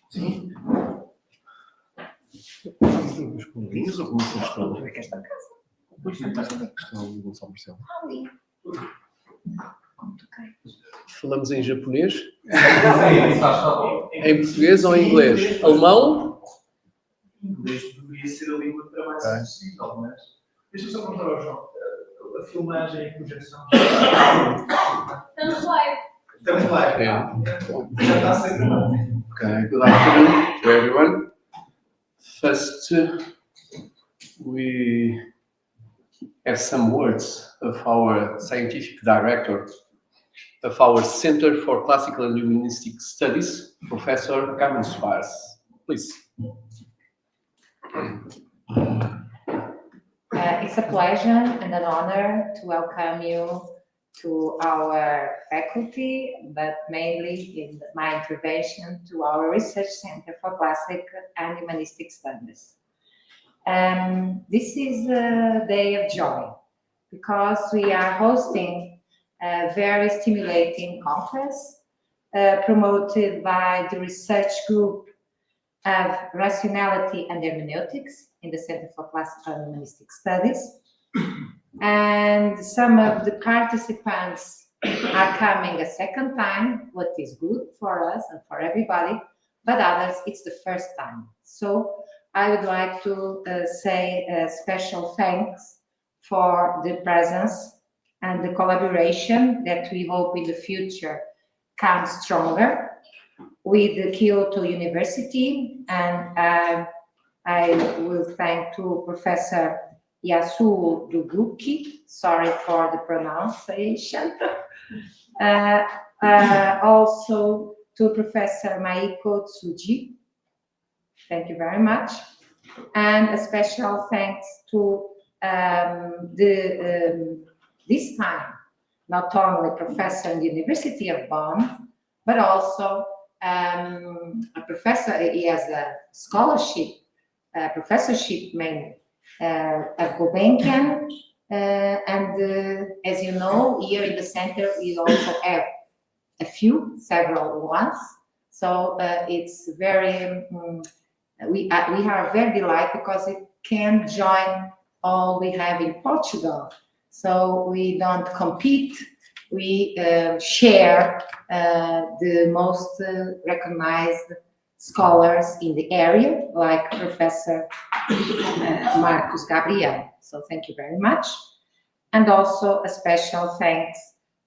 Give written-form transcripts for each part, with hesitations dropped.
Sim. Os colorinhos ou começam a escola? É que esta casa. Estão o Gonçalo Marcelo. Ali. Falamos em japonês? Em português ou em inglês? Alemão? Inglês deveria ser a língua de trabalho se possível, mas... Deixa-me só perguntar ao João. A filmagem e a projeção... Estamos live. Estamos live. Yeah. Já está a ser gravado. Okay, good afternoon to everyone. First, we have some words of our scientific director of our Center for Classical and Humanistic Studies, Professor Carmen Soares. Please. It's a pleasure and an honor to welcome you to our faculty, but mainly in my intervention to our Research Center for Classical and Humanistic Studies. This is a day of joy because we are hosting a very stimulating conference promoted by the research group of Rationality and Hermeneutics in the Center for Classical and Humanistic Studies. And some of the participants are coming a second time, what is good for us and for everybody, but others, it's the first time. So I would like to say a special thanks for the presence and the collaboration that we hope in the future comes stronger with the Kyoto University. And I will thank to Professor Yasuo Deguchi, sorry for the pronunciation. Also to Professor Maiko Tsuji, thank you very much. And a special thanks to this time, not only professor in the University of Bonn, but also a professor. He has a scholarship, professorship mainly at Gulbenkian, and as you know, here in the center we also have several ones. So it's very we are very delighted because it can join all we have in Portugal. So we don't compete, we share the most recognized scholars in the area, like Professor Marcus Gabriel. So thank you very much. And also a special thanks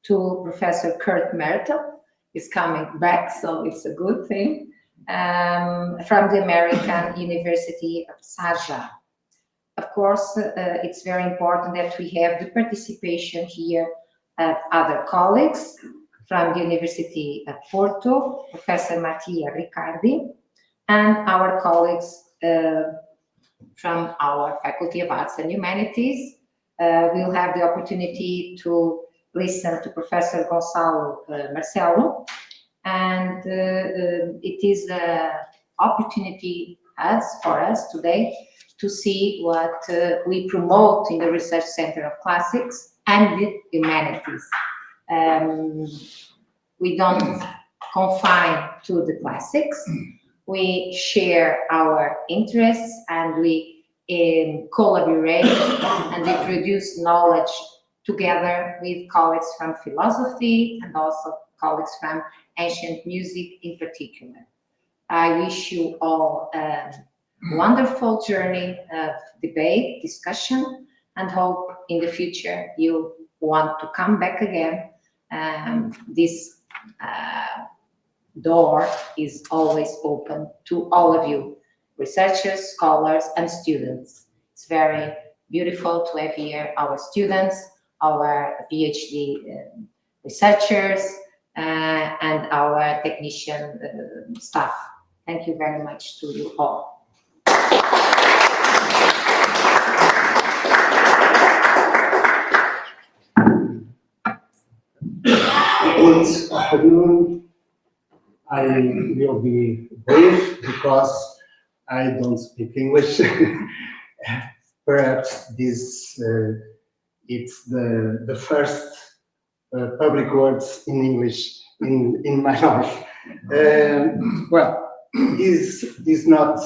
to Professor Kurt Mertel. He's coming back, so it's a good thing, from the American University of Sharjah. Of course, it's very important that we have the participation here of other colleagues from the University of Porto, Professor Mattia Riccardi, and our colleagues from our Faculty of Arts and Humanities. We'll have the opportunity to listen to Professor Gonçalo Marcelo, and it is an opportunity for us today to see what we promote in the Research Center of Classics and the Humanities. We don't confine to the classics. We share our interests and we collaborate and we produce knowledge together with colleagues from philosophy and also colleagues from ancient music in particular. I wish you all a wonderful journey of debate, discussion, and hope in the future you want to come back again. This door is always open to all of you, researchers, scholars, and students. It's very beautiful to have here our students, our PhD researchers, and our technician staff. Thank you very much to you all. Good afternoon. I will be brief because I don't speak English. Perhaps this it's the first public words in English in my life. Well, this is not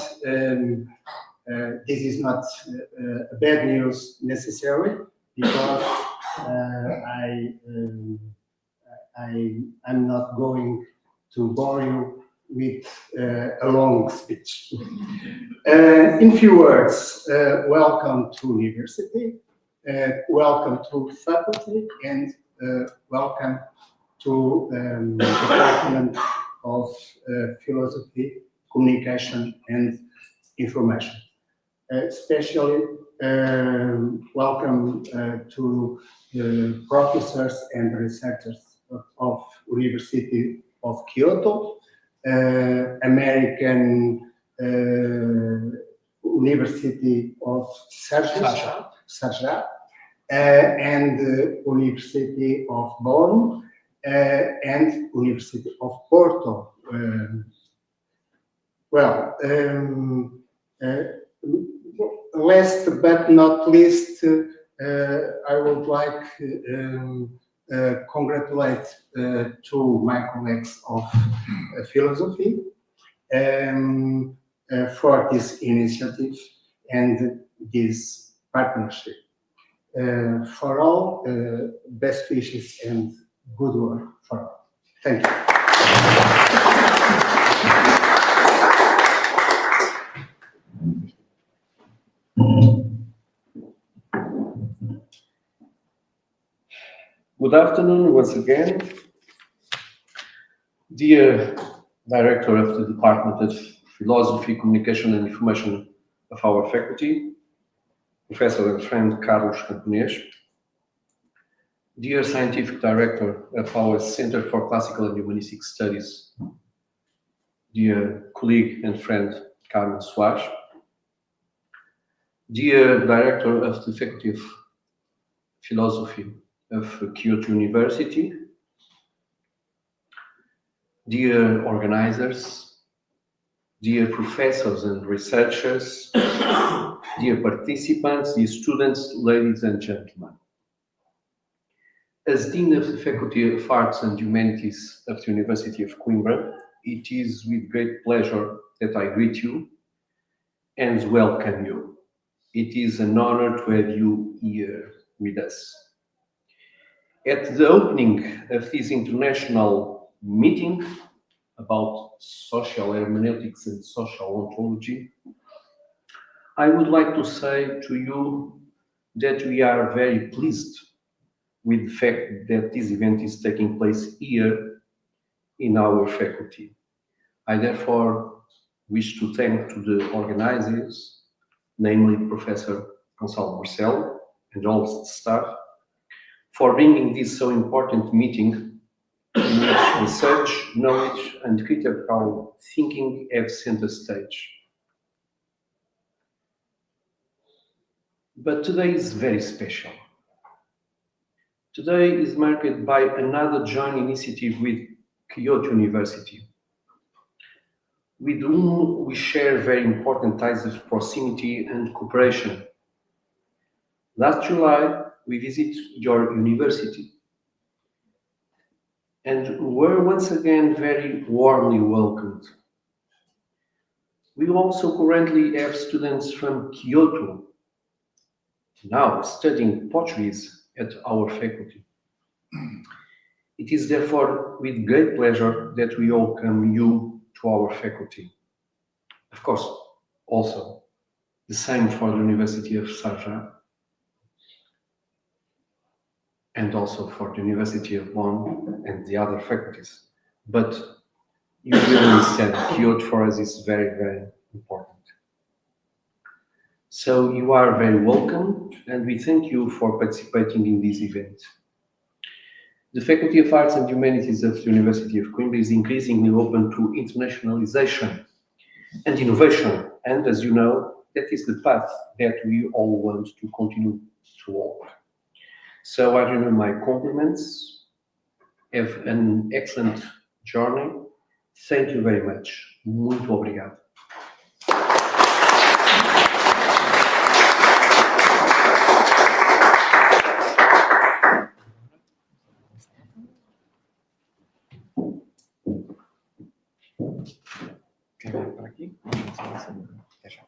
bad news necessarily, because I'm not going to bore you with a long speech. In few words, welcome to university, welcome to faculty, and welcome to Department of Philosophy, Communication and Information. Especially welcome to the professors and researchers of University of Kyoto, American University of Sharjah, and University of Bonn, and University of Porto. Last but not least, I would like congratulate to my colleagues of philosophy for this initiative and this partnership. For all, best wishes and good work for all. Thank you. Good afternoon once again. Dear Director of the Department of Philosophy, Communication and Information of our faculty, Professor and friend Carlos Camponez. Dear Scientific Director of our Center for Classical and Humanistic Studies, dear colleague and friend Carmen Soares. Dear Director of the Faculty of Philosophy of Kyoto University, dear organizers, dear professors and researchers, dear participants, dear students, ladies and gentlemen. As Dean of the Faculty of Arts and Humanities of the University of Coimbra, it is with great pleasure that I greet you and welcome you. It is an honor to have you here with us. At the opening of this international meeting about social hermeneutics and social ontology, I would like to say to you that we are very pleased with the fact that this event is taking place here in our faculty. I therefore wish to thank to the organizers, namely Professor Gonçalo, Marcelo, and all the staff, for bringing this so important meeting in which research, knowledge, and critical thinking have center stage. But today is very special. Today is marked by another joint initiative with Kyoto University, with whom we share very important ties of proximity and cooperation. Last July, we visited your university and were once again very warmly welcomed. We also currently have students from Kyoto now studying Portuguese at our faculty. It is therefore with great pleasure that we welcome you to our faculty. Of course, also the same for the University of Sharjah, and also for the University of Bonn and the other faculties. But you really said Kyoto for us is very, very important. So you are very welcome, and we thank you for participating in this event. The Faculty of Arts and Humanities of the University of Coimbra is increasingly open to internationalization and innovation, and as you know, that is the path that we all want to continue to walk. So I renew my compliments. Have an excellent journey. Thank you very much. Muito obrigado. Quem vai por aqui? Até já.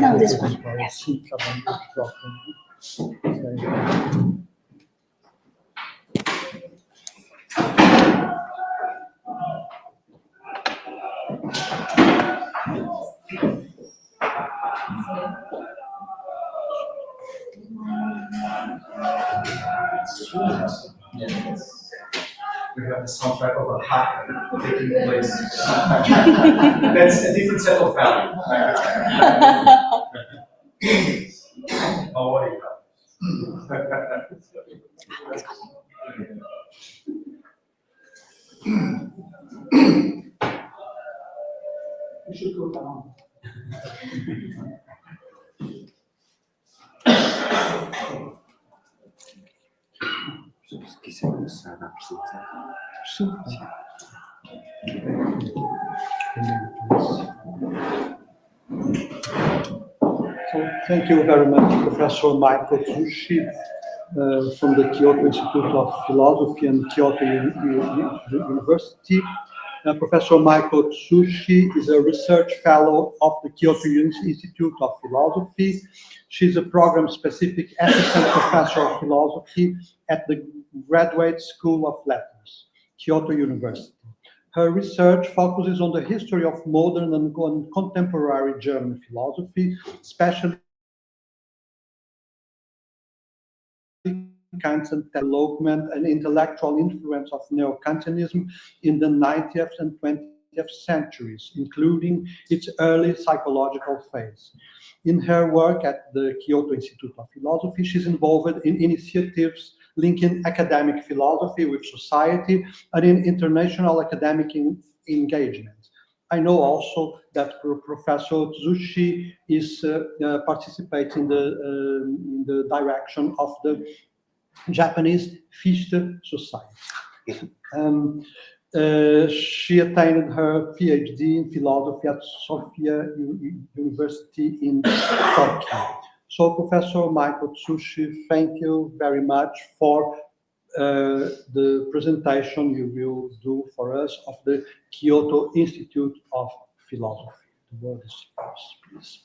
No, this one. Yes. We have the soundtrack of a hacker taking place. That's a different set of values. Oh, what do You should go down. Se quiser começar a apresentar. So thank you very much, Professor Maiko Tsuji, from the Kyoto Institute of Philosophy and Kyoto University. Professor Maiko Tsuji is a research fellow of the Kyoto Institute of Philosophy. She's a program-specific assistant professor of philosophy at the Graduate School of Letters, Kyoto University. Her research focuses on the history of modern and contemporary German philosophy, especially Kant's development and intellectual influence of Neo-Kantianism in the 19th and 20th centuries, including its early psychological phase. In her work at the Kyoto Institute of Philosophy, she's involved in initiatives linking academic philosophy with society and in international academic engagement. I know also that Professor Tsuji is participating in the direction of the Japanese Fichte Society. She attained her PhD in philosophy at Sophia University in Tokyo. So, Professor Maiko Tsuji, thank you very much for the presentation you will do for us of the Kyoto Institute of Philosophy. The word is yours, please.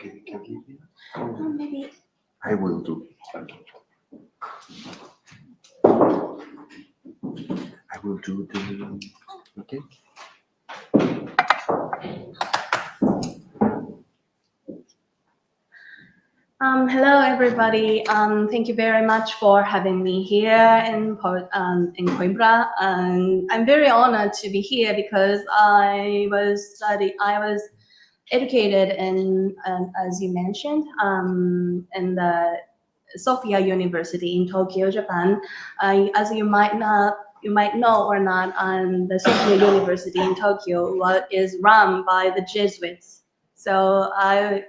You can give me? Maybe. I will do. I will do the. Okay. Hello, everybody. Thank you very much for having me here in Coimbra. I'm very honored to be here because I was educated in, as you mentioned, in the Sophia University in Tokyo, Japan. As you might know or not, the Sophia University in Tokyo is run by the Jesuits. So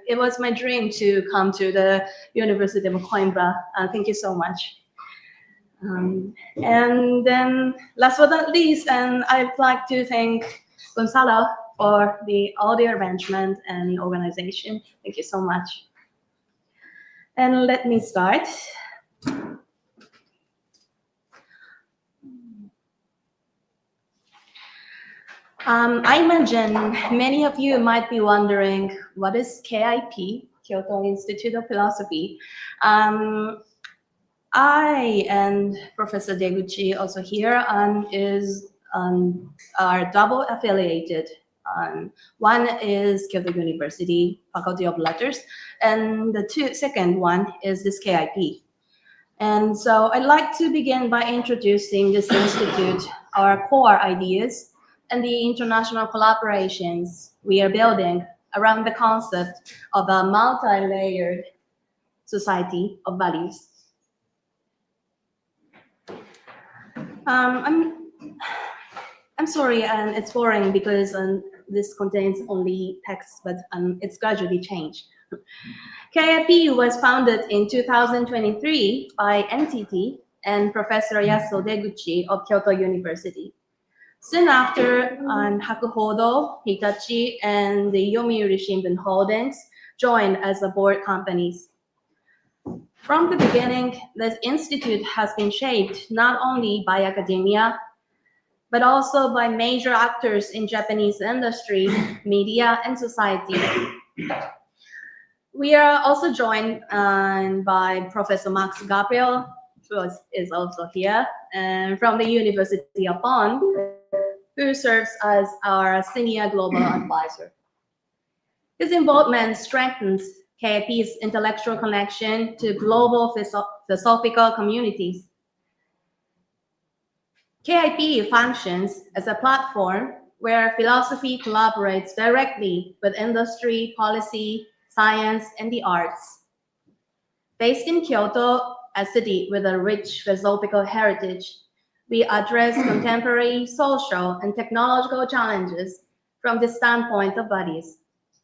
it was my dream to come to the University of Coimbra. Thank you so much. And then last but not least, I'd like to thank Gonçalo for all the arrangement and organization. Thank you so much. And let me start. I imagine many of you might be wondering, what is KIP, Kyoto Institute of Philosophy? I and Professor Deguchi also here are double affiliated. One is Kyoto University Faculty of Letters, and the second one is this KIP. And so I'd like to begin by introducing this institute, our core ideas, and the international collaborations we are building around the concept of a multi-layered society of values. I'm sorry, and it's boring because this contains only text, but it's gradually changed. KIP was founded in 2023 by NTT and Professor Yasuo Deguchi of Kyoto University. Soon after, Hakuhodo, Hitachi, and the Yomiuri Shimbun Holdings joined as the board companies. From the beginning, this institute has been shaped not only by academia, but also by major actors in Japanese industry, media, and society. We are also joined by Professor Max Gabriel, who is also here, and from the University of Bonn, who serves as our senior global advisor. His involvement strengthens KIP's intellectual connection to global philosophical communities. KIP functions as a platform where philosophy collaborates directly with industry, policy, science, and the arts. Based in Kyoto, a city with a rich philosophical heritage, we address contemporary social and technological challenges from the standpoint of bodies,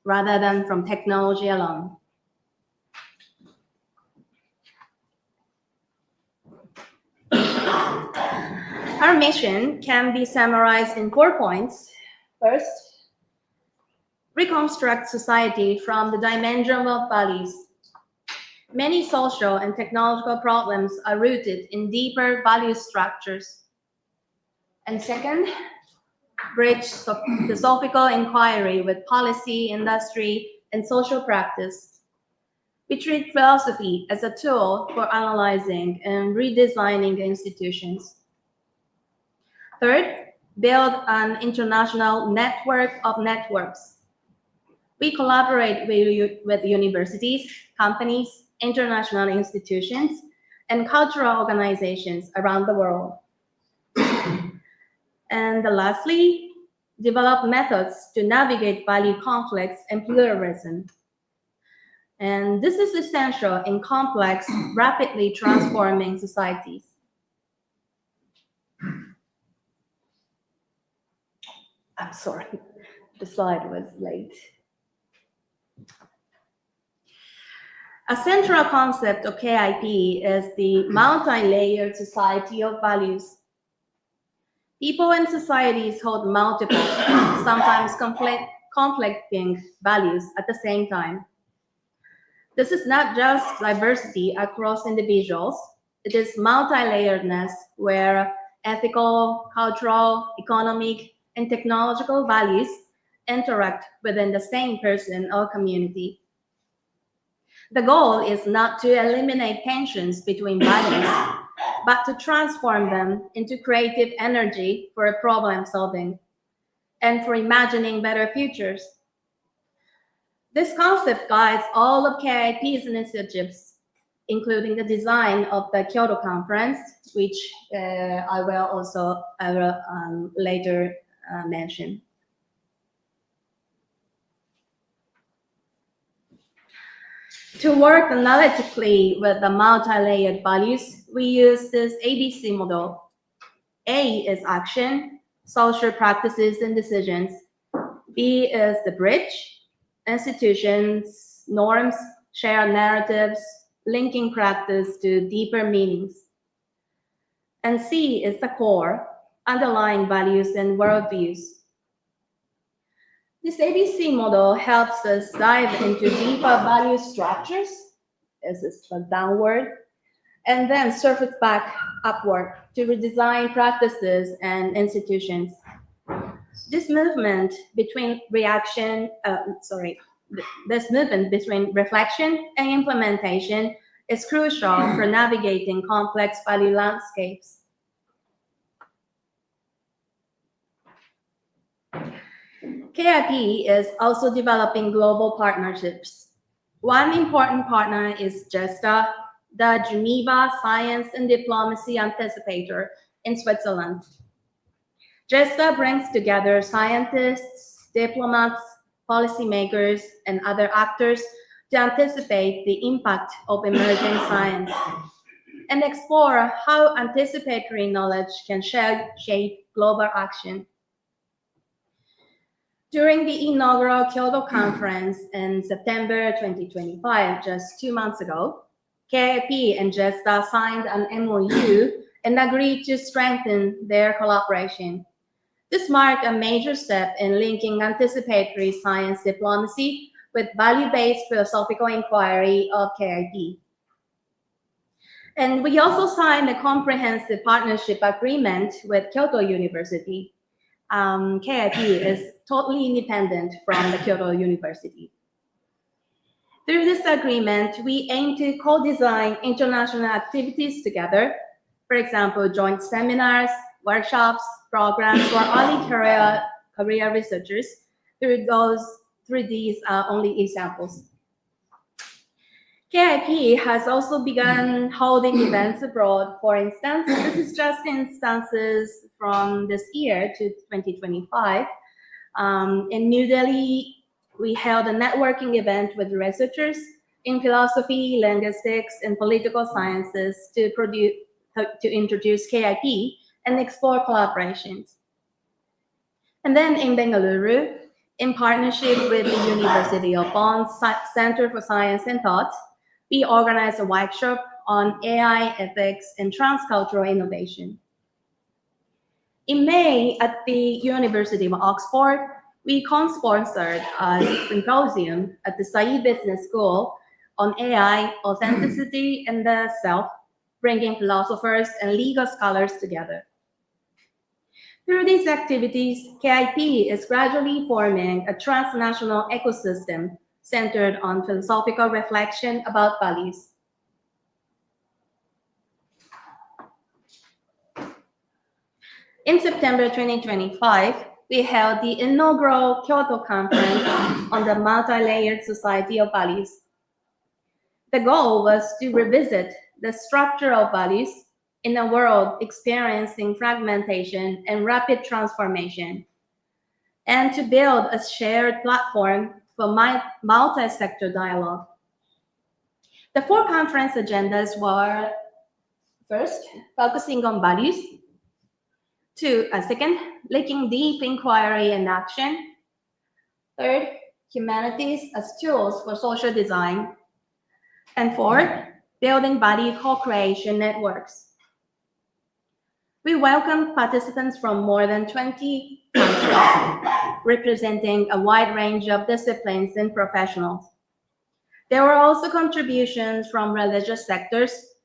rather than from technology alone. Our mission can be summarized in 4 points. First, reconstruct society from the dimension of bodies. Many social and technological problems are rooted in deeper value structures. And second, bridge philosophical inquiry with policy, industry, and social practice. We treat philosophy as a tool for analyzing and redesigning institutions. Third, build an international network of networks. We collaborate with universities, companies, international institutions, and cultural organizations around the world. And lastly, develop methods to navigate value conflicts and pluralism. And this is essential in complex, rapidly transforming societies. I'm sorry, the slide was late. A central concept of KIP is the multi-layered society of values. People and societies hold multiple, sometimes conflicting values at the same time. This is not just diversity across individuals, it is multi-layeredness where ethical, cultural, economic, and technological values interact within the same person or community. The goal is not to eliminate tensions between values, but to transform them into creative energy for problem solving and for imagining better futures. This concept guides all of KIP's initiatives, including the design of the Kyoto conference, which I will later mention. To work analytically with the multi-layered values, we use this ABC model. A is action, social practices and decisions. B is the bridge, institutions, norms, shared narratives, linking practice to deeper meanings. And C is the core, underlying values and worldviews. This ABC model helps us dive into deeper value structures, as it's downward, and then surface back upward to redesign practices and institutions. This movement between reflection and implementation is crucial for navigating complex value landscapes. KIP is also developing global partnerships. One important partner is GESTA, the Geneva Science and Diplomacy Anticipator in Switzerland. GESTA brings together scientists, diplomats, policymakers, and other actors to anticipate the impact of emerging science. and explore how anticipatory knowledge can shape global action. During the inaugural Kyoto conference in September 2025, just 2 months ago, KIP and JESTA signed an MOU and agreed to strengthen their collaboration. This marked a major step in linking anticipatory science diplomacy with value-based philosophical inquiry of KIP. And we also signed a comprehensive partnership agreement with Kyoto University. KIP is totally independent from the Kyoto University. Through this agreement, we aim to co-design international activities together. For example, joint seminars, workshops, programs for early career researchers. Through these only examples. KIP has also begun holding events abroad. For instance, this is just instances from this year to 2025. In New Delhi, we held a networking event with researchers in philosophy, linguistics, and political sciences to introduce KIP and explore collaborations. And then in Bengaluru, in partnership with the University of Bonn Center for Science and Thought, we organized a workshop on AI ethics and transcultural innovation. In May, at the University of Oxford, we co-sponsored a symposium at the Saïd Business School on AI, authenticity, and the self, bringing philosophers and legal scholars together. Through these activities, KIP is gradually forming a transnational ecosystem centered on philosophical reflection about values. In September 2025, we held the inaugural Kyoto conference on the multi-layered society of values. The goal was to revisit the structure of values in a world experiencing fragmentation and rapid transformation, and to build a shared platform for multi-sector dialogue. The 4 conference agendas were, first, focusing on values. Second, linking deep inquiry and action. Third, humanities as tools for social design. And fourth, building value co-creation networks. We welcomed participants from more than 20 countries, representing a wide range of disciplines and professionals. There were also contributions from religious sectors,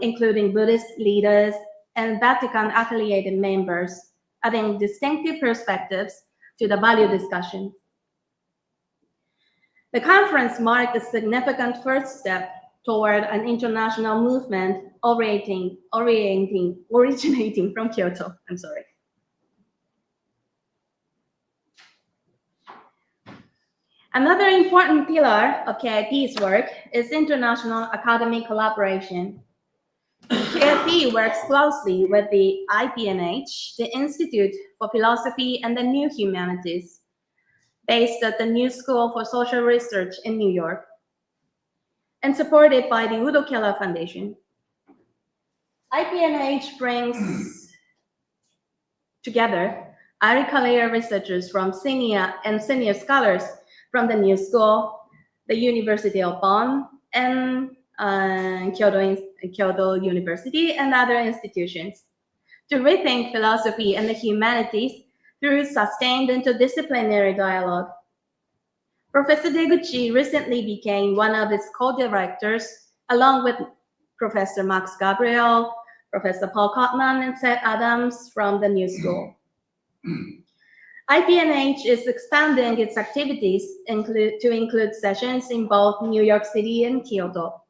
including Buddhist leaders and Vatican-affiliated members, adding distinctive perspectives to the value discussion. The conference marked a significant first step toward an international movement originating from Kyoto. Another important pillar of KIP's work is international academic collaboration. KIP works closely with the IPNH, the Institute for Philosophy and the New Humanities, based at the New School for Social Research in New York, and supported by the Udo Keller Foundation. IPNH brings together early career researchers from senior scholars from the New School, the University of Bonn, and Kyoto University and other institutions to rethink philosophy and the humanities through sustained interdisciplinary dialogue. Professor Deguchi recently became one of its co-directors, along with Professor Max Gabriel, Professor Paul Cotman, and Seth Adams from the New School. IPNH is expanding its activities to include sessions in both New York City and Kyoto.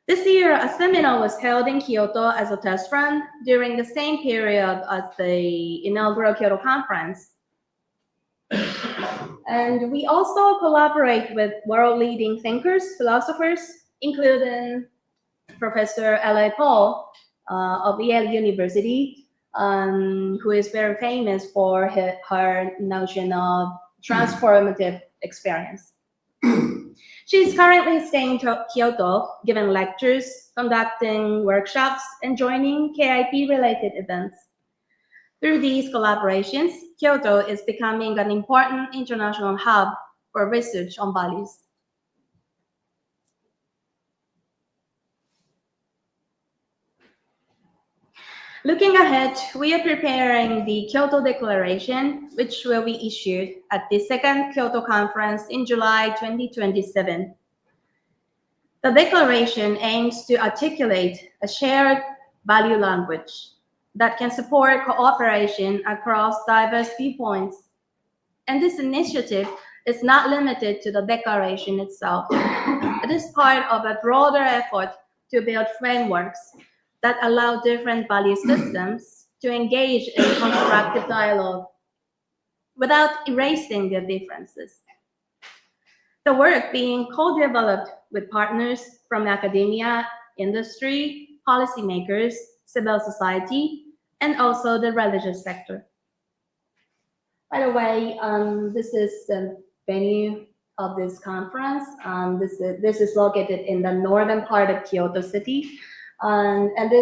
This year, a seminar was held in Kyoto as a test run during the same period as the inaugural Kyoto conference. And we also collaborate with world-leading thinkers, philosophers, including Professor L.A. Paul of Yale University, who is very famous for her notion of transformative experience. She is currently staying in Kyoto, giving lectures, conducting workshops, and joining KIP-related events. Through these collaborations, Kyoto is becoming an important international hub for research on values. Looking ahead, we are preparing the Kyoto Declaration, which will be issued at the second Kyoto Conference in July 2027. The declaration aims to articulate a shared value language that can support cooperation across diverse viewpoints. And this initiative is not limited to the declaration itself. It is part of a broader effort to build frameworks that allow different value systems to engage in constructive dialogue without erasing their differences. The work being co-developed with partners from academia, industry, policymakers, civil society, and also the religious sector. By the way, this is the venue of this conference. This is located in the northern part of Kyoto City. And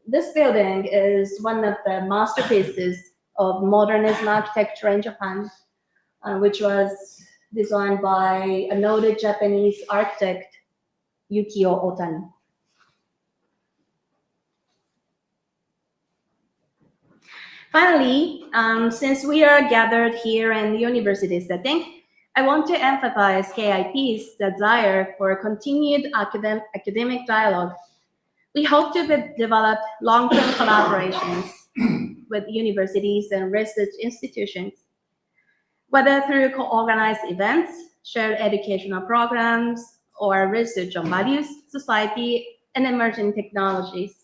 this building is one of the masterpieces of modernism architecture in Japan, which was designed by a noted Japanese architect, Yukio Otani. Finally, since we are gathered here in the university setting, I want to emphasize KIP's desire for continued academic dialogue. We hope to develop long-term collaborations with universities and research institutions, whether through co-organized events, shared educational programs, or research on values, society, and emerging technologies.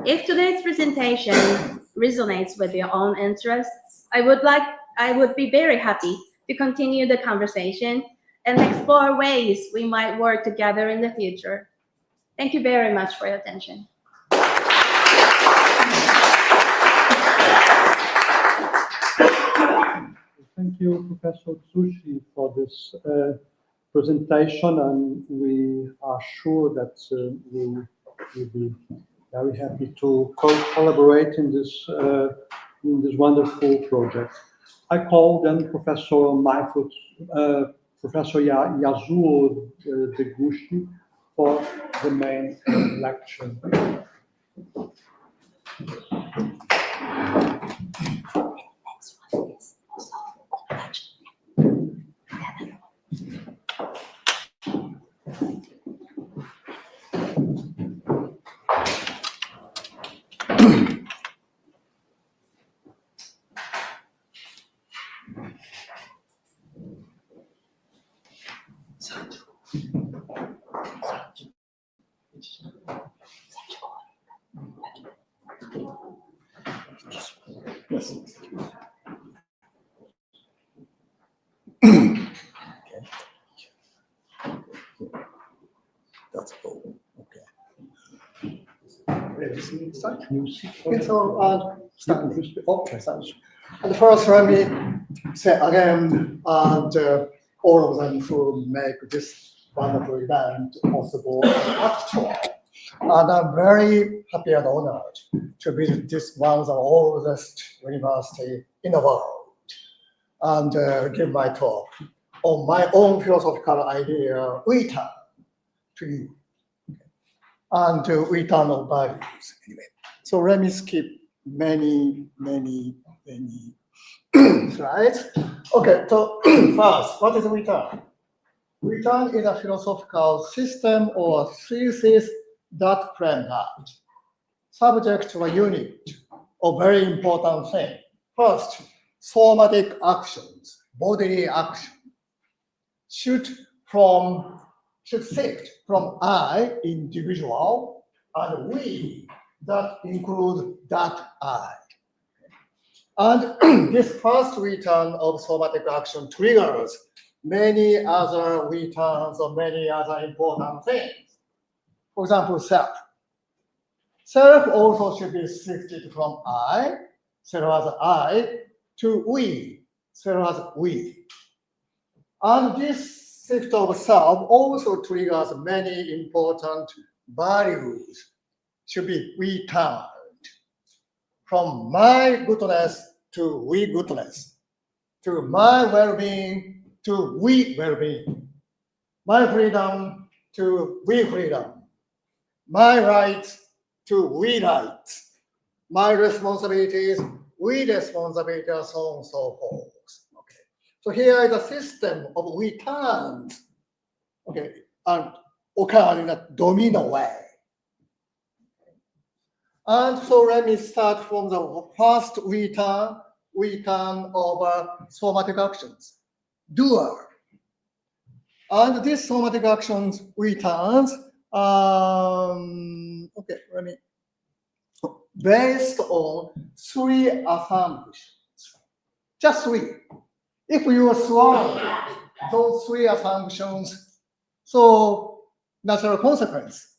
If today's presentation resonates with your own interests, I would be very happy to continue the conversation and explore ways we might work together in the future. Thank you very much for your attention. Thank you, Professor Tsuji, for this presentation, and we are sure that we will be very happy to collaborate in this wonderful project. I call then Professor Maiko, Professor Yasuo Deguchi for the main lecture. That's all. Okay. Start. Okay, thanks. And first, let me say again, and all of them who make this wonderful event possible actual. And I'm very happy and honored to visit this one of the oldest university in the world and give my talk on my own philosophical idea, return to you. And return of values, anyway. So let me skip many slides. Okay, so first, what is return? Return is a philosophical system or thesis that claims that subject to a unit of very important thing. First, somatic actions, bodily action, should shift from I, individual, and we, that include that I. And this first return of somatic action triggers many other returns of many other important things. For example, self. Self also should be shifted from I, self as I, to we, self as we. And this shift of self also triggers many important values should be returned from my goodness to we goodness, to my well-being to we well-being, my freedom to we freedom, my rights to we rights, my responsibilities, we responsibilities, so on and so forth. Okay. So here is a system of returns, okay, and occur in a domino way. And so let me start from the first return of somatic actions, doer. And this somatic actions returns, okay, let me, based on three assumptions, just three. If you swallow those three assumptions, so natural consequence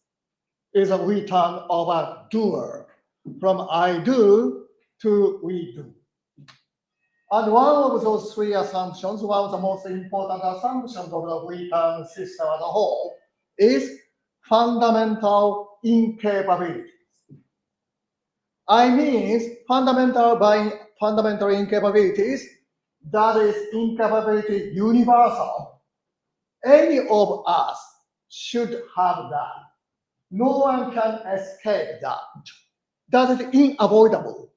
is a return of a doer from I do to we do. And one of those three assumptions, one of the most important assumptions of the return system as a whole, is fundamental incapability. I mean fundamental incapabilities, that is incapability universal. Any of us should have that. No one can escape that. That is unavoidable.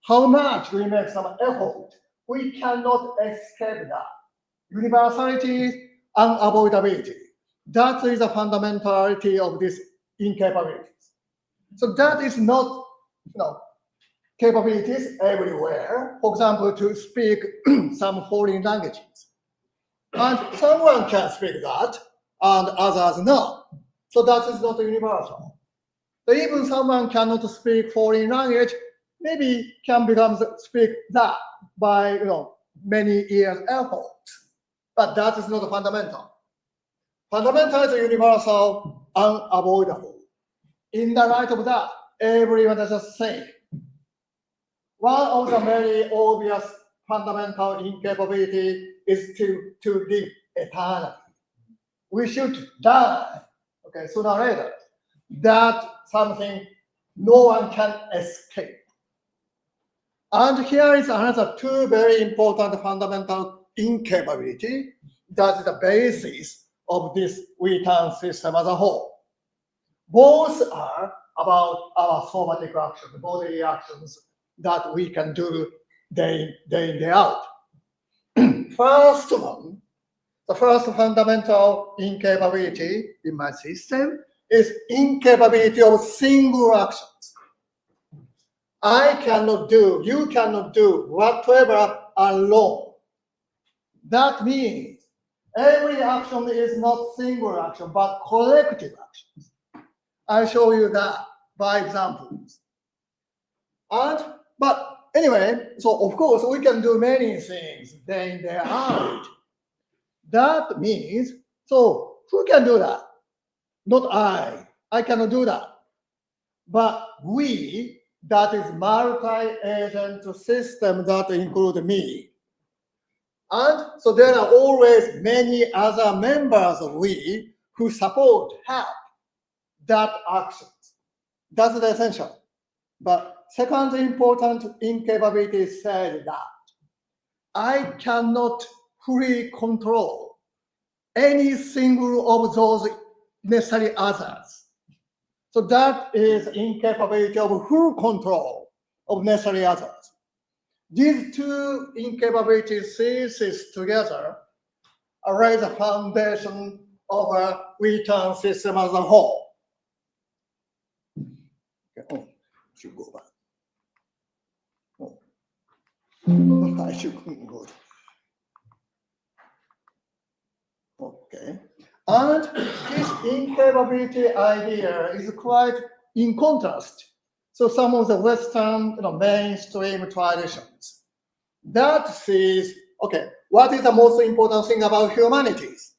How much we make some effort, we cannot escape that. Universality, unavoidability. That is the fundamentality of this incapabilities. So that is not, capabilities everywhere. For example, to speak some foreign languages. And someone can speak that, and others not. So that is not universal. So even someone cannot speak foreign language, maybe can speak that by many years effort. But that is not fundamental. Fundamental is universal, unavoidable. In the light of that, everyone is the same. One of the very obvious fundamental incapability is to live eternally. We should die, okay, sooner or later. That's something no one can escape. And here is another two very important fundamental incapability. That is the basis of this return system as a whole. Both are about our somatic actions, bodily actions that we can do day in, day out. First one, the first fundamental incapability in my system is incapability of single actions. I cannot do, you cannot do whatever alone. That means every action is not single action, but collective actions. I'll show you that by examples. But anyway, so of course we can do many things day in, day out. That means, so who can do that? Not I. I cannot do that. But we, that is multi-agent system that include me. And so there are always many other members of we who support, help that actions. That's the essential. But second important incapability said that I cannot fully control any single of those necessary others. So that is incapability of full control of necessary others. These two incapabilities ceases together raise the foundation of a return system as a whole. Okay. Should go back. I should go. Okay. And this incapability idea is quite in contrast. So some of the Western mainstream traditions that says, okay, what is the most important thing about humanities?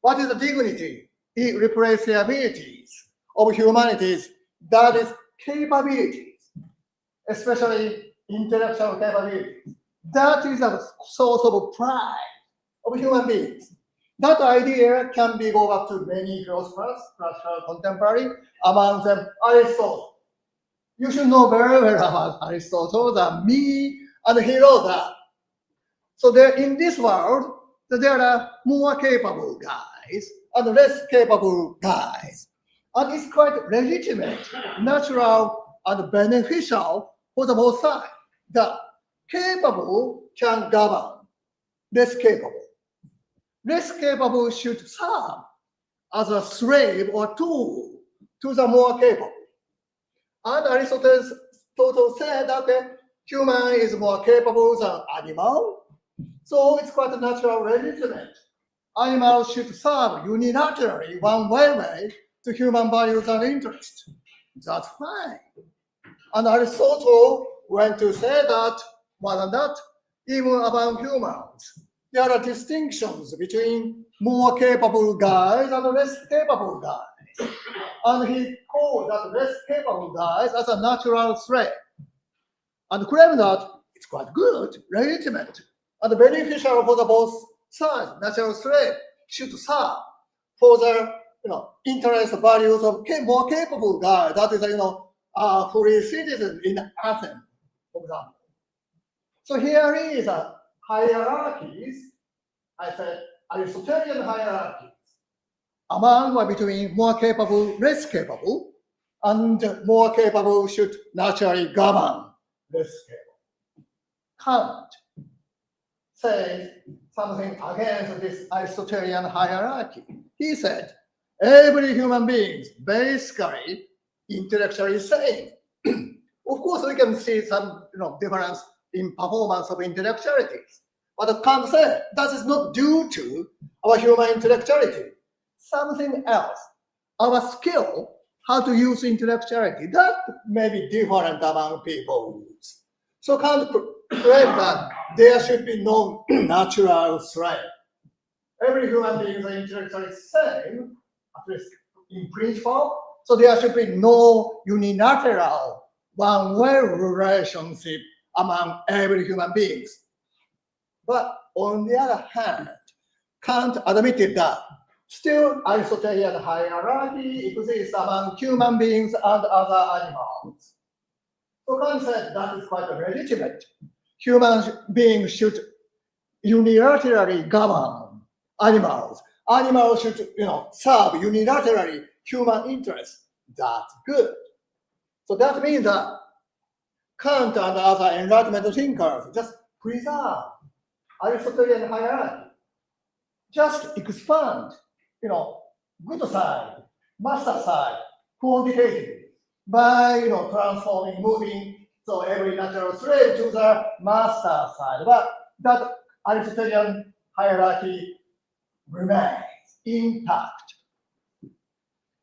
What is the dignity, irreplaceabilities of humanities? That is capabilities, especially intellectual capabilities. That is a source of pride of human beings. That idea can be go back to many philosophers, classical, contemporary, among them Aristotle. You should know very well about Aristotle, that me, and he wrote that. So there, in this world, there are more capable guys and less capable guys. And it's quite legitimate, natural, and beneficial for the both sides. The capable can govern less capable. Less capable should serve as a slave or tool to the more capable. And Aristotle said that human is more capable than animal, so it's quite a natural legitimate. Animals should serve unilaterally one way to human values and interests. That's fine. And Aristotle went to say that, more than that, even among humans, there are distinctions between more capable guys and less capable guys. And he called that less capable guys as a natural threat. And claimed that it's quite good, legitimate, and beneficial for the both sides. Natural threat should serve for the interest values of more capable guys. That is, free citizens in Athens, for example. So here is a hierarchies, I said Aristotelian hierarchies, among or between more capable, less capable, and more capable should naturally govern less capable. Kant says something against this Aristotelian hierarchy. He said, every human being is basically intellectually same. Of course, we can see some difference in performance of intellectualities. But Kant said that is not due to our human intellectuality. Something else. Our skill, how to use intellectuality, that may be different among people. So Kant claimed that there should be no natural threat. Every human being is intellectually same, at least in principle. So there should be no unilateral one-way relationship among every human beings. But on the other hand, Kant admitted that still Aristotelian hierarchy exists among human beings and other animals. So Kant said that is quite legitimate. Human beings should unilaterally govern animals. Animals should serve unilaterally human interests. That's good. So that means that Kant and other Enlightenment thinkers just preserve Aristotelian hierarchy. Just expand, good side, master side, quantitatively by transforming, moving, so every natural slave to the master side. But that Aristotelian hierarchy remains intact.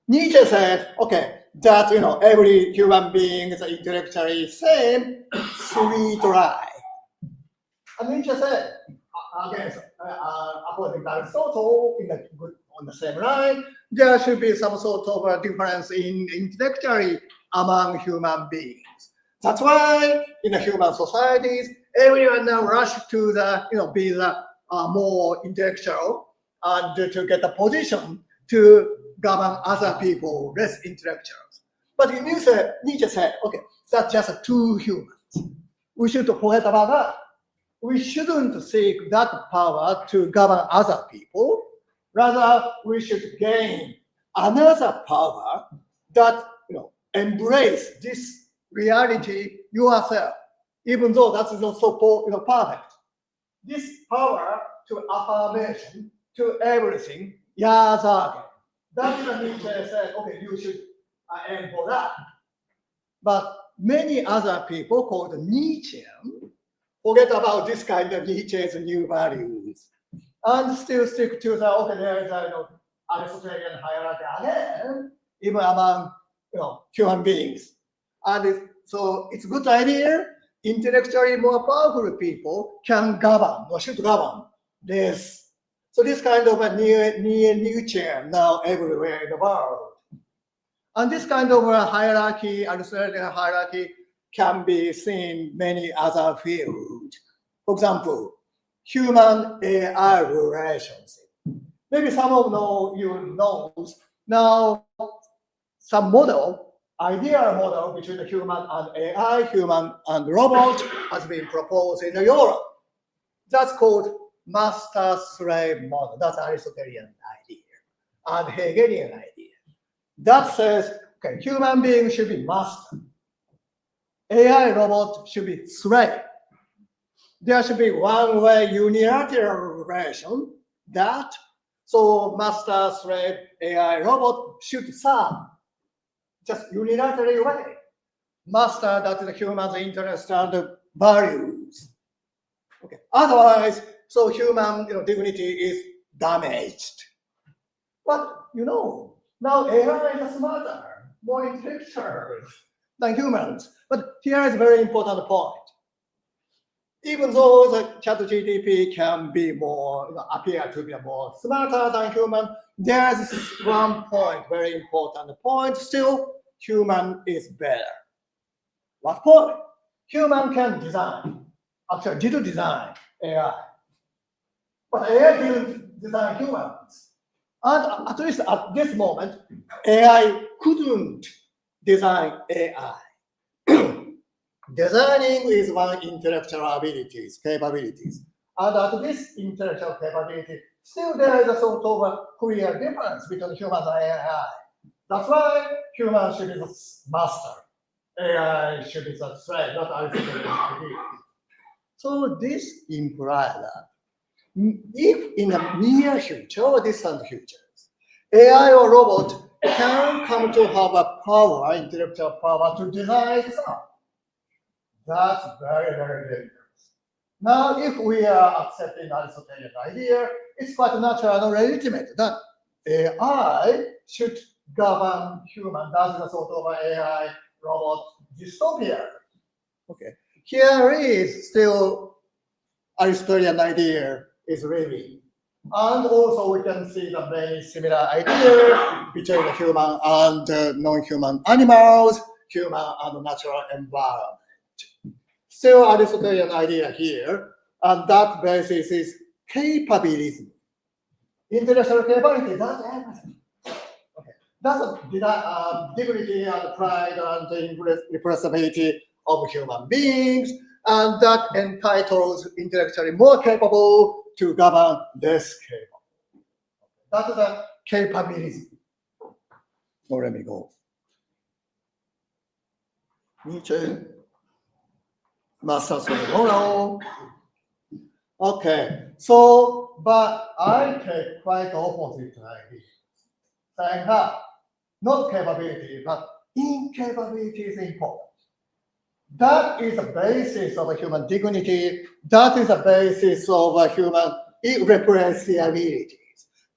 Nietzsche said, okay, that every human being is intellectually same, sweet lie. And Nietzsche said, again, according to Aristotle, on the same line, there should be some sort of a difference in intellectually among human beings. That's why in the human societies, everyone now rush to be the more intellectual and to get a position to govern other people, less intellectuals. But Nietzsche said, okay, that's just two humans. We should forget about that. We shouldn't seek that power to govern other people. Rather, we should gain another power that embrace this reality yourself, even though that's not so perfect. This power to affirmation to everything, ja sagen. That's what Nietzsche said, okay, you should aim for that. But many other people called Nietzschean forget about this kind of Nietzsche's new values and still stick to the, okay, there is Aristotelian hierarchy again, even among human beings. And so it's a good idea. Intellectually more powerful people can govern or should govern this. So this kind of a neo-Nietzschean now everywhere in the world. And this kind of a hierarchy, Aristotelian hierarchy, can be seen in many other fields. For example, human-AI relationship. Maybe some of you knows now some ideal model between the human and AI, human and robot has been proposed in Europe. That's called master-slave model. That's Aristotelian idea and Hegelian idea. That says, okay, human being should be master. AI robot should be slave. There should be one-way unilateral relation that, so master, slave, AI robot should serve just unilaterally way. Master, that is the human's interest and values. Okay. Otherwise, so human dignity is damaged. But now AI is smarter, more intellectual than humans. But here is a very important point. Even though the ChatGPT can be more, appear to be more smarter than human, there is one point, very important point. Still, human is better. What point? Human can design. Actually, did design AI. But AI didn't design humans. And at least at this moment, AI couldn't design AI. Designing is one intellectual capabilities. And at this intellectual capability, still there is a sort of a clear difference between humans and AI. That's why humans should be the master. AI should be the slave, not Aristotelian. So this implies that if in the near future or distant futures, AI or robot can come to have a power, intellectual power to design itself, that's very, very dangerous. Now, if we are accepting Aristotelian idea, it's quite natural and legitimate that AI should govern human. That's a sort of AI robot dystopia. Okay. Here is still Aristotelian idea is living. And also we can see the very similar idea between the human and non-human animals, human and natural environment. Still Aristotelian idea here, and that basis is capability. Intellectual capability, that's everything. Okay. That's a dignity and pride and the irrepressibility of human beings, and that entitles intellectually more capable to govern less capable. That is a capability. So let me go. Nietzsche. Master model. Okay, so but I take quite opposite idea. Saying that not capability, but incapability is important. That is the basis of a human dignity. That is the basis of a human irrepressibility.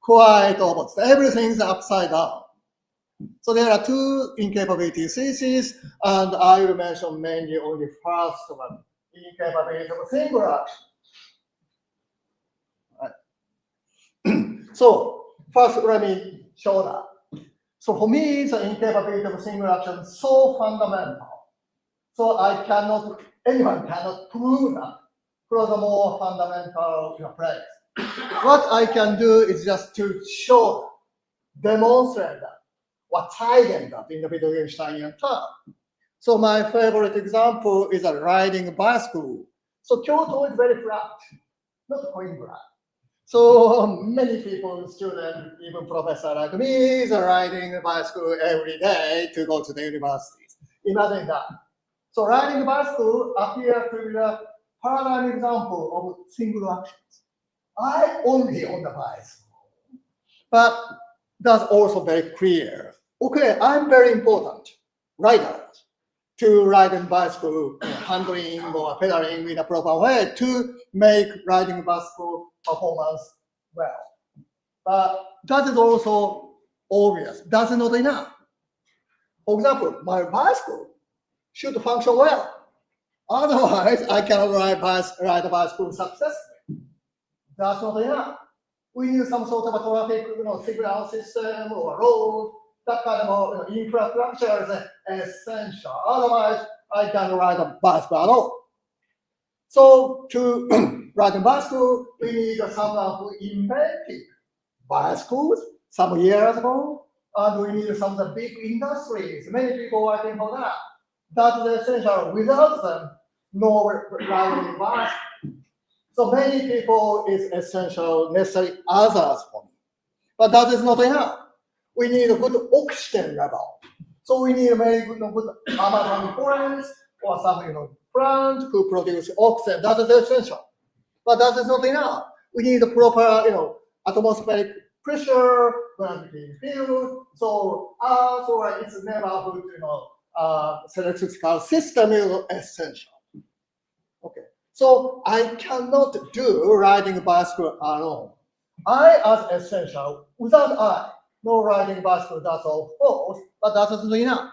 Quite opposite. Everything's upside down. So there are two incapability theses, and I will mention mainly only first one, incapability of single action. Right. So first, let me show that. So for me, the incapability of single action is so fundamental. So anyone cannot prove that from the more fundamental place. What I can do is just to show, demonstrate that. What zeigen that in the Wittgensteinian term. So my favorite example is a riding a bicycle. So Kyoto is very flat, not Coimbra. So many people, students, even professor like me, is riding a bicycle every day to go to the universities. Imagine that. So riding a bicycle appears to be a paradigm example of single actions. I only on the bicycle, but that's also very clear. Okay, I'm very important rider to ride a bicycle, handling or pedaling in a proper way to make riding bicycle performance well. But that is also obvious. That's not enough. For example, my bicycle should function well. Otherwise, I cannot ride a bicycle successfully. That's not enough. We need some sort of a traffic signal system or road. That kind of infrastructure is essential. Otherwise, I can't ride a bicycle at all. So to ride a bicycle, we need someone who invented bicycles some years ago, and we need some of the big industries. Many people working for that. That's essential. Without them, no riding bicycle. So many people is essential, necessary others for me. But that is not enough. We need a good oxygen level. So we need a very good Amazon forest or some plant who produce oxygen. That is essential. But that is not enough. We need a proper atmospheric pressure, gravity field. So Earth or its neighborhood electrical system is essential. Okay. So I cannot do riding bicycle alone. I as essential. Without I, no riding bicycle, that's of course, but that is not enough.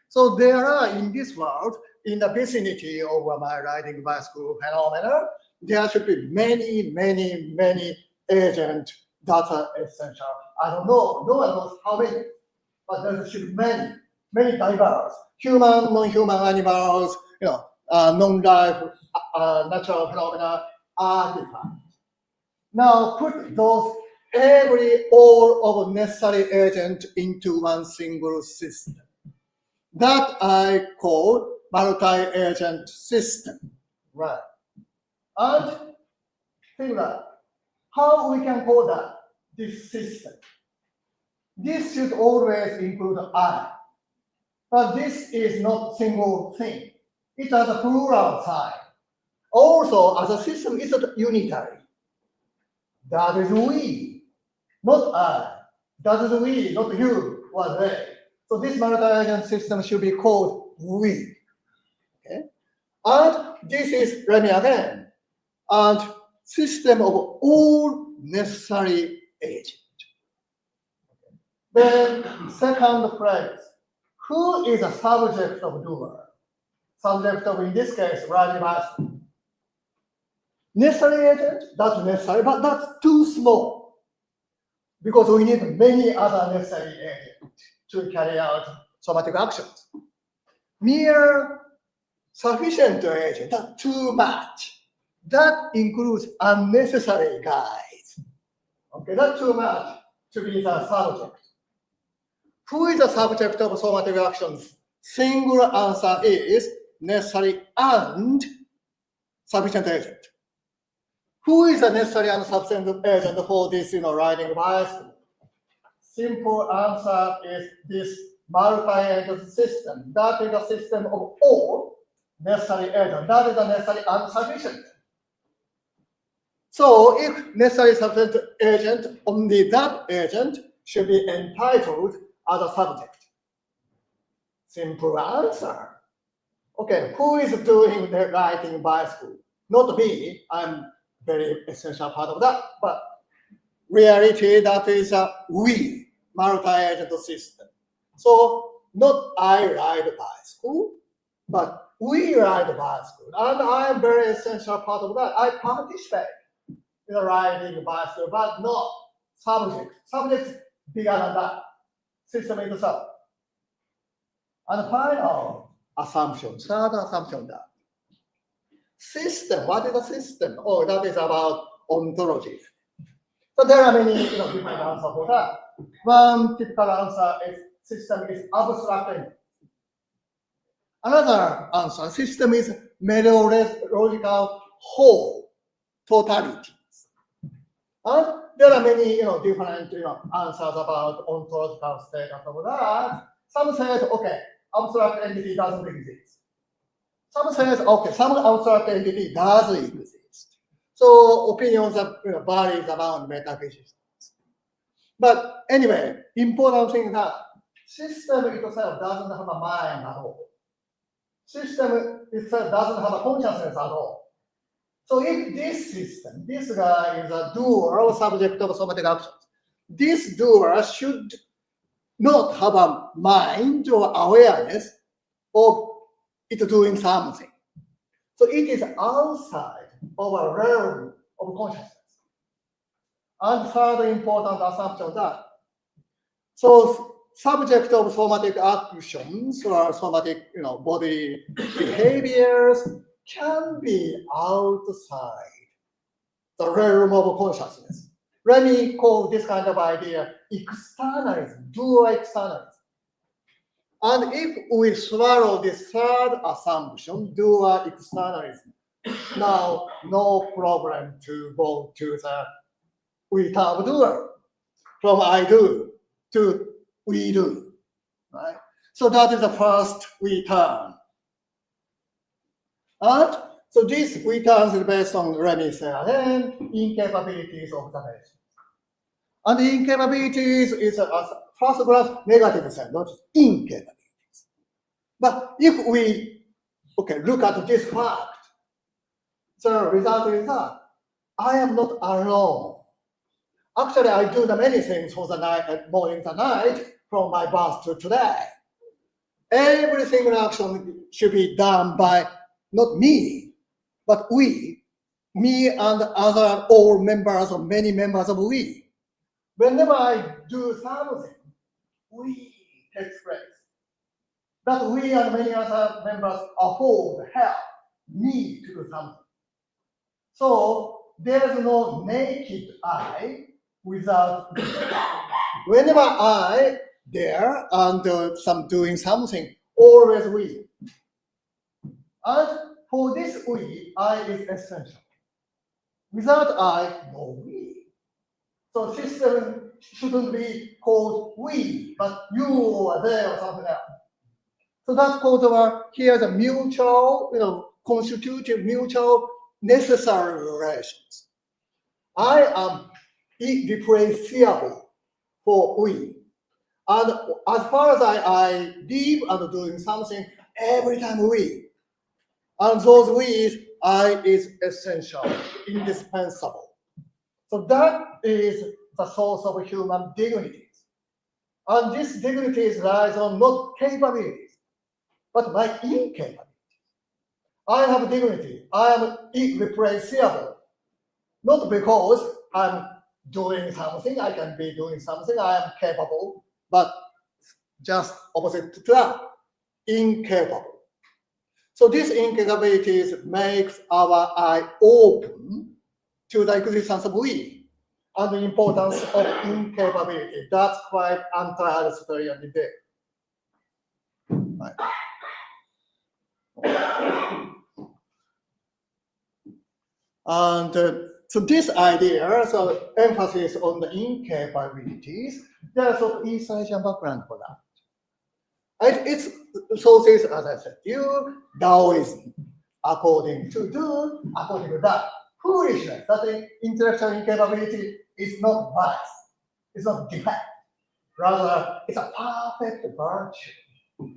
So there are in this world, in the vicinity of my riding bicycle phenomena, there should be many, many, many agents that are essential. I don't know, no one knows how many, but there should be many, many diverse, human, non-human animals, non-life, natural phenomena, artifacts. Now put those all of necessary agents into one single system. That I call multi-agent system. Right. And think that how we can call that this system. This should always include I. But this is not single thing. It has a plural sign. Also, as a system, it's unitary. That is we, not I. That is we, not you or they. So this multi-agent system should be called we. Okay? And this is, let me again, and system of all necessary agents. Then second phrase, who is a subject of doer? Subject of, in this case, riding bicycle. Necessary agent, that's necessary, but that's too small. Because we need many other necessary agents to carry out somatic actions. Mere sufficient agent, that's too much. That includes unnecessary guys. Okay, that's too much to be the subject. Who is the subject of somatic actions? Single answer is necessary and sufficient agent. Who is the necessary and sufficient agent for this, riding bicycle? Simple answer is this multi-agent system. That is a system of all necessary agents. That is a necessary and sufficient. So if necessary sufficient agent, only that agent should be entitled as a subject. Simple answer. Okay, who is doing the riding bicycle? Not me. I'm very essential part of that, but reality, that is a we, multi-agent system. So not I ride bicycle, but we ride bicycle, and I am very essential part of that. I participate in riding bicycle, but not subject. Subject bigger than that. System itself. And final assumption, third assumption that system, what is a system? Oh, that is about ontology. So there are many different answers for that. One typical answer is system is abstract entity. Another answer, system is meteorological whole, totalities. And there are many different answers about ontological status of that. Some say, okay, abstract entity doesn't exist. Some says, okay, some abstract entity does exist. So opinions varies among metaphysicians. But anyway, important thing is that system itself doesn't have a mind at all. System itself doesn't have a consciousness at all. So if this system, this guy is a doer or subject of somatic actions, this doer should not have a mind or awareness of it doing something. So it is outside of a realm of consciousness. And third important assumption that, so subject of somatic actions or somatic body behaviors can be outside the realm of consciousness. Let me call this kind of idea externalism, dual externalism. And if we swallow this third assumption, dual externalism, now no problem to go to the we term doer, from I do to we do, right? So that is the first we term. And so this we term is based on, let me say again, incapabilities observation. And incapabilities is a first class negative sense, not incapabilities. But if we look at this fact, the result is that I am not alone. Actually, I do the many things for the night, morning to night, from my birth to today. Every single action should be done by not me, but we, me and other all members of many members of we. Whenever I do something, we takes place. That we and many other members afford help me to do something. So there is no naked I without me. Whenever I there and some doing something, always we. And for this we, I is essential. Without I, no we. So system shouldn't be called we, but you or they or something else. So that's called here the mutual, constitutive mutual necessary relations. I am irreplaceable for we. And as far as I live and doing something, every time we. And those we's, I is essential, indispensable. So that is the source of human dignities. And this dignities lies on not capabilities, but my incapability. I have dignity. I am irreplaceable. Not because I'm doing something, I can be doing something, I am capable, but just opposite to that, incapable. So this incapabilities makes our eye open to the existence of we and the importance of incapability. That's quite anti-Aristotelian debate. Right. And so this idea, so emphasis on the incapabilities, there's an East Asian background for that. It's sources, as I said, Taoism, according to that. Foolishness, that intellectual incapability is not vice, it's not defect. Rather, it's a perfect virtue.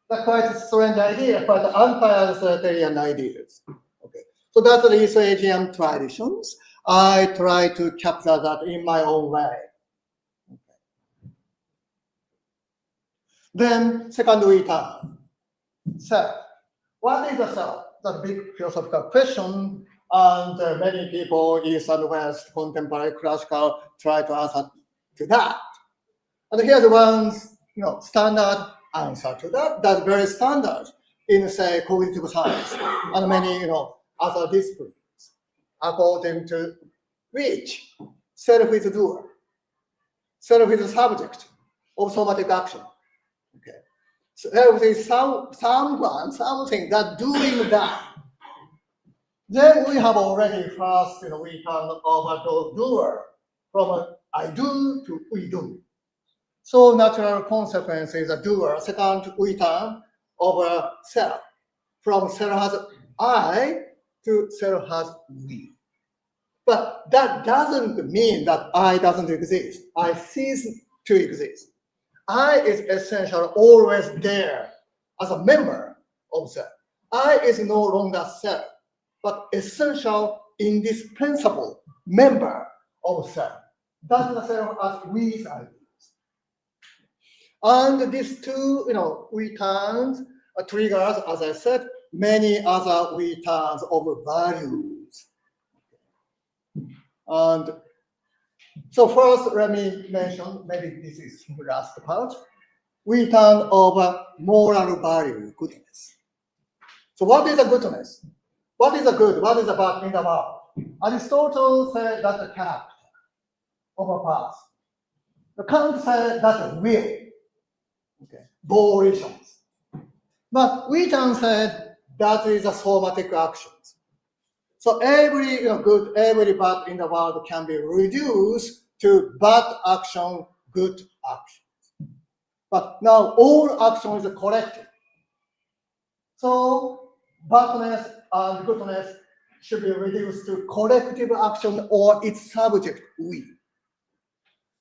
That's quite a strange idea, quite anti-Aristotelian ideas. Okay, so that's the East Asian traditions. I try to capture that in my own way. Okay. Then, second we turn. Self. What is the self? That's a big philosophical question, and many people, East and West, contemporary, classical, try to answer to that. And here's one, standard answer to that. That's very standard in, say, cognitive science and many, other disciplines. According to which self is doer, self is the subject of somatic action. Okay, self is someone, something that doing that. Then we have already first, we turn over to doer from I do to we do. So natural consequence is a doer. Second, we turn over self. From self has I to self has we. But that doesn't mean that I doesn't exist. I cease to exist. I is essential, always there as a member of self. I is no longer self, but essential, indispensable member of self. That's the self as we's ideas. And these two, we turns triggers, as I said, many other we turns of values. And so first, let me mention, maybe this is the last part, we turn over moral value, goodness. So what is a goodness? What is a good? What is a bad in the world? Aristotle said that's a character. of a past. The Kant said that's will, okay, volitions. But we can say that is a somatic actions. So every good, every bad in the world can be reduced to bad action, good action. But now all action is collective. So badness and goodness should be reduced to collective action or its subject, we.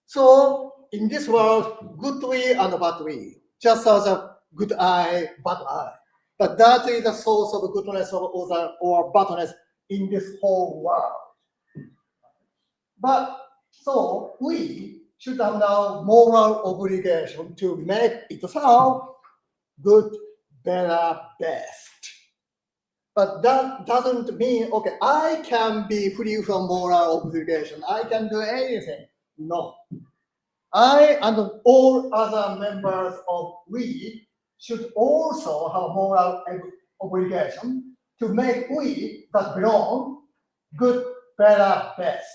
So in this world, good we and bad we, just as a good eye, bad eye. But that is the source of goodness or badness in this whole world. But so we should have now moral obligation to make itself good, better, best. But that doesn't mean, okay, I can be free from moral obligation. I can do anything. No. I and all other members of we should also have moral obligation to make we that belong good, better, best.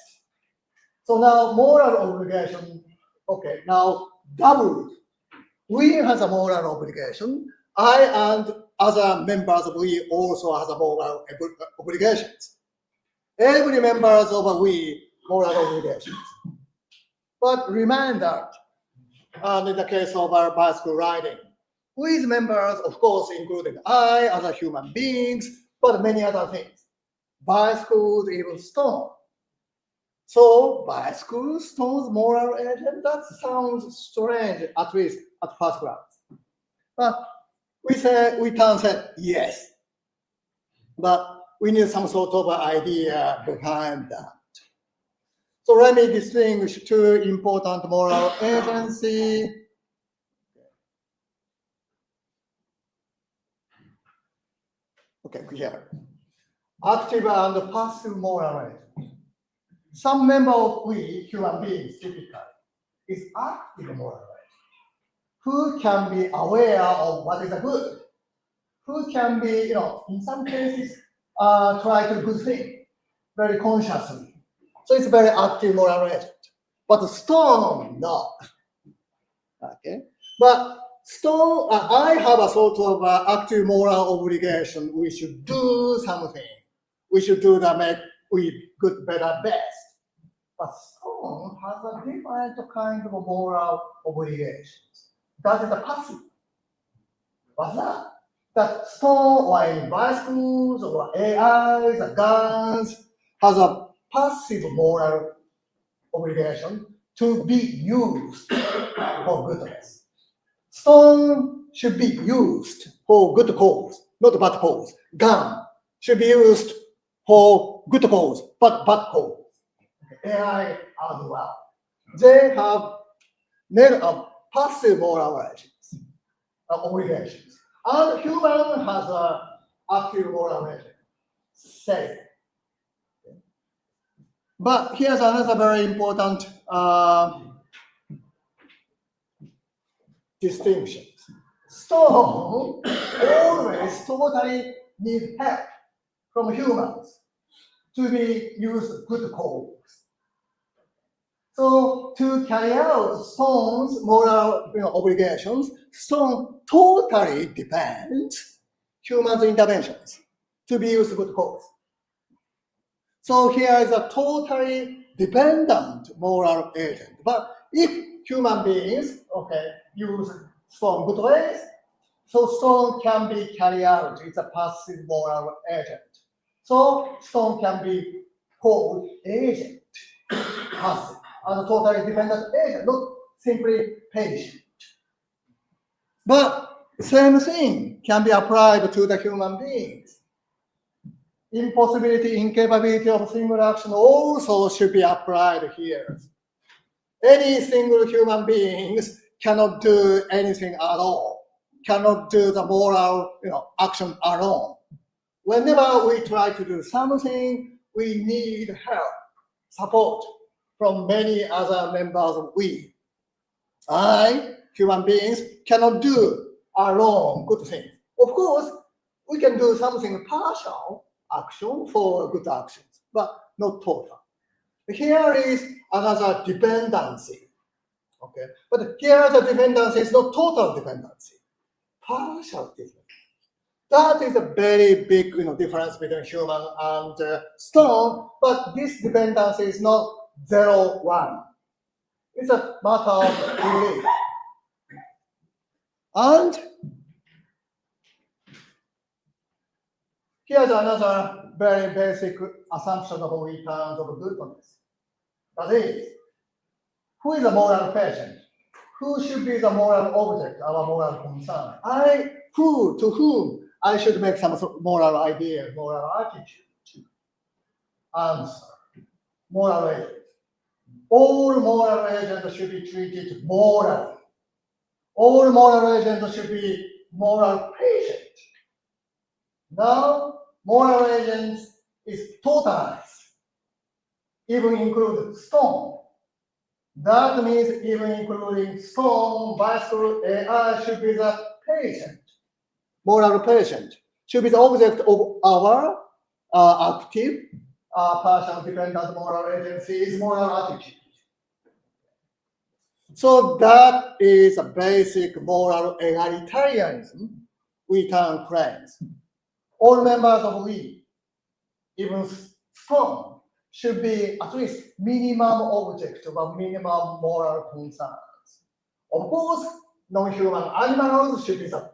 So now moral obligation, okay, now doubled. We has a moral obligation. I and other members of we also has a moral obligations. Every members of we moral obligations. But reminder, and in the case of our bicycle riding, with members, of course, including I, other human beings, but many other things. Bicycles, even stone. So bicycles, stones, moral agent, that sounds strange, at least at first glance. But we can say yes. But we need some sort of idea behind that. So let me distinguish two important moral agency. Okay, here. Active and passive moral agent. Some member of we, human beings, typically, is active moral agent, who can be aware of what is a good, who can be, in some cases, try to do good thing very consciously. So it's a very active moral agent. But stone, no. Okay. But stone, I have a sort of active moral obligation. We should do something. We should do that make we good, better, best. But stone has a different kind of moral obligations. That is a passive. What's that? That stone or any bicycles or AIs or guns has a passive moral obligation to be used for goodness. Stone should be used for good cause, not bad cause. Gun should be used for good cause, but bad cause. AI as well. They have made a passive moral obligations. And human has an active moral obligation. Say. But here's another very important distinction. Stone always totally need help from humans to be used good cause. So to carry out stone's moral obligations, stone totally depends humans' interventions to be used good cause. So here is a totally dependent moral agent. But if human beings, use stone good ways, so stone can be carried out. It's a passive moral agent. So stone can be called agent, passive, and totally dependent agent, not simply patient. But same thing can be applied to the human beings. Impossibility, incapability of single action also should be applied here. Any single human beings cannot do anything at all, cannot do the moral action alone. Whenever we try to do something, we need help, support from many other members of we. Human beings, cannot do alone good things. Of course, we can do something partial action for good actions, but not total. Here is another dependency. Okay, but here the dependency is not total dependency, partial dependency. That is a very big, difference between human and stone. But this dependency is not 0-1. It's a matter of belief. And here's another very basic assumption of returns of goodness. That is, who is a moral patient? Who should be the moral object, our moral concern? To whom I should make some sort of moral idea, moral attitude? Answer, moral agent. All moral agents should be treated morally. All moral agents should be moral patient. Now, moral agents is totalized, even include stone. That means even including stone, bicycle, AI should be the patient. Moral patient should be the object of our active, partial dependent moral agency is moral attitude. So that is a basic moral egalitarianism we can claims. All members of we, even strong, should be at least minimum object of a minimum moral concerns. Of course, non-human animals should be the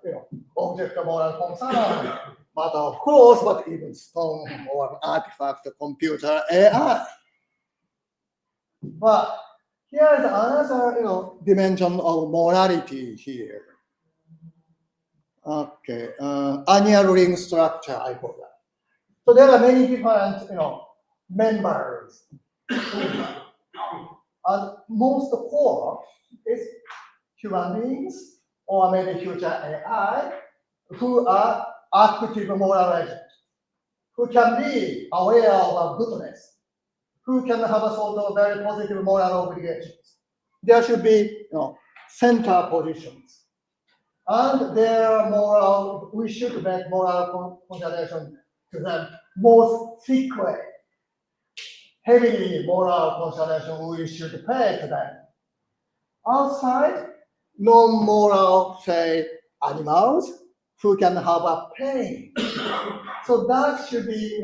object of moral concern. But of course, but even stone or an artifact, computer, AI. But here's another dimension of morality here. Okay, annual ring structure, I call that. So there are many different members. And most core is human beings or maybe future AI who are active moral agents, who can be aware of goodness, who can have a sort of very positive moral obligations. There should be center positions. And their moral, we should make moral consideration to them most thick way. Heavily moral consideration we should pay to them. Outside, non-moral, say, animals who can have a pain. So that should be,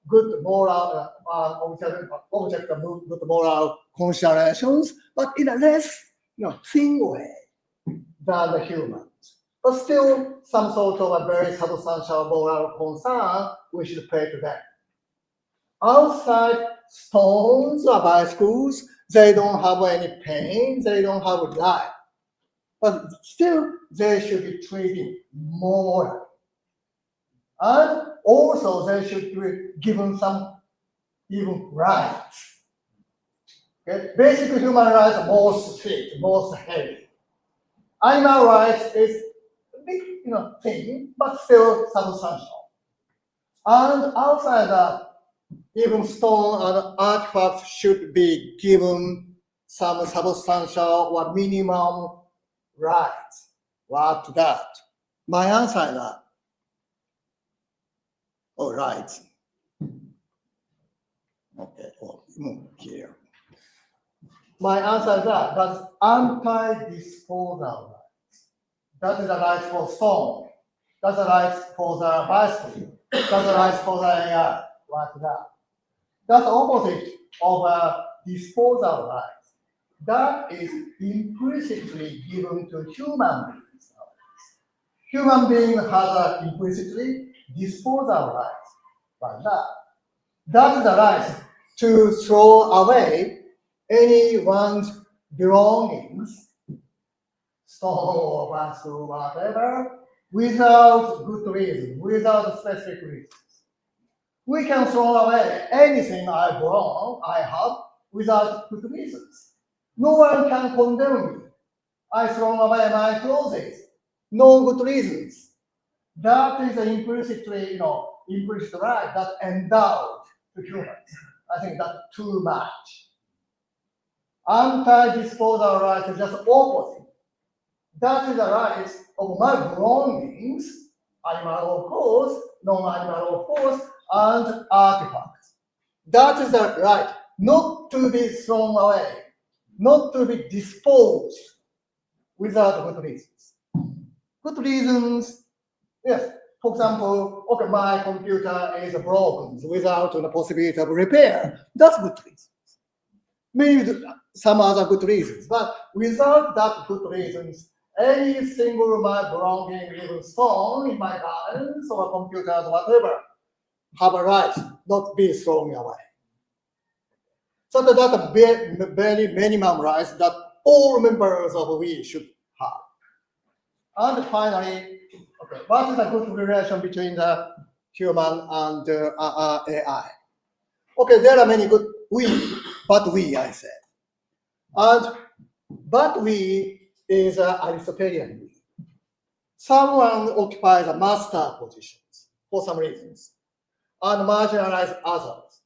good moral object of good moral considerations, but in a less, thin way than the humans. But still, some sort of a very substantial moral concern we should pay to them. Outside, stones or bicycles, they don't have any pain, they don't have life. But still, they should be treated morally. And also, they should be given some even rights. Okay? Basic human rights are most strict, most heavy. Animal rights is a big, thing, but still substantial. And outside that, even stone and artifacts should be given some substantial or minimum rights. What that? My answer is that. Oh, rights. Okay, here. My answer is that. That's anti-disposal rights. That is the right for stone. That's the right for the bicycle. That's the right for the AI. Like that. That's opposite of disposal rights. That is implicitly given to human beings. Human being has implicitly disposal rights. Like that. That's the right to throw away anyone's belongings, stone or bicycle, whatever, without good reason, without specific reasons. We can throw away anything I have, without good reasons. No one can condemn me. I throw away my clothes, no good reasons. That is an implicitly, implicit right that endowed to humans. I think that's too much. Anti-disposal right is just opposite. That is the right of my belongings, animal of course, non-animal of course, and artifacts. That is the right not to be thrown away, not to be disposed without good reasons. Good reasons, yes. For example, okay, my computer is broken without the possibility of repair. That's good reasons. Maybe some other good reasons, but without that good reasons, any single my belonging, even stone in my gardens or computers, whatever, have a right not be thrown away. So that's a very minimum rights that all members of we should have. And finally, okay, what is a good relation between the human and AI? Okay, there are many good we, but we, I said. And but we is an Aristotelian we. Someone occupies a master positions for some reasons and marginalize others.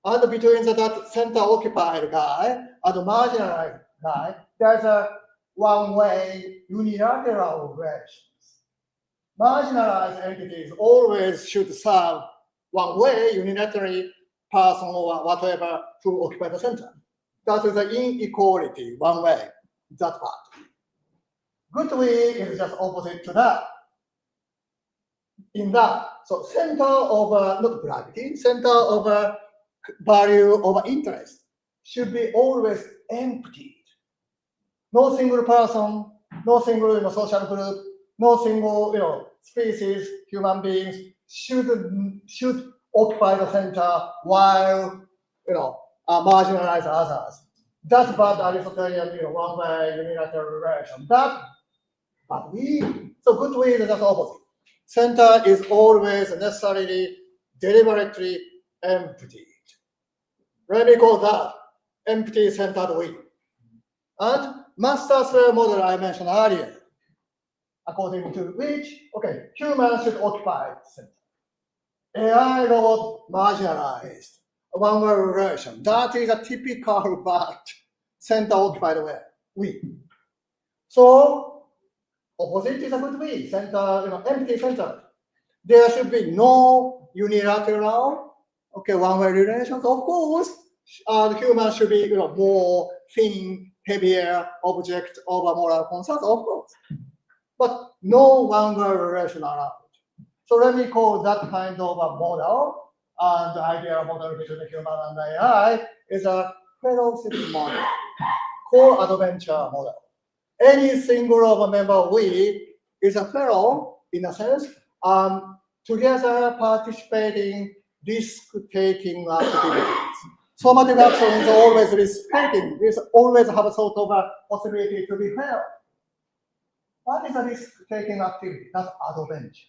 And between that center occupied guy and the marginalized guy, there's a one-way unilateral relations. Marginalized entities always should serve one way, unilaterally, person or whatever to occupy the center. That is the inequality, one way, that part. Good way is just opposite to that. In that, so center of, not gravity, center of value over interest should be always emptied. No single person, no single social group, no single species, human beings should occupy the center while marginalize others. That's bad Aristotelian one way unilateral relation. But good way is just opposite. Center is always necessarily deliberately emptied. Let me call that empty centered we. And master slave model I mentioned earlier, according to which, okay, humans should occupy the center. AI robot marginalized, one-way relation. That is a typical bad center occupied way, we. So opposite is a good we, center, empty center. There should be no unilateral, okay, one-way relations. Of course, humans should be more thin, heavier object of a moral concerns, of course. But no one-way relation allowed. So let me call that kind of a model, and the ideal model between the human and AI is a fellowship model, co-adventure model. Any single of a member of we is a fellow, in a sense, together participating risk-taking activities. Summative action is always risk-taking. This always have a sort of a possibility to be failed. What is a risk-taking activity? That's adventure.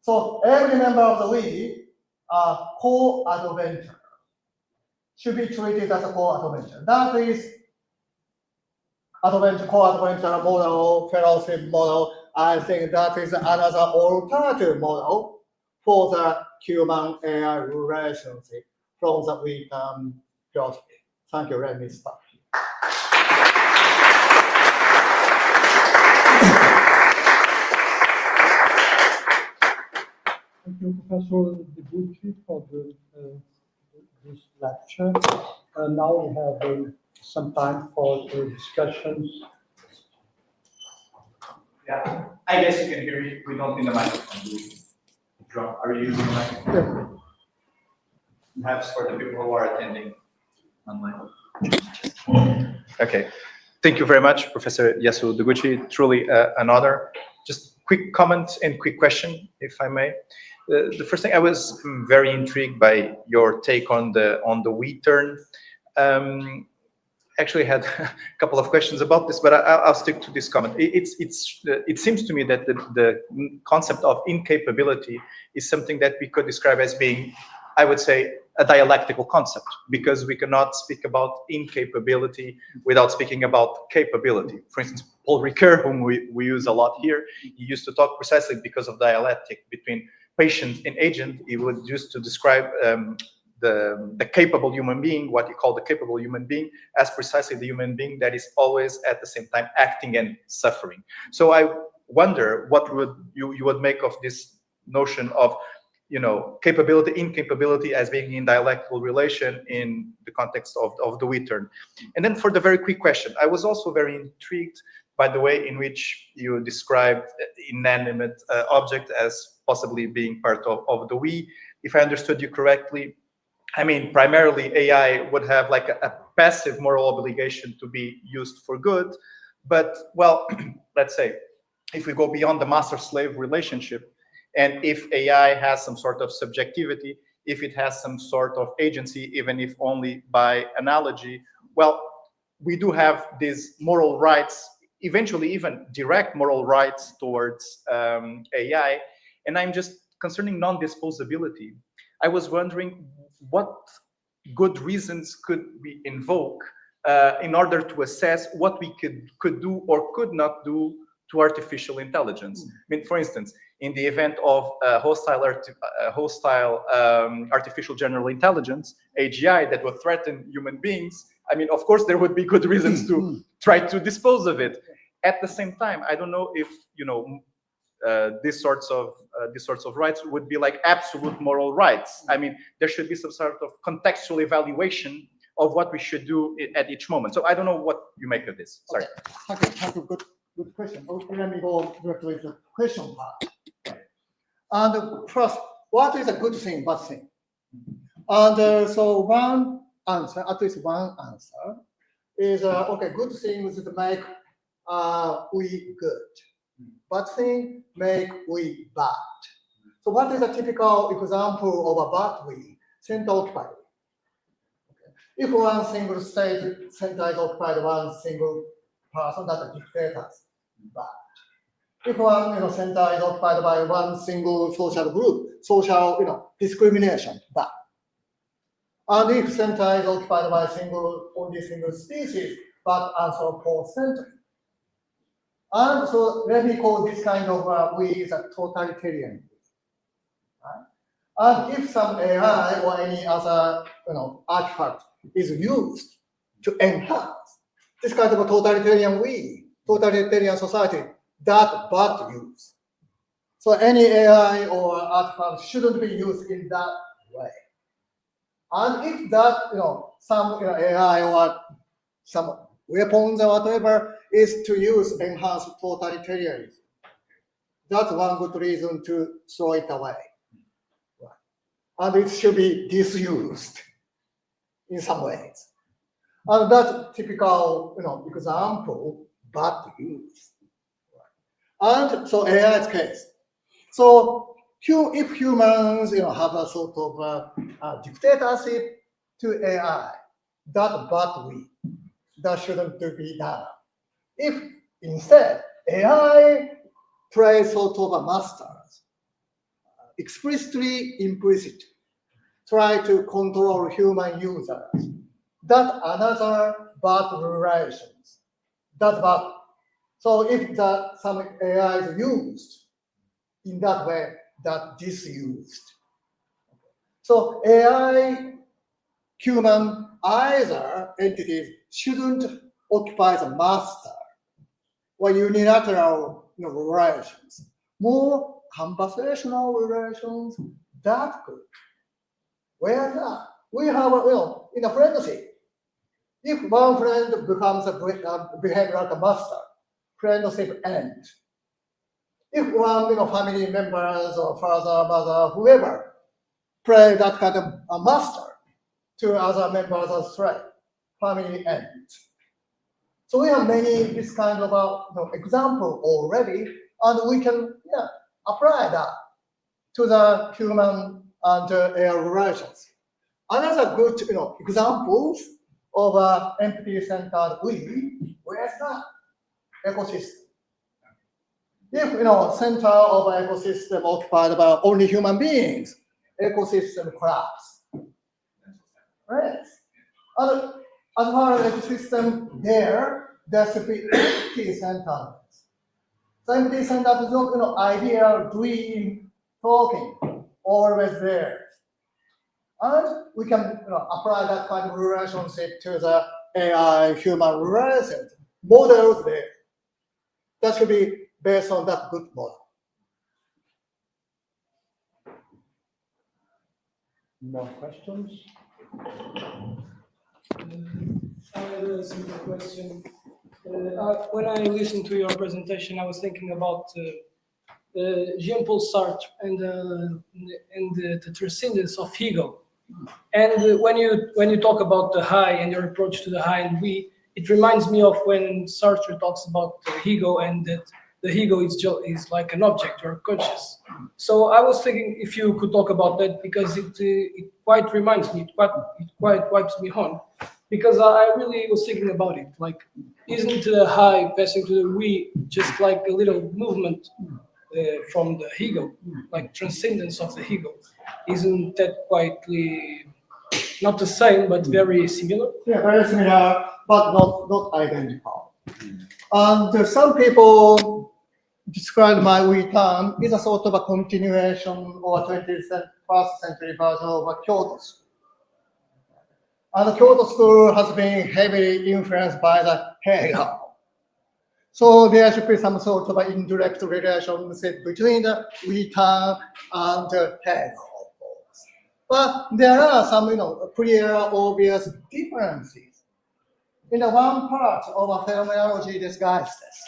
So every member of the we are co-adventure. Should be treated as a co-adventure. That is adventure, co-adventure model, fellowship model. I think that is another alternative model for the human-AI relationship from the we-term philosophy. Thank you. Let me stop. Thank you, Professor Deguchi, for this lecture. Now we have some time for discussions. Yeah, I guess you can hear me. We don't need a microphone, do we? Are you using a microphone? Perhaps for the people who are attending online. Okay. Thank you very much, Professor Yasuo Deguchi. Truly an honor. Just quick comment and quick question, if I may. The first thing, I was very intrigued by your take on the we turn. Actually had a couple of questions about this, but I'll stick to this comment. It seems to me that the concept of incapability is something that we could describe as being, I would say, a dialectical concept, because we cannot speak about incapability without speaking about capability. For instance, Paul Ricoeur, whom we use a lot here, he used to talk precisely because of dialectic between patient and agent. He would use to describe the capable human being, what he called the capable human being, as precisely the human being that is always at the same time acting and suffering. So I wonder what you would make of this notion of capability, incapability as being in dialectical relation in the context of the we term. And then for the very quick question, I was also very intrigued by the way in which you described inanimate object as possibly being part of the we. If I understood you correctly, I mean, primarily AI would have like a passive moral obligation to be used for good. But, well, let's say, if we go beyond the master-slave relationship, and if AI has some sort of subjectivity, if it has some sort of agency, even if only by analogy, well, we do have these moral rights, eventually even direct moral rights towards AI. And I'm just concerning non-disposability. I was wondering what good reasons could we invoke in order to assess what we could do or could not do to artificial intelligence. I mean, for instance, in the event of hostile artificial general intelligence, AGI, that would threaten human beings, I mean, of course, there would be good reasons to try to dispose of it. At the same time, I don't know if, these sorts of rights would be like absolute moral rights. I mean, there should be some sort of contextual evaluation of what we should do at each moment. So I don't know what you make of this. Sorry. Okay, thank you. Good question. Okay, let me go directly to the question part. And first, what is a good thing, bad thing? And so one answer, at least one answer, is okay, good thing is to make we good. Bad thing, make we bad. So what is a typical example of a bad we? Center occupied. Okay. If one single state center is occupied by one single person, that's a dictator. Bad. If one center is occupied by one single social group, social discrimination, bad. And if center is occupied by only single species, but anthropocentric. And so let me call this kind of we is a totalitarian. Right? And if some AI or any other artifact is used to enhance this kind of a totalitarian totalitarian society, that bad use. So any AI or artifact shouldn't be used in that way. And if that some AI or some weapons or whatever is to use enhanced totalitarianism, that's one good reason to throw it away. Right. And it should be disused in some ways. And that's typical example, bad use. Right. And so AI's case. So if humans have a sort of dictatorship to AI, that bad we. That shouldn't be done. If instead AI plays sort of a masters, explicitly, implicitly, try to control human users, that another bad relations. That's bad. So if some AI is used in that way, that disused. So AI, human, either entities shouldn't occupy the master or unilateral relations. More conversational relations, that good. Whereas we have in a friendship, if one friend becomes behave like a master, friendship ends. If one family members or father, mother, whoever play that kind of a master to other members of threat, family ends. So we have many this kind of example already, and we can apply that to the human and AI relations. Another good examples of empathy-centered where's that? Ecosystem. If center of ecosystem occupied by only human beings, ecosystem collapse. Right? And as far as ecosystem there should be empathy-centeredness. So empathy-centered is not ideal, dream, talking, always there. And we can apply that kind of relationship to the AI-human relations. Models there. That should be based on that good model. More questions? I have a simple question. When I listened to your presentation, I was thinking about Jean-Paul Sartre and the transcendence of ego. And when you talk about the I and your approach to the I and we, it reminds me of when Sartre talks about the ego and that the ego is like an object or conscious. So I was thinking if you could talk about that, because it quite reminds me, it quite wipes me on, because I really was thinking about it. Like, isn't the I passing to the we just like a little movement from the ego, like transcendence of the ego? Isn't that quietly not the same, but very similar? Yeah, very similar, but not identical. And some people describe my we term as a sort of a continuation or 21st century version of a Kyoto school. And the Kyoto school has been heavily influenced by the Hegel. So there should be some sort of an indirect relationship between the we term and Hegel. But there are some, clear, obvious differences. In the one part of a phenomenology disguises this.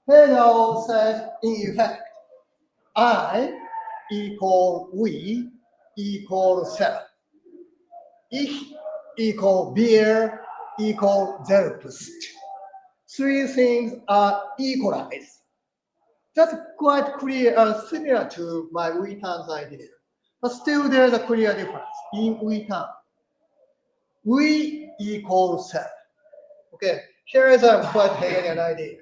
Hegel says, in effect, I equal we equal self. Ich equal wir equal selbst. Three things are equalized. That's quite clear and similar to my we term's idea. But still there's a clear difference in we term. We equal self. Okay, here is a quite Hegelian idea.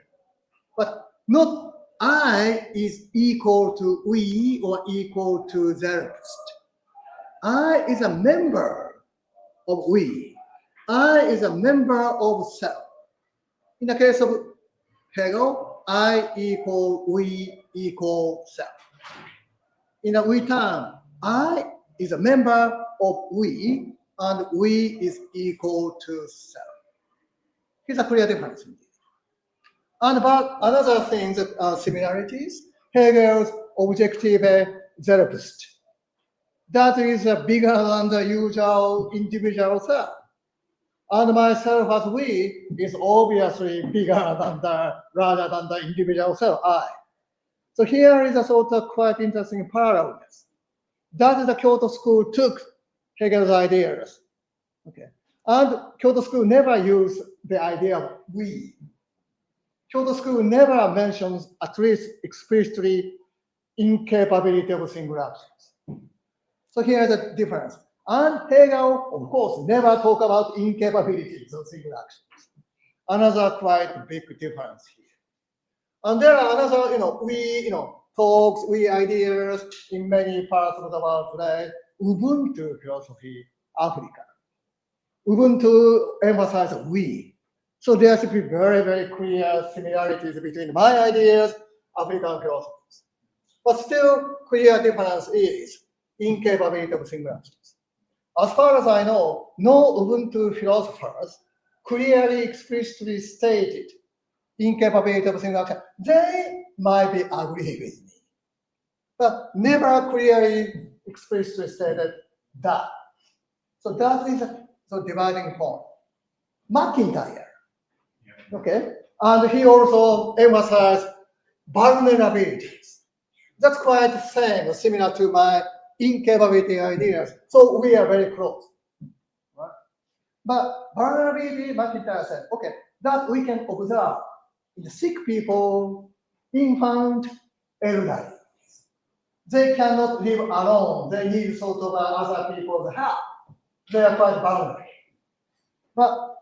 But not I is equal to we or equal to selbst. I is a member of we. I is a member of self. In the case of Hegel, I equal we equal self. In the we term, I is a member of we, and we is equal to self. Here's a clear difference. And about another thing that are similarities, Hegel's objective selbst. That is bigger than the usual individual self. And myself as we is obviously bigger than rather than the individual self, I. So here is a sort of quite interesting parallelness. That is the Kyoto school took Hegel's ideas. Okay. And Kyoto school never used the idea of we. Kyoto school never mentions, at least explicitly, incapability of single actions. So here's the difference. And Hegel, of course, never talk about incapabilities of single actions. Another quite big difference here. And there are another, we, talks, we ideas in many parts of the world today. Ubuntu philosophy, Africa. Ubuntu emphasizes we. So there should be very, very clear similarities between my ideas, African philosophies. But still, clear difference is incapability of single actions. As far as I know, no Ubuntu philosophers clearly, explicitly stated incapability of single action. They might be agree with me, but never clearly, explicitly stated that. So that is the dividing point. McIntyre, okay, and he also emphasized vulnerabilities. That's quite the same, similar to my incapability ideas. So we are very close. Right? But vulnerability, McIntyre said, okay, that we can observe in the sick people, infant, elderly. They cannot live alone. They need sort of other people's help. They are quite vulnerable. But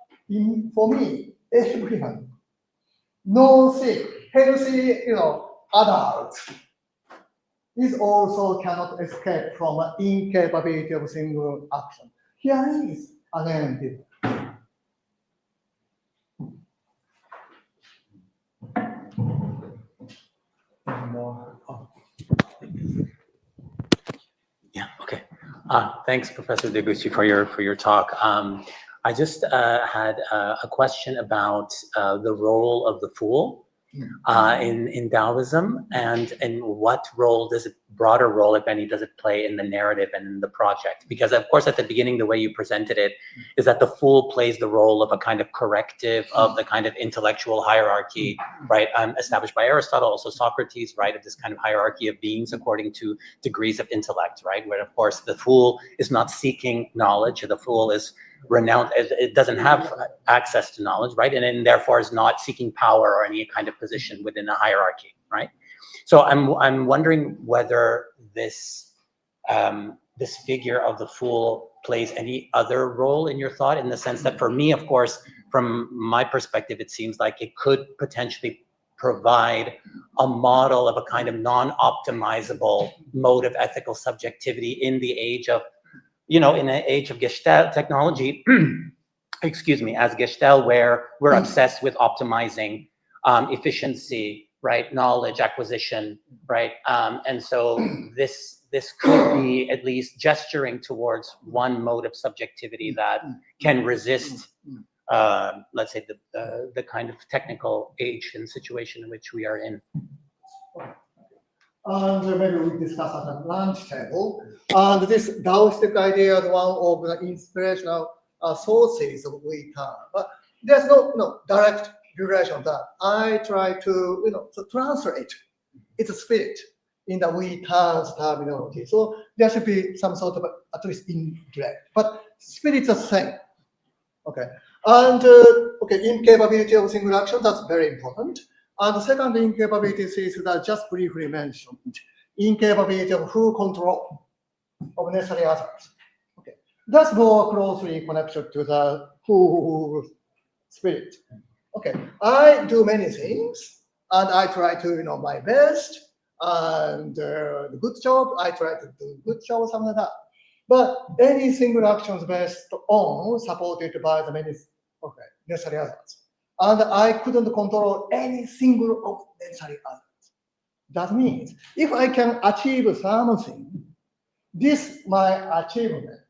for me, everyone, no sick, healthy, adults, is also cannot escape from incapability of single action. Here is again different. Yeah. Okay. Thanks, Professor Deguchi, for your talk. I just had a question about the role of the fool in Taoism, and what role does it broader role, if any, does it play in the narrative and in the project? Because of course, at the beginning, the way you presented it is that the fool plays the role of a kind of corrective of the kind of intellectual hierarchy, right? Established by Aristotle, also Socrates, right? Of this kind of hierarchy of beings according to degrees of intellect, right? Where of course the fool is not seeking knowledge, the fool is renounced, it doesn't have access to knowledge, right? And therefore is not seeking power or any kind of position within a hierarchy, right? So I'm wondering whether this this figure of the fool plays any other role in your thought, in the sense that for me, of course, from my perspective, it seems like it could potentially provide a model of a kind of non-optimizable mode of ethical subjectivity in the age of, in an age of Gestalt technology, excuse me, as Gestalt, where we're obsessed with optimizing efficiency, right, knowledge acquisition, right, and so this could be at least gesturing towards one mode of subjectivity that can resist, let's say, the kind of technical age and situation in which we are in. And maybe we discuss at the lunch table. And this Taoistic idea is one of the inspirational sources of we can. But there's no direct relation of that. I try to to translate its spirit in the we can's terminology. So there should be some sort of at least indirect. But spirit's the same. Okay. And incapability of single action, that's very important. And the second incapability is that just briefly mentioned, incapability of full control of necessary others. Okay, that's more closely connected to the who spirit. Okay, I do many things, and I try to my best, and the good job, I try to do good job, something like that. But any single actions based on supported by the many necessary others. And I couldn't control any single of necessary others. That means if I can achieve something, this my achievement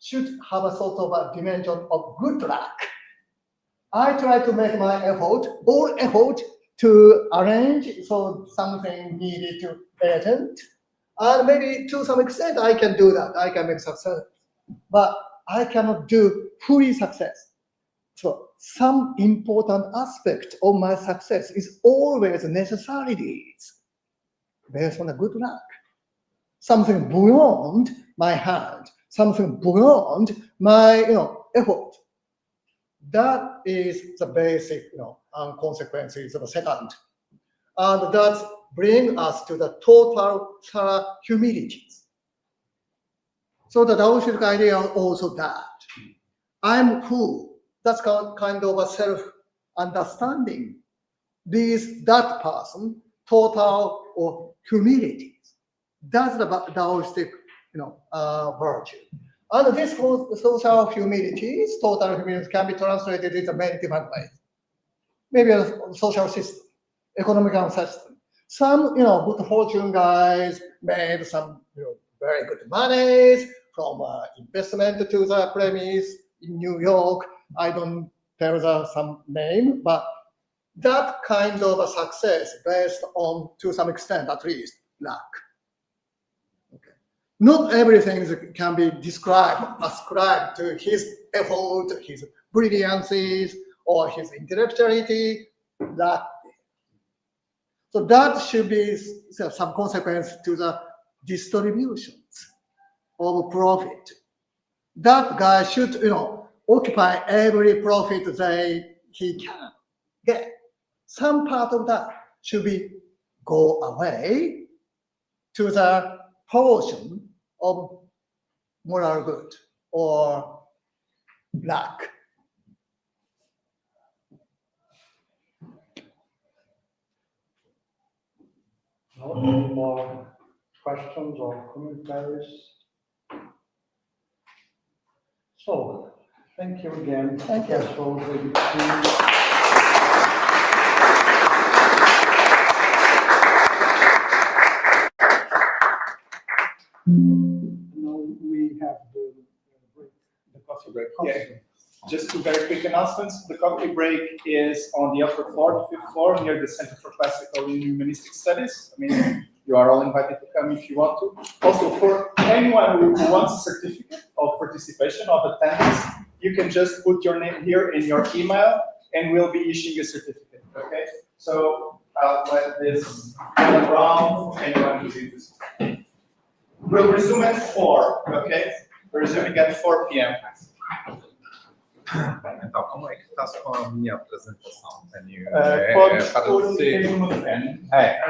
should have a sort of a dimension of good luck. I try to make my all effort to arrange so something needed to urgent, and maybe to some extent I can do that. I can make success, but I cannot do fully success. So some important aspect of my success is always necessarities based on a good luck. Something beyond my hand, something beyond my effort. That is the basic consequences of the second. And that brings us to the total humility. So the Taoistic idea is also that. I'm who. That's kind of a self-understanding. That person, total or humility. That's the Taoistic, virtue. And this social humility, total humility, can be translated in many different ways. Maybe a social system, economical system. Some, good fortune guys made some, very good money from investment to the premise in New York. I don't tell some name, but that kind of a success based on, to some extent at least, luck. Okay. Not everything can be ascribed to his effort, his brilliances, or his intellectuality, luck. So that should be some consequence to the distributions of profit. That guy should, occupy every profit he can get. Some part of that should be go away to the portion of moral good or luck. Any more questions or commentaries? So, thank you again. Thank you. Now we have the Coffee break. Yeah. Just two very quick announcements. The coffee break is on the upper floor, the 5th floor, near the Center for Classical and Humanistic Studies. I mean, You are all invited to come if you want to. Also, for anyone who wants a certificate of participation, of attendance, you can just put your name here in your email, and we'll be issuing a certificate, okay? So I'll let this go around anyone who's interested. We'll resume at 4, okay? We're resuming at 4 p.m. Então, como é que estás com a minha apresentação? Tenho, Pode para pôr um você. bocadinho no pen. É,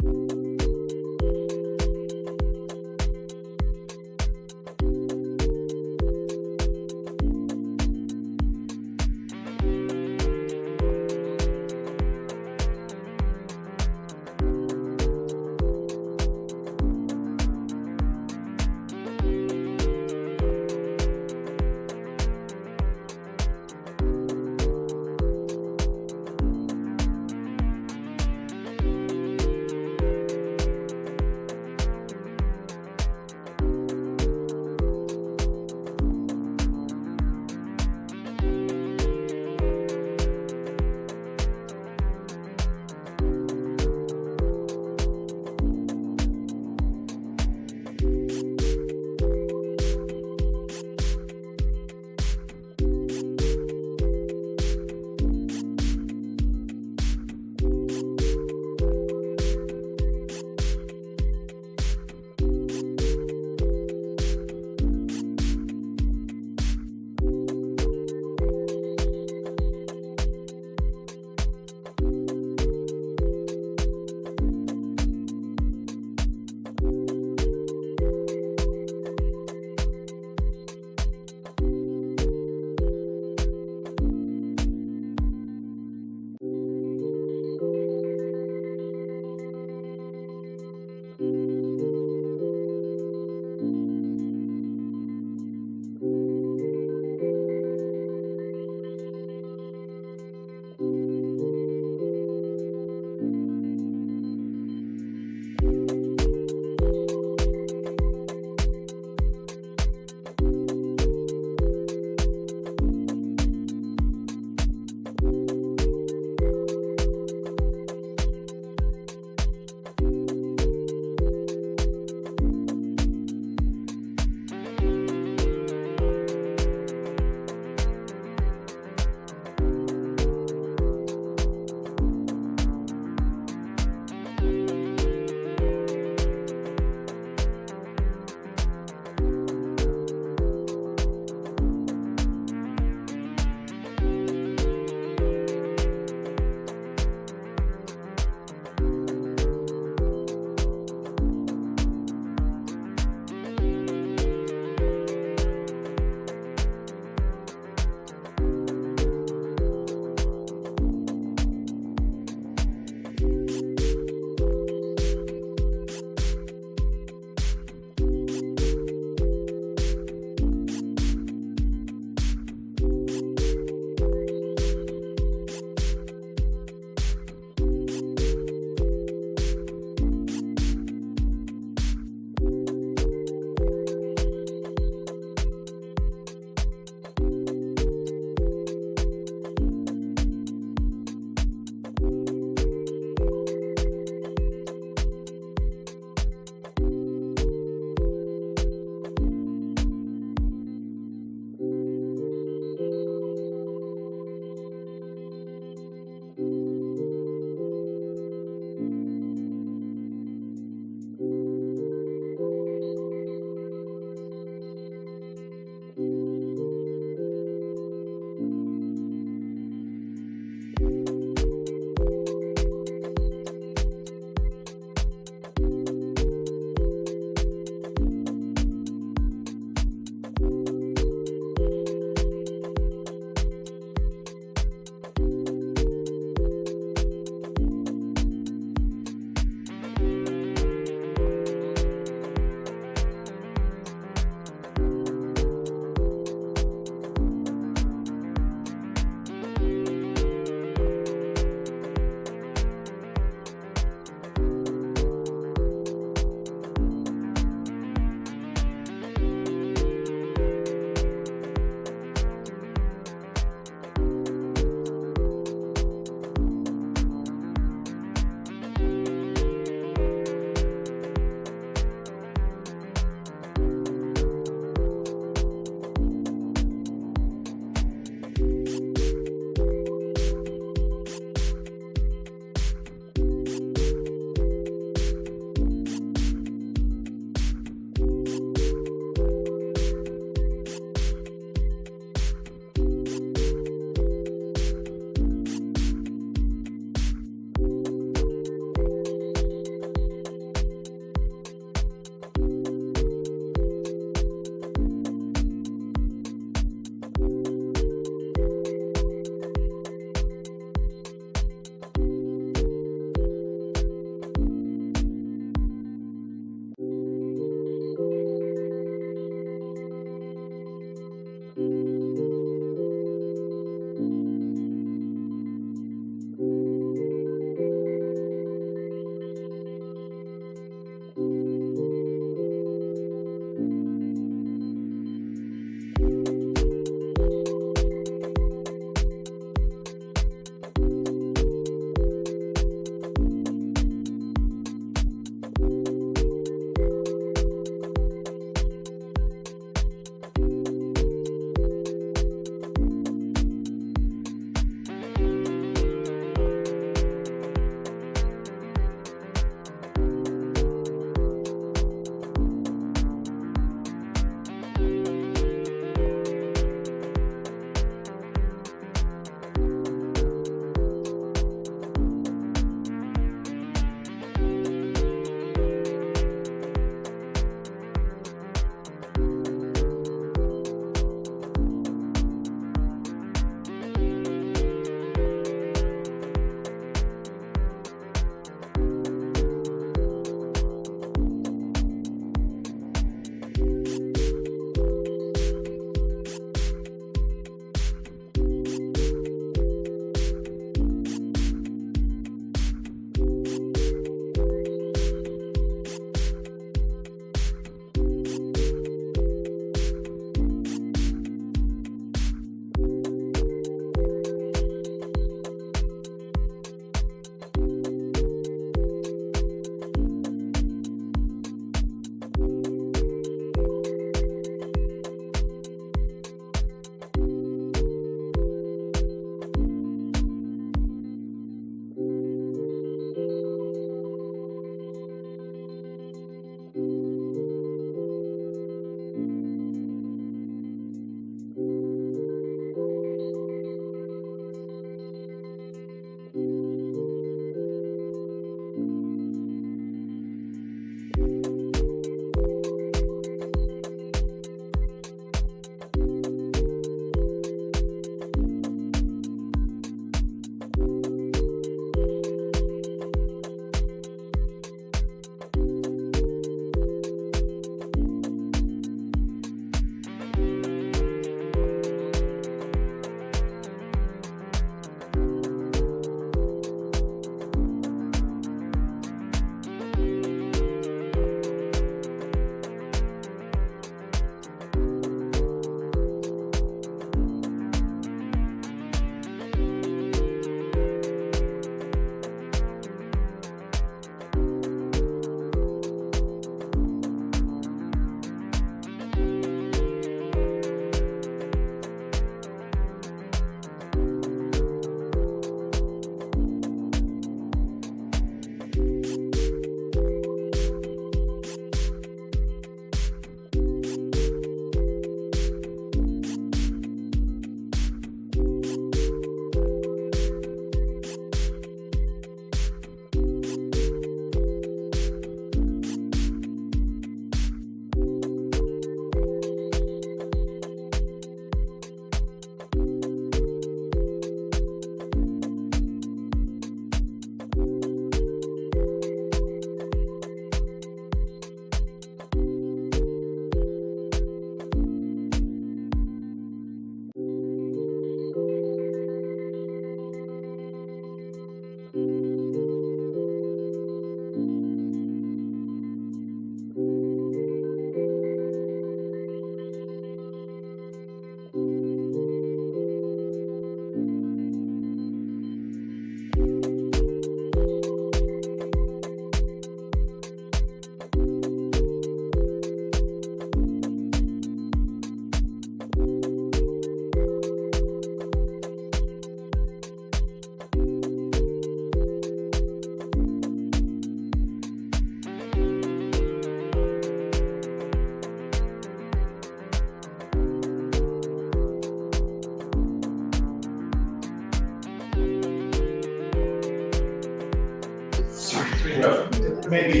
maybe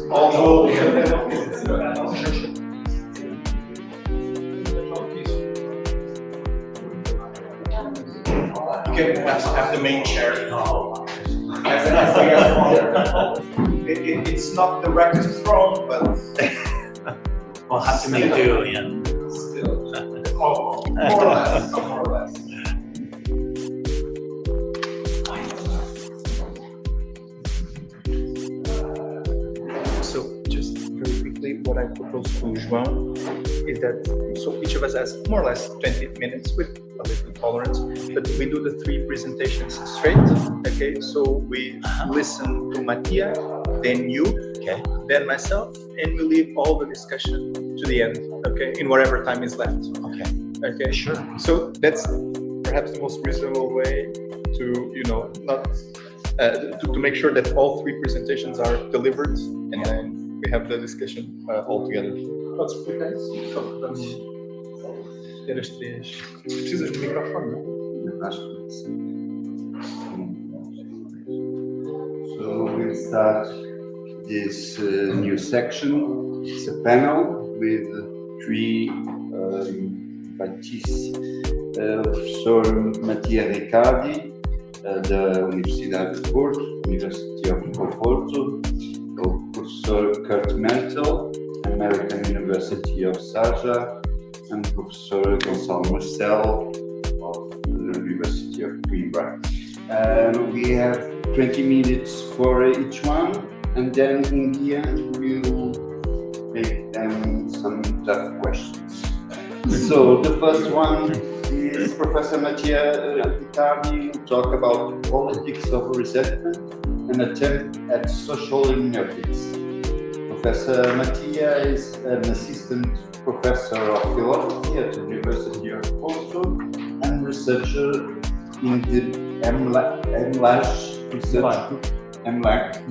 although you can have the main chair. It's not the rector's throne, but We'll have to make do, yeah. still, more or less, more or less. So just very quickly, what I propose to João is that, so each of us has more or less 20 minutes with a little tolerance, but we do the 3 presentations straight, okay? So we listen to Mattia, then you, Okay. then myself, and we leave all the discussion to the end, okay? In whatever time is left. Okay. Okay, sure. So that's perhaps the most reasonable way to, not to make sure that all 3 presentations are delivered, and then we have the discussion all together. Pode explicar isso? Só para ter as 3. Precisas de microfone, não? Acho que sim. So we'll start this new section. It's a panel with 3 invitees. Professor Mattia Riccardi, da Universidade de Porto, University of Porto, o Professor Mertel, American University of Sharjah, and Professor Gonçalo Marcelo of the University of Coimbra. We have 20 minutes for each one, and then in the end we'll make them some tough questions. So the first one is Professor Mattia Riccardi will talk about politics of resentment, an attempt at social hermeneutics. Professor Mattia is an assistant professor of philosophy at the University of Porto and researcher in the MLAG research group, MLAG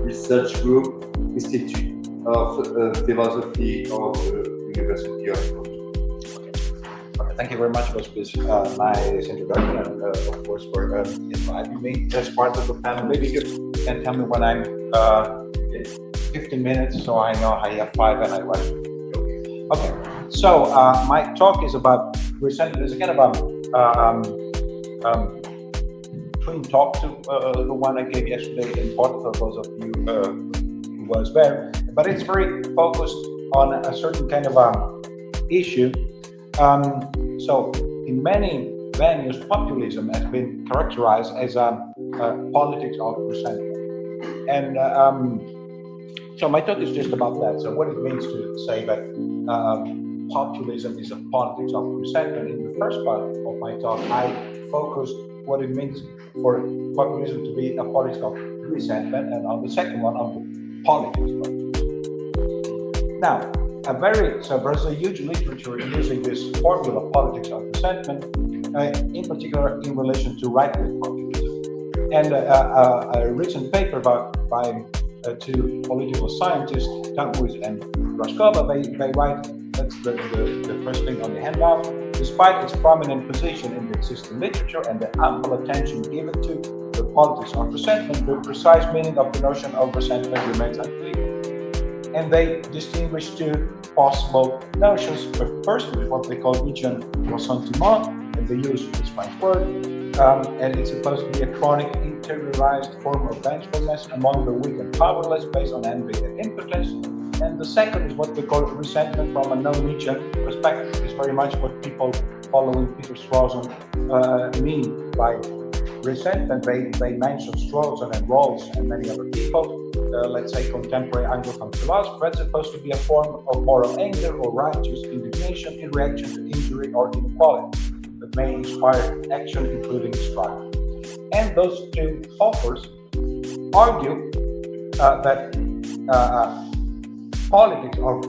research group, Institute of Philosophy of the University of Porto. Thank you very much for this nice introduction, and of course for inviting me as part of the panel. Maybe you can tell me when I'm 15 minutes, so I know I have 5 and I watch. Okay, so my talk is about resentment. It's kind of a twin talk to the one I gave yesterday in Porto, for those of you who was there. But it's very focused on a certain kind of issue. So in many venues, populism has been characterized as a politics of resentment. And so my talk is just about that. So what it means to say that populism is a politics of resentment. In the first part of my talk, I focused what it means for populism to be a politics of resentment, and on the second one, on the politics of resentment. Now, so there's a huge literature using this formula, politics of resentment, in particular in relation to right-wing populism. And a recent paper by 2 political scientists, Camponez and Raskova, they write, that's the first thing on the handout, despite its prominent position in the existing literature and the ample attention given to the politics of resentment, the precise meaning of the notion of resentment remains unclear. And they distinguish 2 possible notions. The first is what they call Nietzschean ressentiment, and they use this French word, and it's supposed to be a chronic, interiorized form of vengefulness among the weak and powerless, based on envy and impotence. And the second is what they call resentment from a non-Nietzschean perspective. It's very much what people following Peter Strawson mean by resentment. They mention Strawson and Rawls and many other people, let's say contemporary Anglophone philosophers. That's supposed to be a form of moral anger or righteous indignation in reaction to injury or inequality that may inspire action, including struggle. And those 2 authors argue that politics of,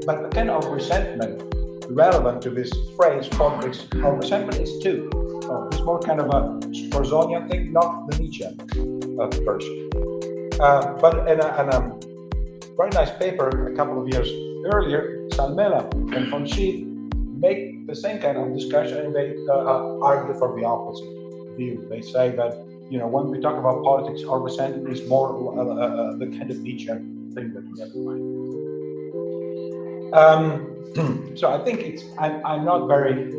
but the kind of resentment relevant to this phrase, politics of resentment, is 2. So it's more kind of a Strawsonian thing, not the Nietzschean version. But in a very nice paper a couple of years earlier, Salmela and von Schieff make the same kind of discussion, and they argue for the opposite view. They say that when we talk about politics or resentment, is more the kind of Nietzschean thing that we have in mind. So I think I'm not very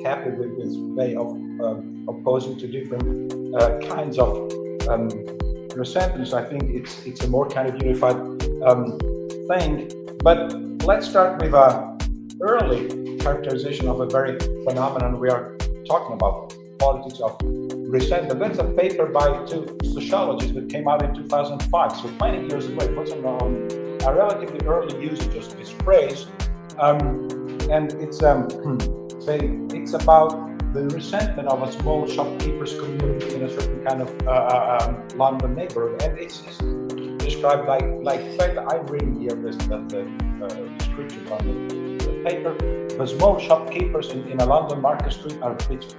happy with this way of opposing to different kinds of resentments. I think it's a more kind of unified thing. But let's start with a early characterization of a very phenomenon we are talking about, politics of resentment. That's a paper by two sociologists that came out in 2005, so 20 years ago. It wasn't a relatively early usage of this phrase, and it's about the resentment of a small shopkeepers community in a certain kind of London neighborhood, and it's described like in fact I'm reading here the description from the paper. The small shopkeepers in a London market street are bitter.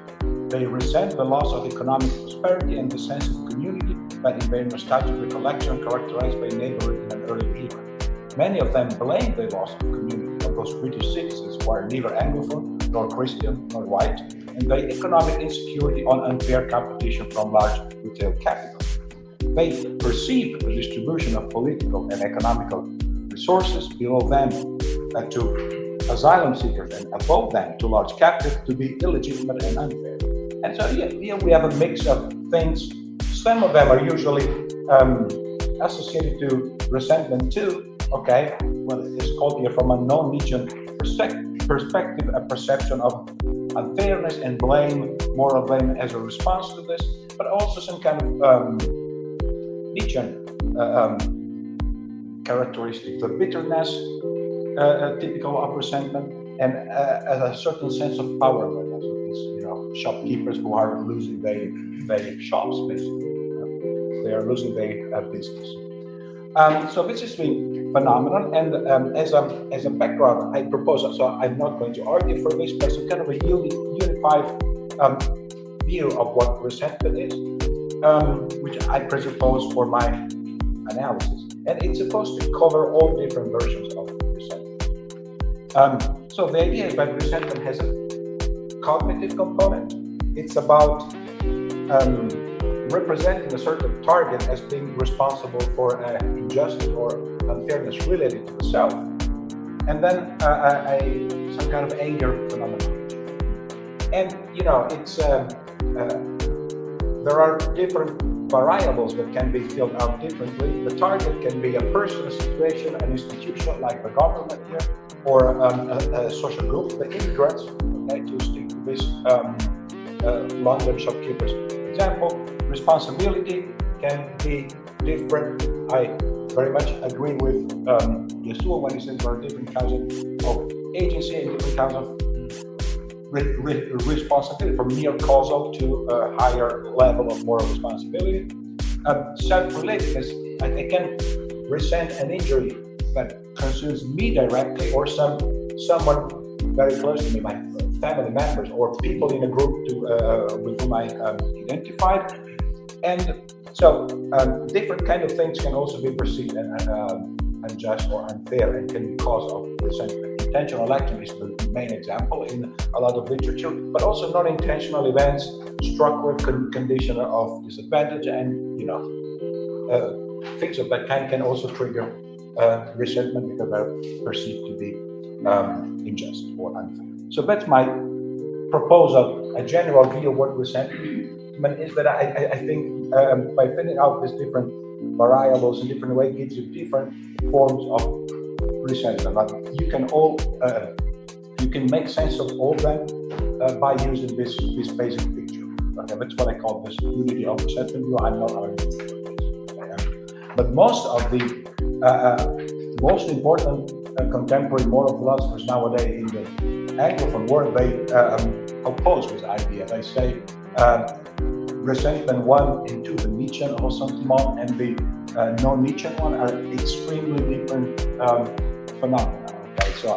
They resent the loss of economic prosperity and the sense of community that in their nostalgic recollection characterized by neighborhood in an early era. Many of them blame the loss of community on those British citizens who are neither Anglophone nor Christian nor white, and their economic insecurity on unfair competition from large retail capital. They perceive the distribution of political and economical resources below them to asylum seekers and above them to large captives to be illegitimate and unfair. And so here we have a mix of things. Some of them are usually associated to resentment too. Okay, well, it's called here from a non-Nietzschean perspective, a perception of unfairness and blame, moral blame as a response to this, but also some kind of Nietzschean characteristics of bitterness, typical of resentment, and a certain sense of powerlessness with these, shopkeepers who are losing their shops, basically. They are losing their business. So this is the phenomenon, and as a background, I propose. So I'm not going to argue for this, but some kind of a unified view of what resentment is, which I presuppose for my analysis, and it's supposed to cover all different versions of resentment. So the idea is that resentment has a cognitive component. It's about representing a certain target as being responsible for injustice or unfairness related to the self, and then some kind of anger phenomenon. And it's there are different variables that can be filled out differently. The target can be a person, a situation, an institution like the government here, or a social group, the immigrants. Okay, to stick to this London shopkeepers example. Responsibility can be different. I very much agree with Yasuo when he says there are different kinds of agency and different kinds of responsibility, from mere causal to a higher level of moral responsibility. Self-relatedness, I can resent an injury that concerns me directly or someone very close to me, my family members or people in a group with whom I identified. And so different kind of things can also be perceived as unjust or unfair and can be cause of resentment. Intentional action is the main example in a lot of literature, but also non-intentional events struck with condition of disadvantage and things of that kind can also trigger resentment because they're perceived to be unjust or unfair. So that's my proposal, a general view of what resentment is, that I think by filling out these different variables in different ways gives you different forms of resentment. But you can make sense of all of them by using this basic picture. Okay, that's what I call this unity of resentment view. I'm not arguing for this. But most of the most important contemporary moral philosophers nowadays in the Anglophone world, they oppose this idea. They say resentment 1 and 2, the Nietzschean ressentiment and the non-Nietzschean one, are extremely different phenomena. Okay, so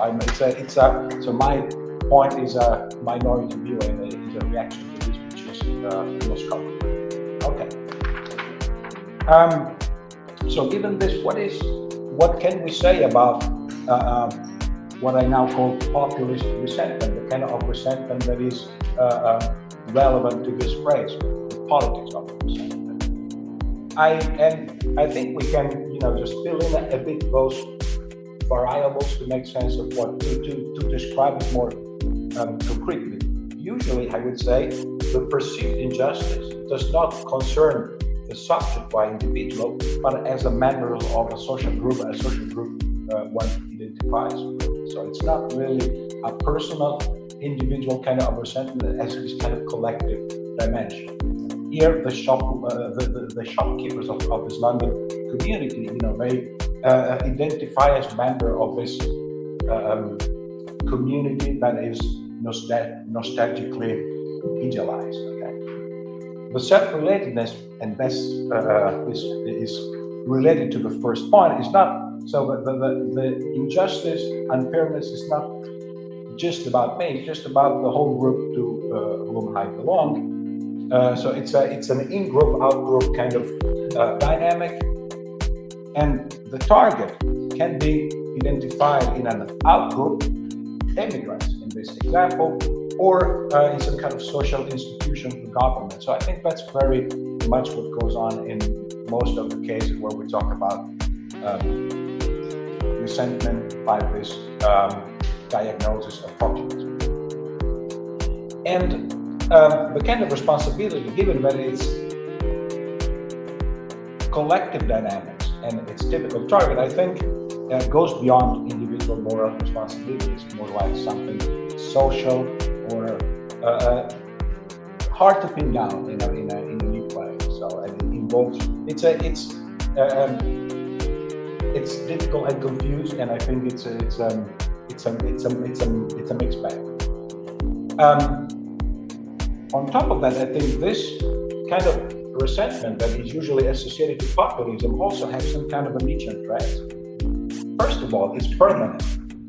so my point is a minority view and is a reaction to this, which is the most common. Okay. So given this, what can we say about what I now call populist resentment, the kind of resentment that is relevant to this phrase? politics of resentment. I think we can, just fill in a bit those variables to make sense of what to describe it more concretely. Usually, I would say the perceived injustice does not concern the subject by individual, but as a member of a social group one identifies with. So it's not really a personal, individual kind of resentment as this kind of collective dimension. Here, the shopkeepers of this London community, they identify as member of this community that is nostalgically idealized. Okay? The self-relatedness, and this is related to the first point, is not so the injustice, unfairness is not just about me, it's just about the whole group to whom I belong. So it's an in-group, out-group kind of dynamic, and the target can be identified in an out-group, immigrants in this example, or in some kind of social institution, the government. So I think that's very much what goes on in most of the cases where we talk about resentment by this diagnosis of populism. And the kind of responsibility, given that it's collective dynamics and its typical target, I think goes beyond individual moral responsibility. It's more like something social or hard to pin down in a new way. So it involves it's difficult and confused, and I think it's a mixed bag. On top of that, I think this kind of resentment that is usually associated with populism also has some kind of a Nietzschean trait. First of all, it's permanent,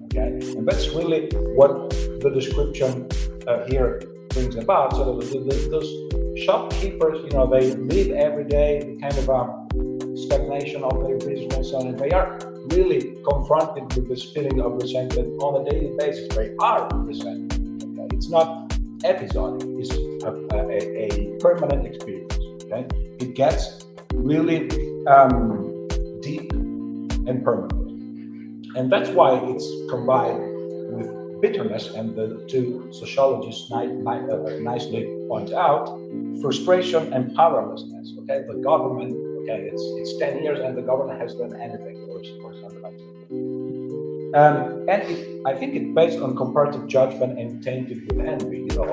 okay? And that's really what the description here brings about. So those shopkeepers, they live every day the kind of stagnation of their business, and they are really confronted with this feeling of resentment on a daily basis. They are resented. Okay? It's not episodic, it's a permanent experience. Okay? It gets really deep and permanent. And that's why it's combined with bitterness, and the two sociologists nicely point out frustration and powerlessness. Okay, the government, it's 10 years and the government has done anything or something like that. And I think it's based on comparative judgment and tainted with envy. The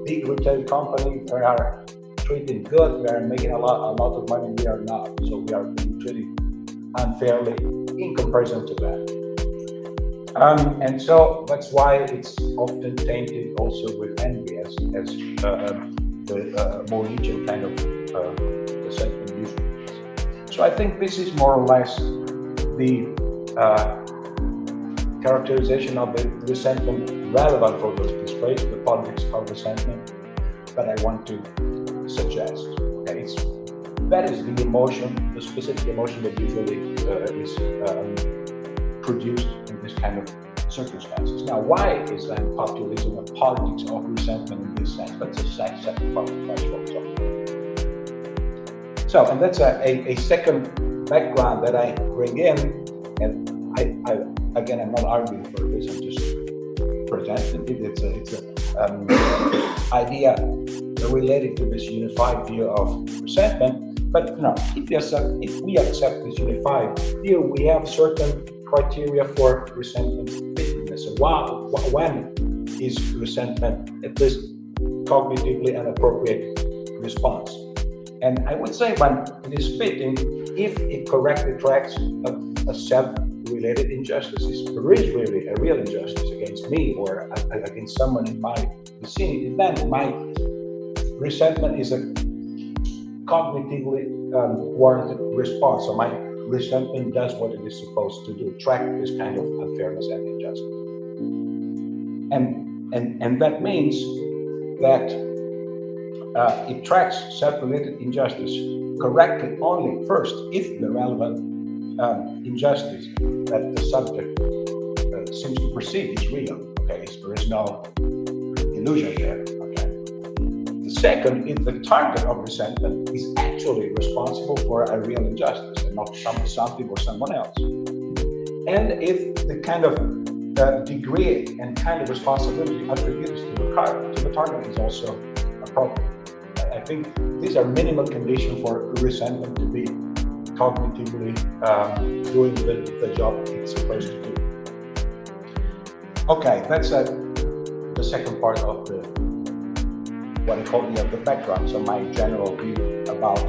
big retail company, they are treating good, they are making a lot of money, we are not. So we are being treated unfairly in comparison to that. And so that's why it's often tainted also with envy as the more Nietzschean kind of resentment usually is. So I think this is more or less the characterization of the resentment relevant for this phrase, the politics of resentment, that I want to suggest. Okay, that is the emotion, the specific emotion that usually is produced in this kind of circumstances. Now, why is then populism a politics of resentment in this sense? That's a second part of my talk. So, and that's a second background that I bring in, and I'm not arguing for this, I'm just presenting it. It's an idea related to this unified view of resentment. But if we accept this unified view, we have certain criteria for resentment fitness. So when is resentment at least cognitively an appropriate response? And I would say when it is fitting, if it correctly tracks a self-related injustice, there is really a real injustice against me or against someone in my vicinity, then my resentment is a cognitively warranted response. So my resentment does what it is supposed to do, track this kind of unfairness and injustice. And that means that it tracks self-related injustice correctly only first if the relevant injustice that the subject seems to perceive is real. Okay, there is no illusion there. Okay, the Second, if the target of resentment is actually responsible for a real injustice and not something or someone else. And if the kind of degree and kind of responsibility attributed to the target is also appropriate. I think these are minimal conditions for resentment to be cognitively doing the job it's supposed to do. Okay, that's the second part of the what I call the background. So my general view about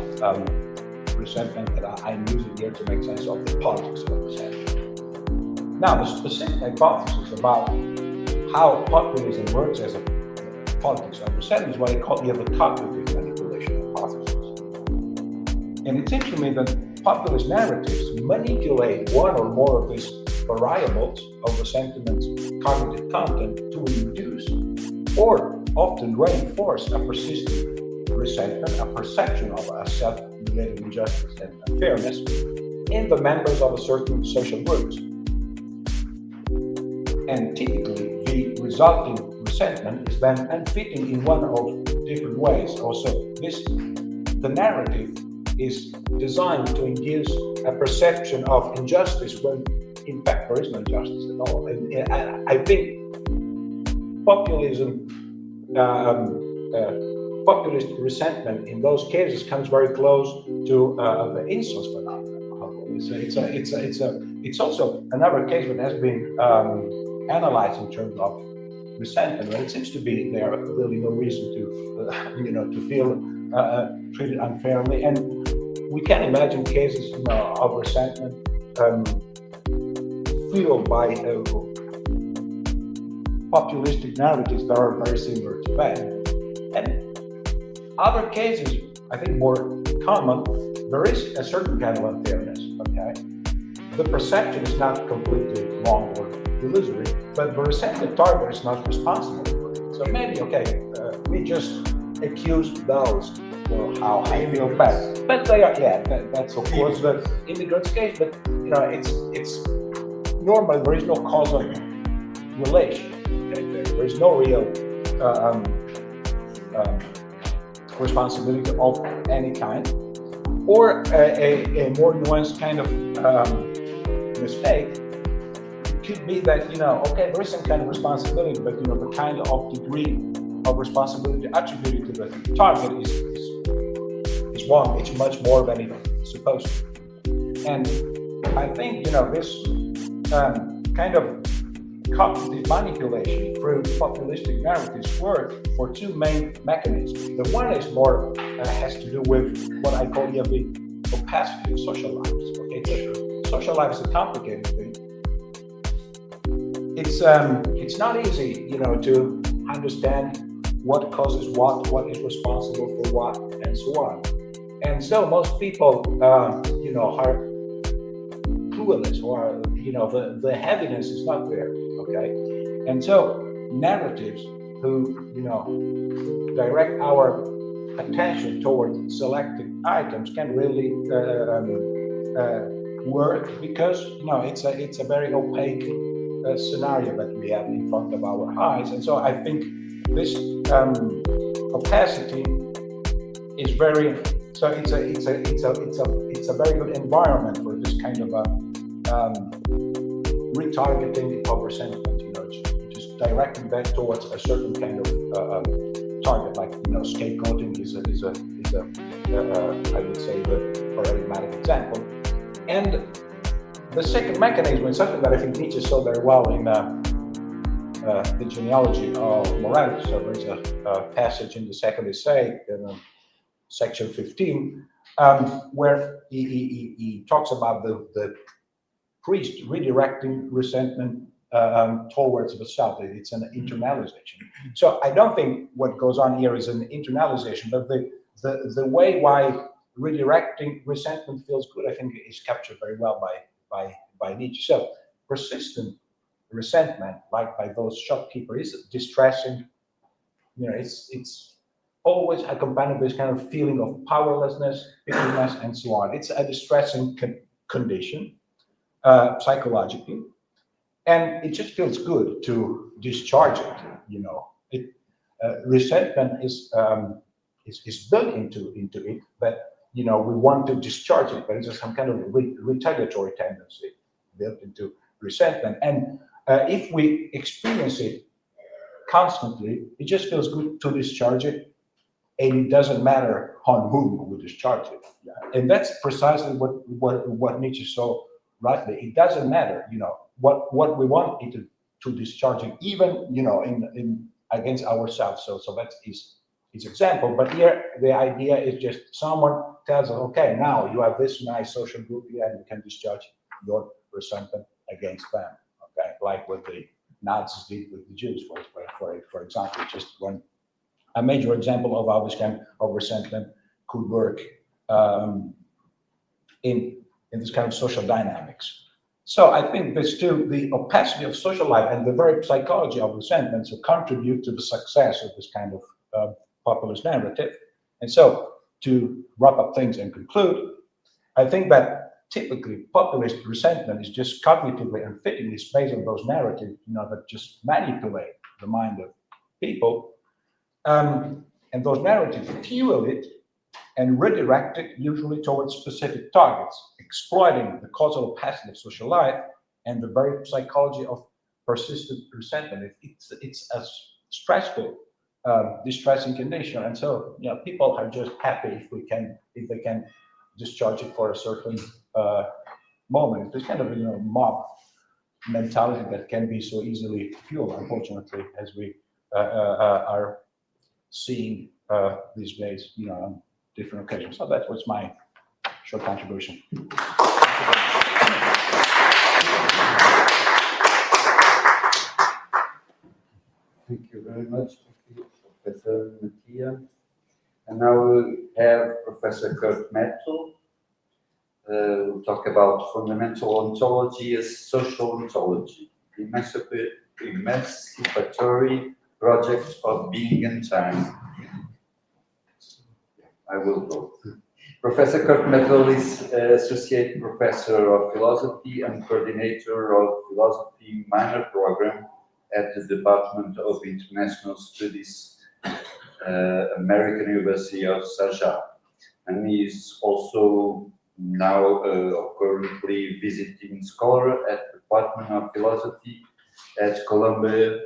resentment, that I'm using here to make sense of the politics of resentment. Now, the specific hypothesis about how populism works as a politics of resentment is what I call the cognitive manipulation hypothesis. And it seems to me that populist narratives manipulate one or more of these variables of the sentiment's cognitive content to induce or often reinforce a persistent resentment, a perception of a self-related injustice and unfairness in the members of a certain social groups. And typically, the resulting resentment is then unfitting in one of different ways. Also, the narrative is designed to induce a perception of injustice when, in fact, there is no injustice at all. And I think populist resentment in those cases comes very close to the insolence phenomenon. It's also another case that has been analyzed in terms of resentment, but it seems to be there really no reason to to feel treated unfairly, and we can imagine cases of resentment fueled by populistic narratives that are very similar to that. And other cases, I think more common, there is a certain kind of unfairness. Okay, the perception is not completely wrong or illusory, but the resented target is not responsible for it. So maybe, we just accuse those for how I feel bad. But they are, that's of course the immigrant's case, but it's normally there is no causal relation. Okay? There is no real responsibility of any kind, or a more nuanced kind of mistake. Could be that there is some kind of responsibility, but the kind of degree of responsibility attributed to the target is wrong. It's much more than it's supposed to. And I think this kind of cognitive manipulation through populistic narratives work for two main mechanisms. The one is more has to do with what I call the opacity of social lives. Okay, so social life is a complicated thing. It's not easy, to understand what causes what is responsible for what, and so on. And so most people, are clueless, or the heaviness is not there. Okay, and so narratives who direct our attention toward selected items can really work, because it's a very opaque scenario that we have in front of our eyes. And so I think this opacity is very, so it's a very good environment for this kind of retargeting of resentment, just directing that towards a certain kind of target, like scapegoating is a I would say the paradigmatic example. And the second mechanism is something that I think Nietzsche saw very well in the genealogy of morality. So there's a passage in the second essay, in section 15, where he talks about the priest redirecting resentment towards the self. It's an internalization. So I don't think what goes on here is an internalization, but the way why redirecting resentment feels good, I think, is captured very well by Nietzsche. So persistent resentment, like by those shopkeepers, is distressing. It's always accompanied with this kind of feeling of powerlessness, bitterness, and so on. It's a distressing condition psychologically, and it just feels good to discharge it. Resentment is is built into it, but we want to discharge it, but it's just some kind of retaliatory tendency built into resentment. And if we experience it constantly, it just feels good to discharge it, and it doesn't matter on whom we discharge it. And that's precisely what Nietzsche saw rightly. It doesn't matter, what we want it to discharge it, even in against ourselves. So that's his example. But here the idea is just someone tells us, okay, now you have this nice social group here, and you can discharge your resentment against them. Okay, like what the Nazis did with the Jews, for example, just a major example of how this kind of resentment could work in this kind of social dynamics. So I think there's still the opacity of social life and the very psychology of resentment to contribute to the success of this kind of populist narrative. And so to wrap up things and conclude, I think that typically populist resentment is just cognitively and fittingly based on those narratives, that just manipulate the mind of people. And those narratives fuel it and redirect it usually towards specific targets, exploiting the causal opacity of social life and the very psychology of persistent resentment. It's a stressful, distressing condition, and so people are just happy if they can discharge it for a certain moment. There's kind of mob mentality that can be so easily fueled, unfortunately, as we are seeing these days, on different occasions. So that was my short contribution. Thank you very much, Professor Mattia. And now we have Professor Kurt Mertel. We'll talk about fundamental ontology as social ontology, emancipatory project of being and time. I will go. Professor Kurt Mertel is Associate Professor of Philosophy and Coordinator of Philosophy Minor Program at the Department of International Studies, American University of Sharjah. And he is also now currently visiting scholar at the Department of Philosophy at Columbia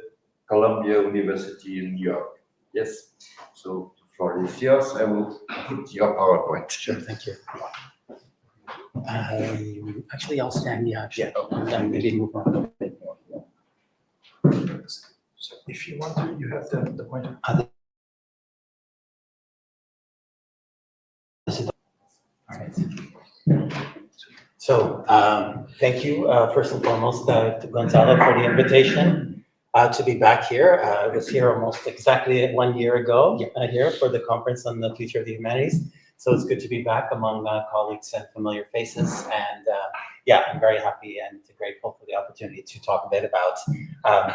University in New York. Yes, so the floor is yours. I will put your PowerPoint. Sure, thank you. Actually, I'll stand, yeah. And then maybe move on a bit more. So if you want to, you have the pointer. All right. So thank you, first and foremost, to Gonçalo for the invitation to be back here. I was here almost exactly 1 year ago here for the conference on the future of the humanities. So it's good to be back among colleagues and familiar faces. And yeah, I'm very happy and grateful for the opportunity to talk a bit about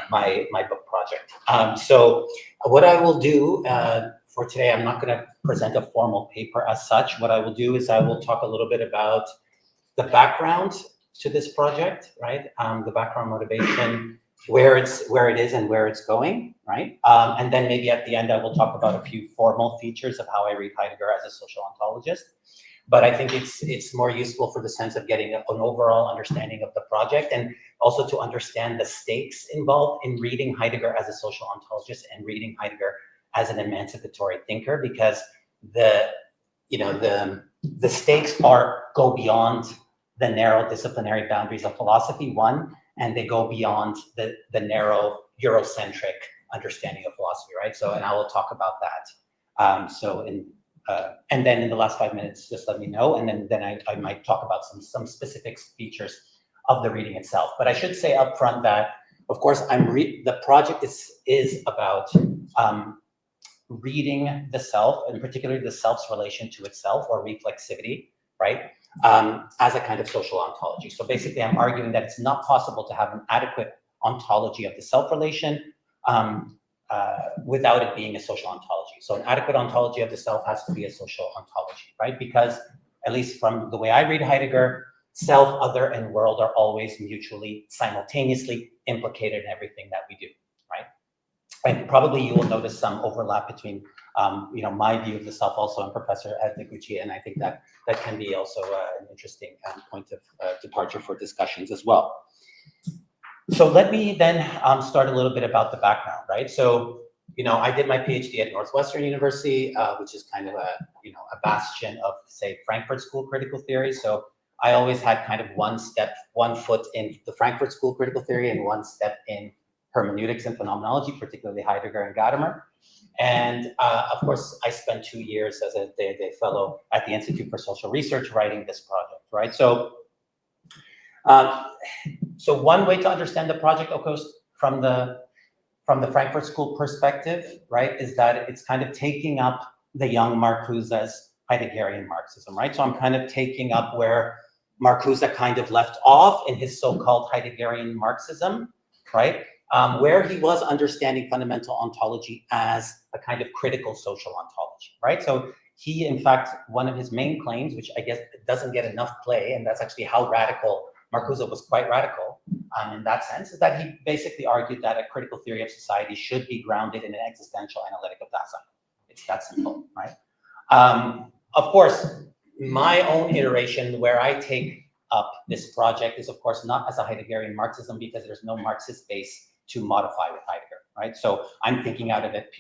my book project. So what I will do for today, I'm not going to present a formal paper as such. What I will do is I will talk a little bit about the background to this project, right? The background motivation, where it is and where it's going, right? And then maybe at the end, I will talk about a few formal features of how I read Heidegger as a social ontologist. But I think it's more useful for the sense of getting an overall understanding of the project, and also to understand the stakes involved in reading Heidegger as a social ontologist and reading Heidegger as an emancipatory thinker, because the stakes go beyond the narrow disciplinary boundaries of philosophy, one, and they go beyond the narrow Eurocentric understanding of philosophy, right? So, and I will talk about that. And then in the last 5 minutes, just let me know, and then I might talk about some specific features of the reading itself. But I should say up front that, of course, the project is about reading the self, and particularly the self's relation to itself, or reflexivity, right, as a kind of social ontology. So basically, I'm arguing that it's not possible to have an adequate ontology of the self-relation without it being a social ontology. So an adequate ontology of the self has to be a social ontology, right? Because, at least from the way I read Heidegger, self, other, and world are always mutually, simultaneously implicated in everything that we do, right? And probably you will notice some overlap between, my view of the self also and Professor Deguchi, and I think that can be also an interesting point of departure for discussions as well. So let me then start a little bit about the background, right? So, I did my PhD at Northwestern University, which is kind of a bastion of, say, Frankfurt School critical theory. So I always had kind of one foot in the Frankfurt School critical theory and one step in hermeneutics and phenomenology, particularly Heidegger and Gadamer. And of course, I spent 2 years as a day fellow at the Institute for Social Research writing this project, right? So, so one way to understand the project, of course, from the Frankfurt School perspective, right, is that it's kind of taking up the young Marcuse's Heideggerian Marxism, right? So I'm kind of taking up where Marcuse kind of left off in his so-called Heideggerian Marxism, right? Where he was understanding fundamental ontology as a kind of critical social ontology, right? So he, in fact, one of his main claims, which I guess doesn't get enough play, and that's actually how radical Marcuse was, quite radical in that sense, is that he basically argued that a critical theory of society should be grounded in an existential analytic of Dasein. It's that simple, right? Of course, my own iteration where I take up this project is, of course, not as a Heideggerian Marxism, because there's no Marxist base to modify with Heidegger, right? So I'm thinking out of it,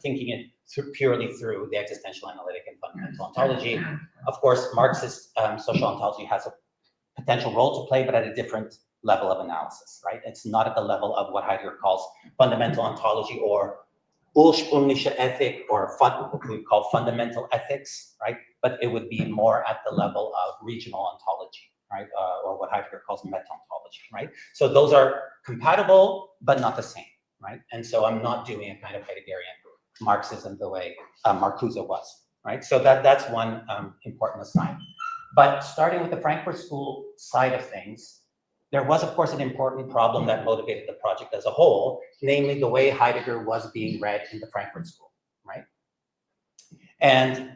thinking it purely through the existential analytic and fundamental ontology. Of course, Marxist social ontology has a potential role to play, but at a different level of analysis, right? It's not at the level of what Heidegger calls fundamental ontology or ursprüngliche Ethik, or what we call fundamental ethics, right? But it would be more at the level of regional ontology, right? Or what Heidegger calls meta-ontology, right? So those are compatible, but not the same, right? And so I'm not doing a kind of Heideggerian Marxism the way Marcuse was, right? So that's one important aside. But starting with the Frankfurt School side of things, there was, of course, an important problem that motivated the project as a whole, namely the way Heidegger was being read in the Frankfurt School, right? And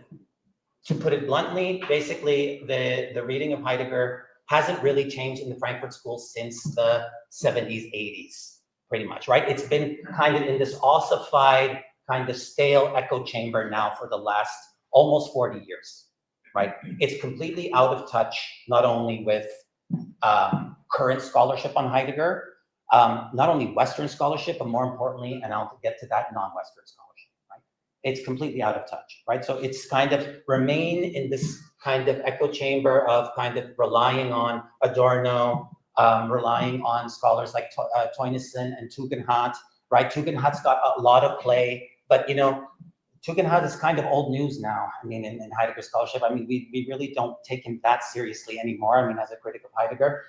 to put it bluntly, basically, the reading of Heidegger hasn't really changed in the Frankfurt School since the 70s, 80s, pretty much, right? It's been kind of in this ossified, kind of stale echo chamber now for the last almost 40 years, right? It's completely out of touch, not only with current scholarship on Heidegger, not only Western scholarship, but more importantly, and I'll get to that, non-Western scholarship, right? It's completely out of touch, right? So it's kind of remain in this kind of echo chamber of kind of relying on Adorno, relying on scholars like Teunissen and Tugendhat, right? Tugendhat's got a lot of play, but Tugendhat is kind of old news now. I mean, in Heidegger scholarship, I mean, we really don't take him that seriously anymore. I mean, as a critic of Heidegger.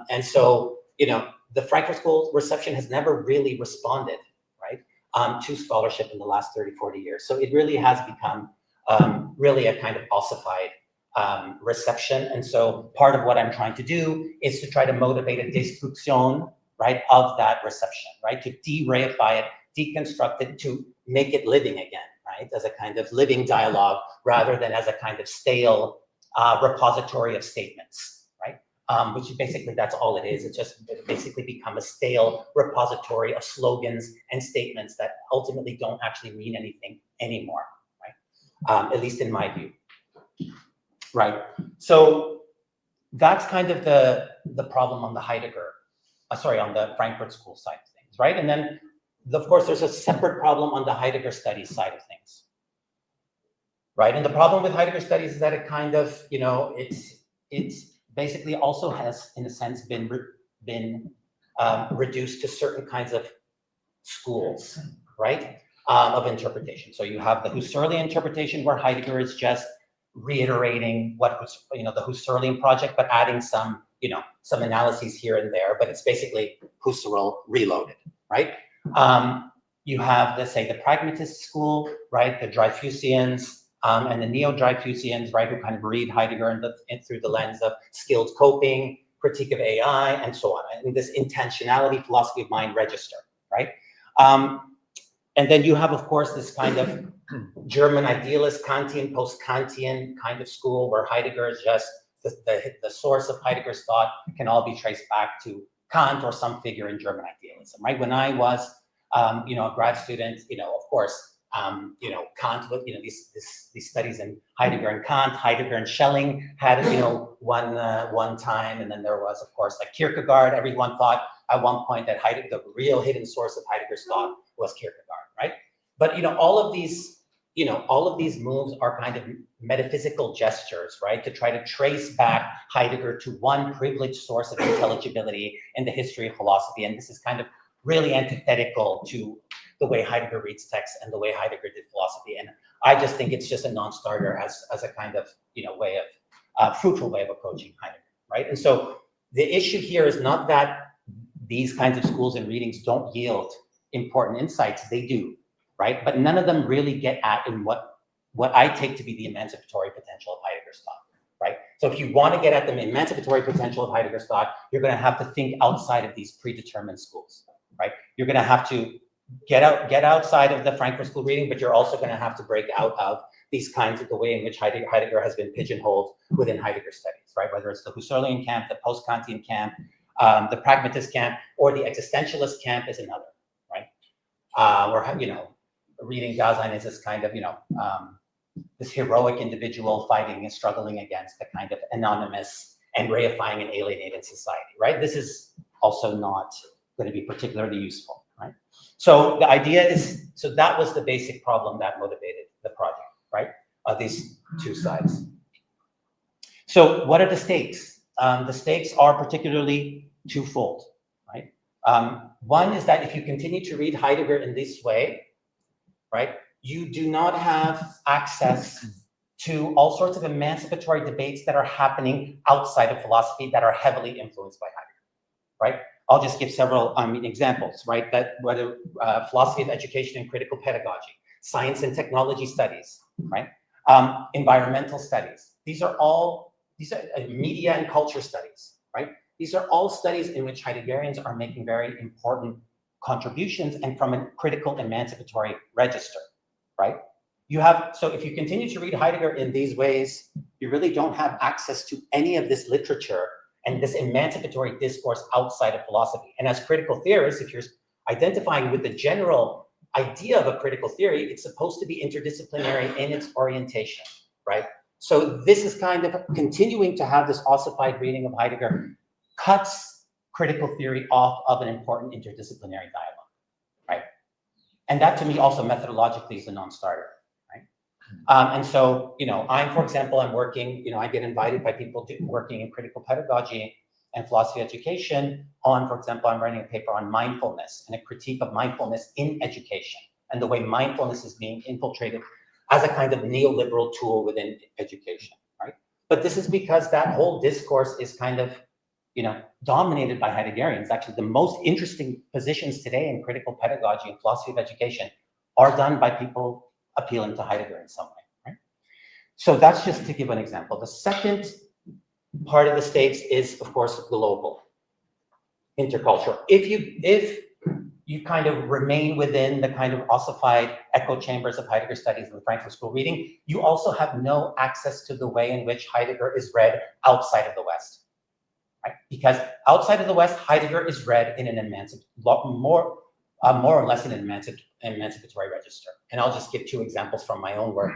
And so, the Frankfurt School reception has never really responded, right, to scholarship in the last 30, 40 years. So it really has become really a kind of ossified reception. And so part of what I'm trying to do is to try to motivate a destruction, right, of that reception, right, to de-reify it, deconstruct it, to make it living again, right, as a kind of living dialogue rather than as a kind of stale repository of statements, right, which basically that's all it is. It just basically become a stale repository of slogans and statements that ultimately don't actually mean anything anymore, right, at least in my view. Right. So that's kind of the problem on the Heidegger, on the Frankfurt School side of things, right? And then, of course, there's a separate problem on the Heidegger studies side of things, right? And the problem with Heidegger studies is that it kind of, it's basically also has, in a sense, been reduced to certain kinds of schools, right, of interpretation. So you have the Husserlian interpretation, where Heidegger is just reiterating what was, the Husserlian project, but adding some, some analyses here and there, but it's basically Husserl reloaded, right? You have, let's say, the pragmatist school, right? The Dreyfusians and the neo-Dreyfusians, right? Who kind of read Heidegger through the lens of skilled coping, critique of AI, and so on. And this intentionality philosophy of mind register, right? And then you have, of course, this kind of German idealist, Kantian, post-Kantian kind of school, where Heidegger is just the source of Heidegger's thought can all be traced back to Kant or some figure in German idealism, right? When I was a grad student, of course, Kant, these studies in Heidegger and Kant, Heidegger and Schelling had, one time, and then there was, of course, like Kierkegaard. Everyone thought at one point that the real hidden source of Heidegger's thought was Kierkegaard, right? But, all of these moves are kind of metaphysical gestures, right? To try to trace back Heidegger to one privileged source of intelligibility in the history of philosophy. And this is kind of really antithetical to the way Heidegger reads text and the way Heidegger did philosophy. And I just think it's just a non-starter as a kind of, fruitful way of approaching Heidegger, right? And so the issue here is not that these kinds of schools and readings don't yield important insights, they do, right? But none of them really get at in what I take to be the emancipatory potential of Heidegger's thought, right? So if you want to get at the emancipatory potential of Heidegger's thought, you're going to have to think outside of these predetermined schools, right? You're going to have to get outside of the Frankfurt School reading, but you're also going to have to break out of these kinds of the way in which Heidegger has been pigeonholed within Heidegger studies, right? Whether it's the Husserlian camp, the post-Kantian camp, the pragmatist camp, or the existentialist camp is another, right? Or, reading Dasein is this kind of, this heroic individual fighting and struggling against the kind of anonymous and reifying and alienated society, right? This is also not going to be particularly useful, right? So the idea is, so that was the basic problem that motivated the project, right? These two sides. So what are the stakes? The stakes are particularly twofold, right? One is that if you continue to read Heidegger in this way, right, you do not have access to all sorts of emancipatory debates that are happening outside of philosophy that are heavily influenced by Heidegger, right? I'll just give several examples, right? That whether philosophy of education and critical pedagogy, science and technology studies, right? Environmental studies. These are media and culture studies, right? These are all studies in which Heideggerians are making very important contributions and from a critical emancipatory register, right? So if you continue to read Heidegger in these ways, you really don't have access to any of this literature and this emancipatory discourse outside of philosophy. And as critical theorists, if you're identifying with the general idea of a critical theory, it's supposed to be interdisciplinary in its orientation, right? So this is kind of continuing to have this ossified reading of Heidegger cuts critical theory off of an important interdisciplinary dialogue, right? And that to me also methodologically is a non-starter, right? And so, for example, I'm working, I get invited by people working in critical pedagogy and philosophy of education on, for example, I'm writing a paper on mindfulness and a critique of mindfulness in education and the way mindfulness is being infiltrated as a kind of neoliberal tool within education, right? But this is because that whole discourse is kind of, dominated by Heideggerians. Actually, the most interesting positions today in critical pedagogy and philosophy of education are done by people appealing to Heidegger in some way, right? So that's just to give an example. The second part of the stakes is, of course, global, intercultural. If you kind of remain within the kind of ossified echo chambers of Heidegger studies in the Frankfurt School reading, you also have no access to the way in which Heidegger is read outside of the West. Right? Because outside of the West, Heidegger is read in an more or less an emancipatory register. And I'll just give two examples from my own work,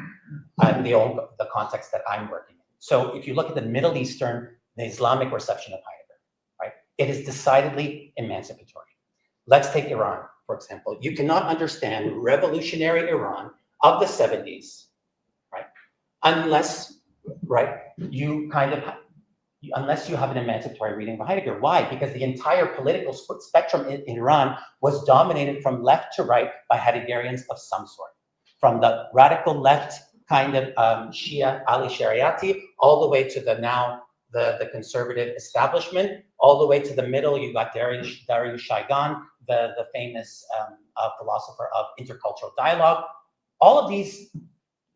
the context that I'm working in. So if you look at the Middle Eastern, the Islamic reception of Heidegger, right, it is decidedly emancipatory. Let's take Iran, for example. You cannot understand revolutionary Iran of the 70s, right, unless you have an emancipatory reading of Heidegger. Why? Because the entire political spectrum in Iran was dominated from left to right by Heideggerians of some sort. From the radical left kind of Shia Ali Shariati, all the way to the conservative establishment, all the way to the middle, you got Darius Shaigan, the famous philosopher of intercultural dialogue. All of these,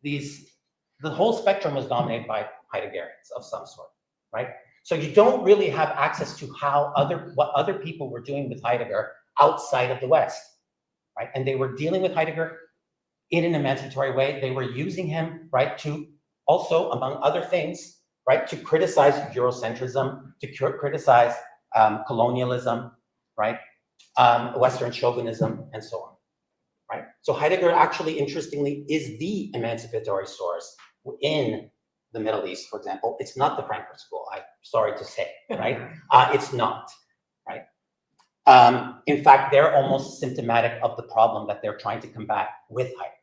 the whole spectrum was dominated by Heideggerians of some sort. Right? So you don't really have access to what other people were doing with Heidegger outside of the West, right? And they were dealing with Heidegger in an emancipatory way. They were using him, right, to also, among other things, right, to criticize Eurocentrism, to criticize colonialism, right, Western chauvinism, and so on. right? So Heidegger actually, interestingly, is the emancipatory source in the Middle East, for example. It's not the Frankfurt School, I'm sorry to say, right? It's not, right? In fact, they're almost symptomatic of the problem that they're trying to combat with Heidegger,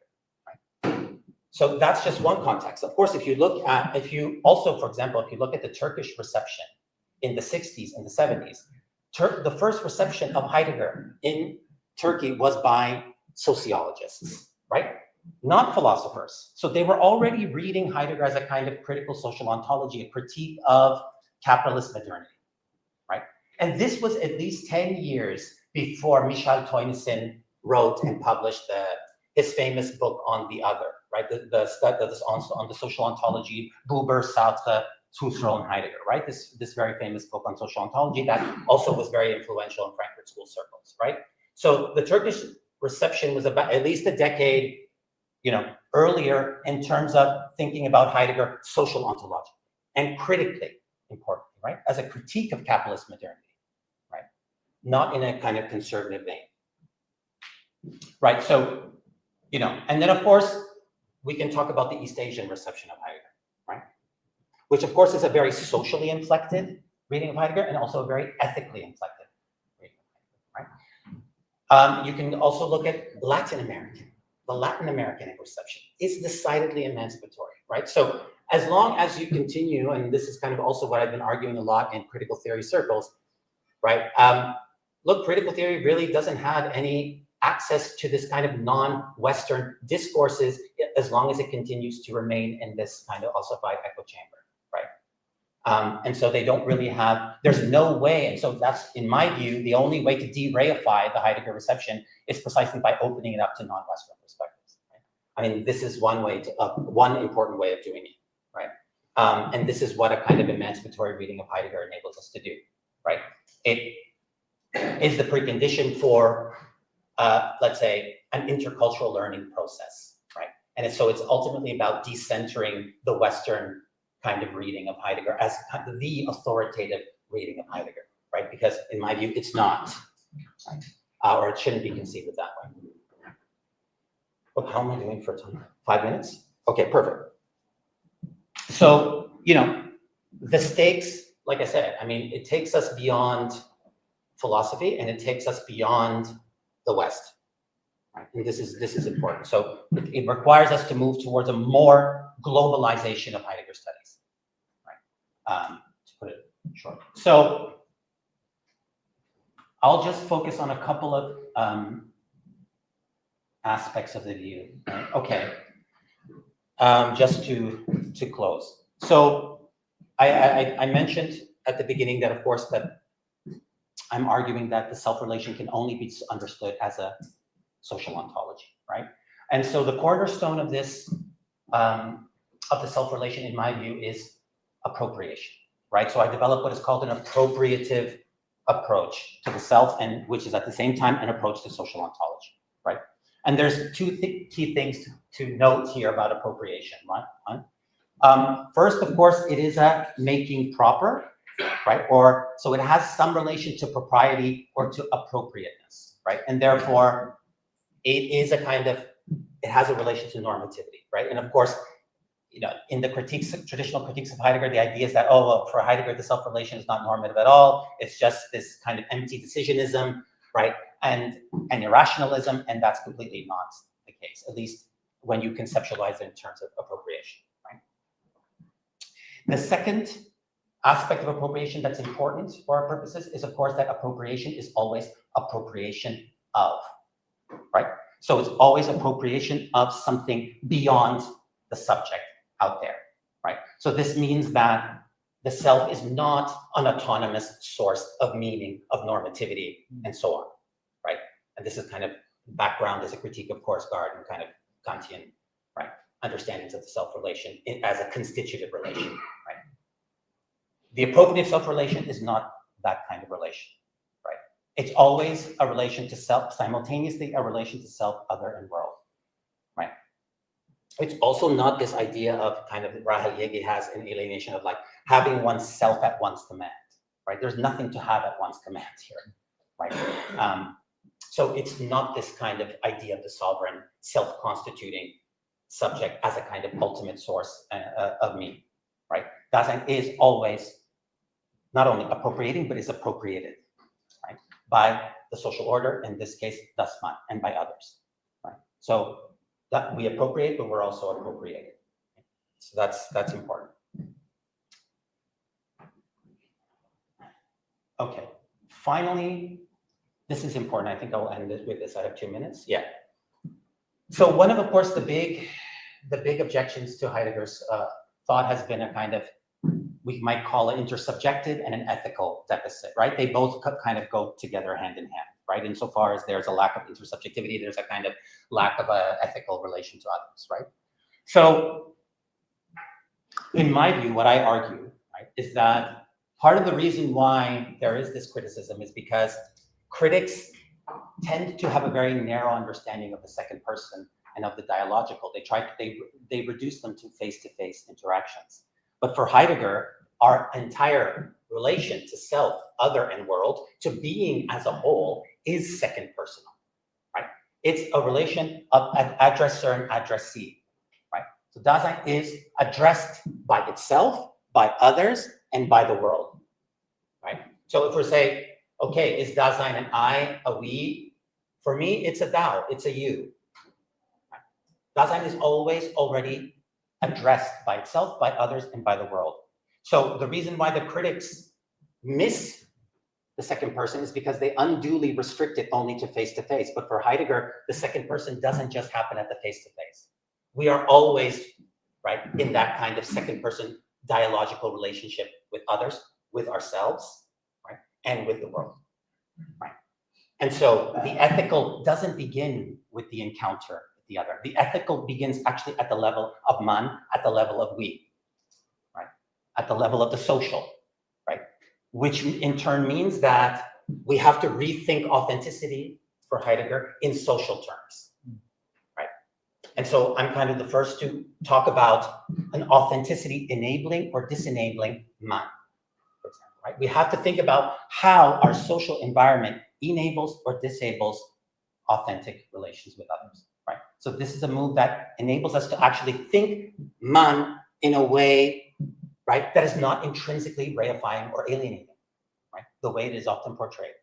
right? So that's just one context. Of course, if you look at, for example, if you look at the Turkish reception in the 60s and the 70s, the first reception of Heidegger in Turkey was by sociologists, right? Not philosophers. So they were already reading Heidegger as a kind of critical social ontology, a critique of capitalist modernity, right? And this was at least 10 years before Michel Teunissen wrote and published his famous book on the other, right? The study on the social ontology, Buber, Sartre, Husserl, and Heidegger, right? This very famous book on social ontology that also was very influential in Frankfurt School circles, right? So the Turkish reception was about at least a decade, earlier in terms of thinking about Heidegger social ontology and critically, importantly, right? As a critique of capitalist modernity, right? Not in a kind of conservative vein, right? So, and then of course, we can talk about the East Asian reception of Heidegger, right? Which of course is a very socially inflected reading of Heidegger and also a very ethically inflected reading of Heidegger, right? You can also look at Latin American. The Latin American reception is decidedly emancipatory, right? So as long as you continue, and this is kind of also what I've been arguing a lot in critical theory circles, right? Look, critical theory really doesn't have any access to this kind of non-Western discourses as long as it continues to remain in this kind of ossified echo chamber, right? And so they don't really have, there's no way, and so that's, in my view, the only way to de-reify the Heidegger reception is precisely by opening it up to non-Western perspectives, right? I mean, this is one important way of doing it, right? And this is what a kind of emancipatory reading of Heidegger enables us to do, right? It is the precondition for, let's say, an intercultural learning process, right? And so it's ultimately about decentering the Western kind of reading of Heidegger as the authoritative reading of Heidegger, right? Because in my view, it's not, right? Or it shouldn't be conceived that way. Well, how am I doing for time? 5 minutes? Okay, perfect. So, the stakes, like I said, I mean, it takes us beyond philosophy and it takes us beyond the West, right? And this is important. So it requires us to move towards a more globalization of Heidegger studies, right? To put it short. So I'll just focus on a couple of aspects of the view. Right? Okay, just to close. So I mentioned at the beginning that, of course, that I'm arguing that the self-relation can only be understood as a social ontology, right? And so the cornerstone of this, of the self-relation, in my view, is appropriation, right? So I developed what is called an appropriative approach to the self, and which is at the same time an approach to social ontology, right? And there's two key things to note here about appropriation, right? First, of course, it is a making proper, right? Or so it has some relation to propriety or to appropriateness, right? And therefore, it is a kind of, it has a relation to normativity, right? And of course, in the traditional critiques of Heidegger, the idea is that, oh, well, for Heidegger, the self-relation is not normative at all. It's just this kind of empty decisionism, right? And irrationalism, and that's completely not the case, at least when you conceptualize it in terms of appropriation, right? The second aspect of appropriation that's important for our purposes is, of course, that appropriation is always appropriation of, right? So it's always appropriation of something beyond the subject out there, right? So this means that the self is not an autonomous source of meaning, of normativity, and so on, right? And this is kind of background as a critique of Korsgaard and kind of Kantian, right? Understandings of the self-relation as a constitutive relation, right? The appropriative self-relation is not that kind of relation, right? It's always a relation to self, simultaneously a relation to self, other, and world, right? It's also not this idea of kind of Rahel Yegi has in Alienation of like having oneself at one's command, right? There's nothing to have at one's command here, right? So it's not this kind of idea of the sovereign self-constituting subject as a kind of ultimate source of me, right? Dasein is always not only appropriating, but is appropriated, right? By the social order, in this case, das Man, and by others, right? So that we appropriate, but we're also appropriated. So that's important. Okay, finally, this is important. I think I'll end it with this. I have 2 minutes. Yeah. So one of course, the big objections to Heidegger's thought has been a kind of, we might call it intersubjective and an ethical deficit, right? They both kind of go together hand in hand, right? Insofar as there's a lack of intersubjectivity, there's a kind of lack of an ethical relation to others, right? So in my view, what I argue, right, is that part of the reason why there is this criticism is because critics tend to have a very narrow understanding of the second person and of the dialogical. They reduce them to face-to-face interactions. But for Heidegger, our entire relation to self, other, and world, to being as a whole, is second personal, right? It's a relation of an addressor and addressee, right? So Dasein is addressed by itself, by others, and by the world, right? So if we say, okay, is Dasein an I, a we? For me, it's a thou, it's a you. Dasein is always already addressed by itself, by others, and by the world. So the reason why the critics miss the second person is because they unduly restrict it only to face-to-face. But for Heidegger, the second person doesn't just happen at the face-to-face. We are always, right, in that kind of second person dialogical relationship with others, with ourselves, right, and with the world, right? And so the ethical doesn't begin with the encounter with the other. The ethical begins actually at the level of man, at the level of we, right? At the level of the social, right? Which in turn means that we have to rethink authenticity for Heidegger in social terms, right? And so I'm kind of the first to talk about an authenticity enabling or disenabling man, for example, right? We have to think about how our social environment enables or disables authentic relations with others, right? So this is a move that enables us to actually think man in a way, right, that is not intrinsically reifying or alienating, right? The way it is often portrayed.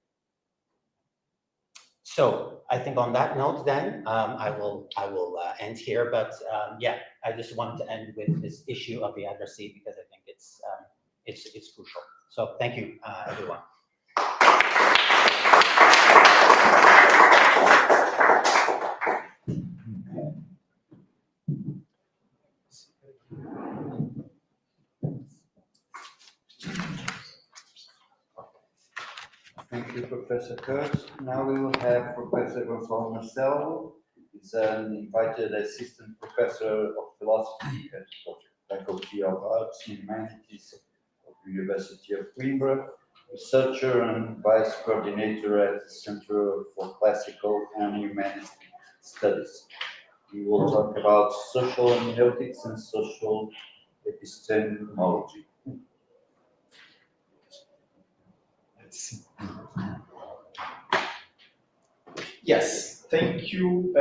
So I think on that note, then I will end here. But yeah, I just wanted to end with this issue of the addressee because I think it's crucial. So thank you, everyone. Thank you, Professor Kurtz. Now we will have Professor Gonçalo Marcelo. He's an invited assistant professor of philosophy at the Faculty of Arts and Humanities of the University of Coimbra, researcher and vice coordinator at the Center for Classical and Humanistic Studies. We will talk about social hermeneutics and social epistemology. Yes, thank you,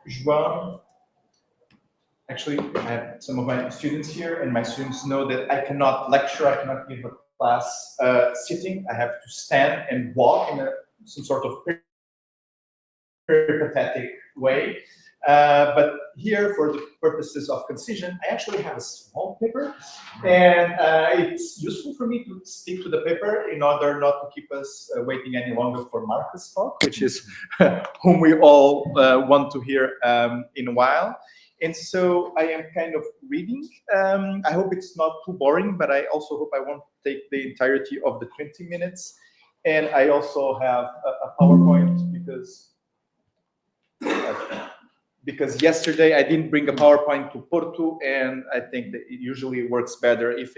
João. Actually, I have some of my students here, and my students know that I cannot lecture, I cannot give a class sitting. I have to stand and walk in some sort of peripatetic way. But here, for the purposes of concision, I actually have a small paper, and it's useful for me to stick to the paper in order not to keep us waiting any longer for Marcus' talk, which is whom we all want to hear in a while. And so I am kind of reading. I hope it's not too boring, but I also hope I won't take the entirety of the 20 minutes. And I also have a PowerPoint because yesterday I didn't bring a PowerPoint to Porto, and I think that it usually works better if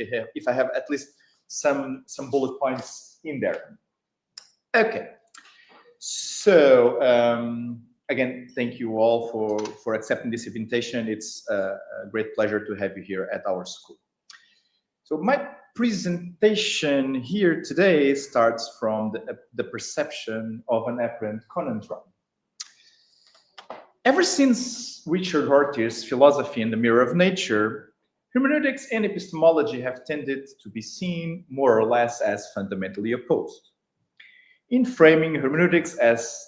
I have at least some bullet points in there. Okay, so again, thank you all for accepting this invitation. It's a great pleasure to have you here at our school. So my presentation here today starts from the perception of an apparent conundrum. Ever since Richard Rorty's philosophy in the mirror of nature, hermeneutics and epistemology have tended to be seen more or less as fundamentally opposed. In framing hermeneutics as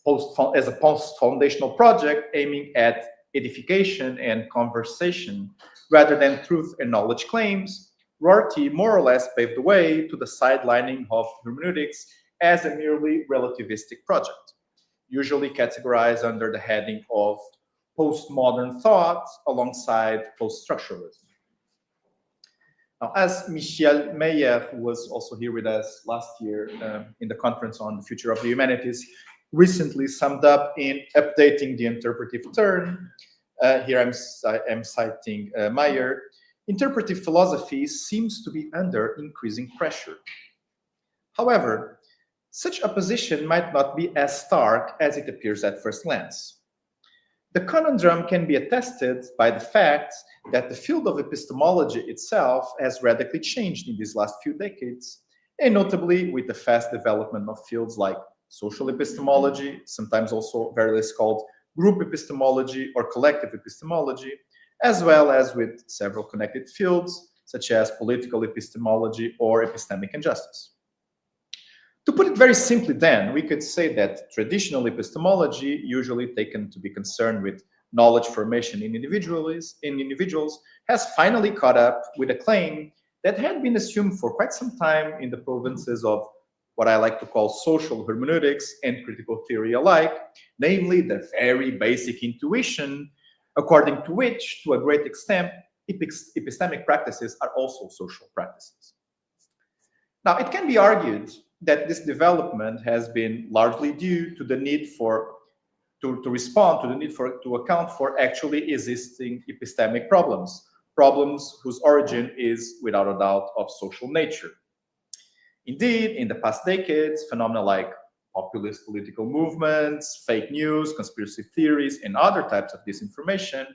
a post-foundational project aiming at edification and conversation rather than truth and knowledge claims, Rorty more or less paved the way to the sidelining of hermeneutics as a merely relativistic project, usually categorized under the heading of postmodern thought alongside post-structuralism. Now, as Michel Meyer, who was also here with us last year in the conference on the future of the humanities, recently summed up in updating the interpretive turn, here I'm citing Meyer, interpretive philosophy seems to be under increasing pressure. However, such opposition might not be as stark as it appears at first glance. The conundrum can be attested by the fact that the field of epistemology itself has radically changed in these last few decades, and notably with the fast development of fields like social epistemology, sometimes also variously called group epistemology or collective epistemology, as well as with several connected fields such as political epistemology or epistemic injustice. To put it very simply then, we could say that traditional epistemology, usually taken to be concerned with knowledge formation in individuals, has finally caught up with a claim that had been assumed for quite some time in the provinces of what I like to call social hermeneutics and critical theory alike, namely the very basic intuition according to which, to a great extent, epistemic practices are also social practices. Now, it can be argued that this development has been largely due to the need to account for actually existing epistemic problems whose origin is, without a doubt, of social nature. Indeed, in the past decades, phenomena like populist political movements, fake news, conspiracy theories, and other types of disinformation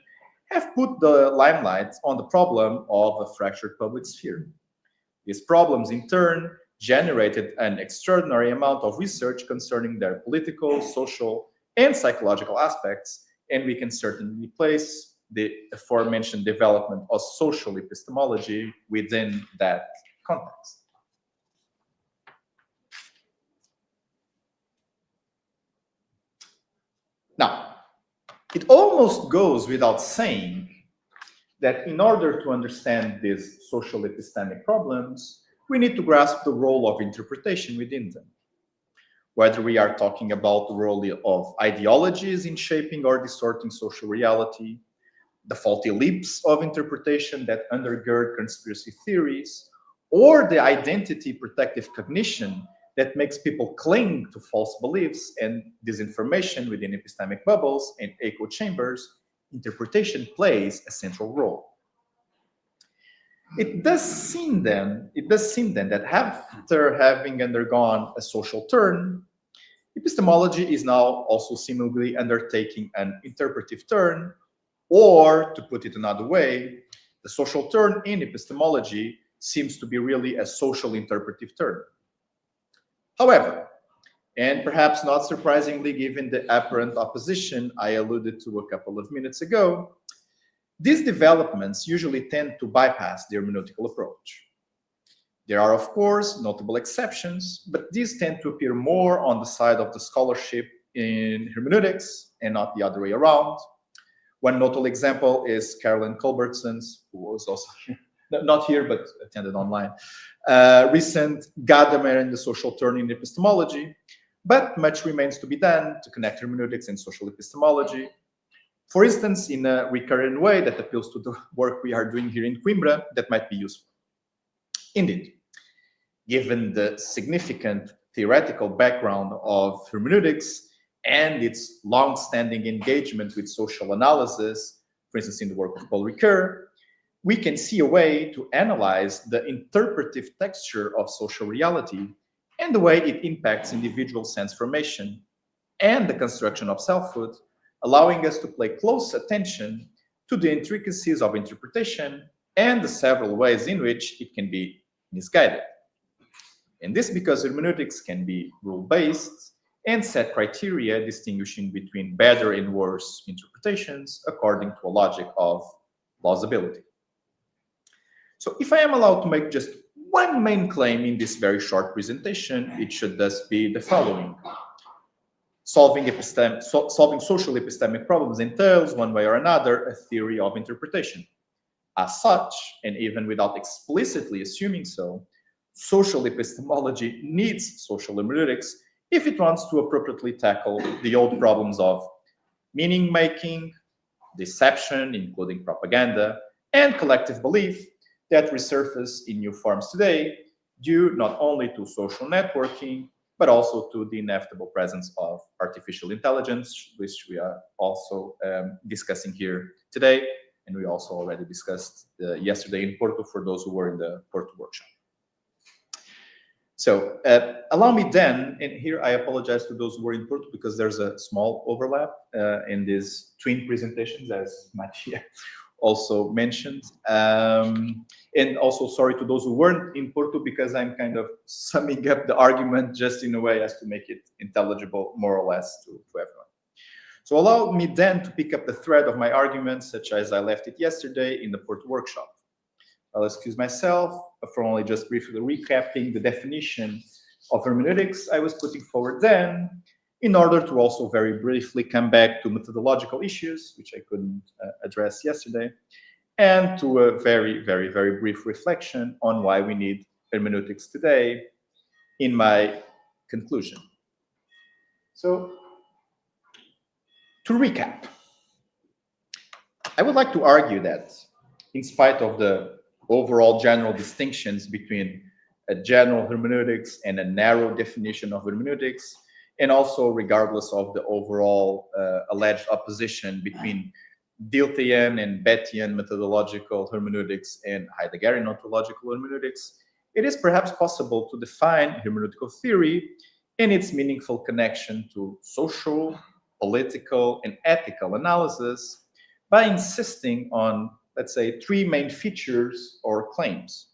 have put the limelight on the problem of a fractured public sphere. These problems, in turn, generated an extraordinary amount of research concerning their political, social, and psychological aspects, and we can certainly place the aforementioned development of social epistemology within that context. Now, it almost goes without saying that in order to understand these social epistemic problems, we need to grasp the role of interpretation within them. Whether we are talking about the role of ideologies in shaping or distorting social reality, the faulty leaps of interpretation that undergird conspiracy theories, or the identity protective cognition that makes people cling to false beliefs and disinformation within epistemic bubbles and echo chambers, interpretation plays a central role. It does seem then that after having undergone a social turn, epistemology is now also seemingly undertaking an interpretive turn, or to put it another way, the social turn in epistemology seems to be really a social interpretive turn. However, and perhaps not surprisingly given the apparent opposition I alluded to a couple of minutes ago, these developments usually tend to bypass the hermeneutical approach. There are, of course, notable exceptions, but these tend to appear more on the side of the scholarship in hermeneutics and not the other way around. One notable example is Carolyn Culbertson's, who was also here, not here, but attended online, recent Gadamer and the social turn in epistemology, but much remains to be done to connect hermeneutics and social epistemology. For instance, in a recurrent way that appeals to the work we are doing here in Coimbra, that might be useful. Indeed, given the significant theoretical background of hermeneutics and its long-standing engagement with social analysis, for instance, in the work of Paul Ricoeur, we can see a way to analyze the interpretive texture of social reality and the way it impacts individual sense formation and the construction of selfhood, allowing us to pay close attention to the intricacies of interpretation and the several ways in which it can be misguided. And this because hermeneutics can be rule-based and set criteria distinguishing between better and worse interpretations according to a logic of plausibility. So if I am allowed to make just one main claim in this very short presentation, it should thus be the following. Solving social epistemic problems entails, one way or another, a theory of interpretation. As such, and even without explicitly assuming so, social epistemology needs social hermeneutics if it wants to appropriately tackle the old problems of meaning-making, deception, including propaganda, and collective belief that resurface in new forms today, due not only to social networking, but also to the inevitable presence of artificial intelligence, which we are also discussing here today, and we also already discussed yesterday in Porto for those who were in the Porto workshop. So allow me then, and here I apologize to those who were in Porto because there's a small overlap in these twin presentations, as Mattia also mentioned. And also sorry to those who weren't in Porto because I'm kind of summing up the argument just in a way as to make it intelligible more or less to everyone. So allow me then to pick up the thread of my argument, such as I left it yesterday in the Porto workshop. I'll excuse myself for only just briefly recapping the definition of hermeneutics I was putting forward then, in order to also very briefly come back to methodological issues, which I couldn't address yesterday, and to a very, very, very brief reflection on why we need hermeneutics today in my conclusion. So, to recap, I would like to argue that in spite of the overall general distinctions between a general hermeneutics and a narrow definition of hermeneutics, and also regardless of the overall alleged opposition between Dilthean and Bettian methodological hermeneutics and Heideggerian ontological hermeneutics, it is perhaps possible to define hermeneutical theory in its meaningful connection to social, political, and ethical analysis by insisting on, let's say, three main features or claims.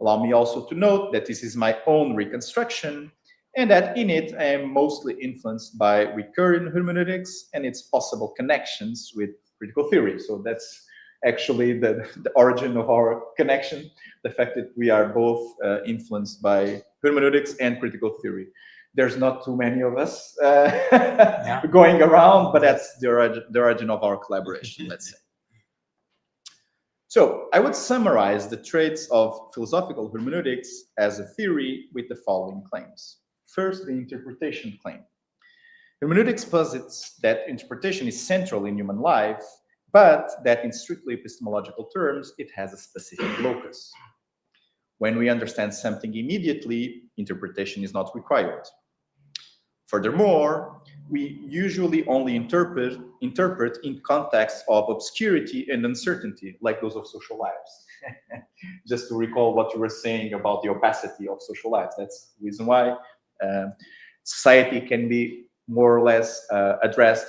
Allow me also to note that this is my own reconstruction and that in it I am mostly influenced by recurrent hermeneutics and its possible connections with critical theory. So that's actually the origin of our connection, the fact that we are both influenced by hermeneutics and critical theory. There's not too many of us going around, but that's the origin of our collaboration, let's say. So I would summarize the traits of philosophical hermeneutics as a theory with the following claims. First, the interpretation claim. Hermeneutics posits that interpretation is central in human life, but that in strictly epistemological terms, it has a specific locus. When we understand something immediately, interpretation is not required. Furthermore, we usually only interpret in context of obscurity and uncertainty, like those of social lives. Just to recall what you were saying about the opacity of social lives. That's the reason why society can be more or less addressed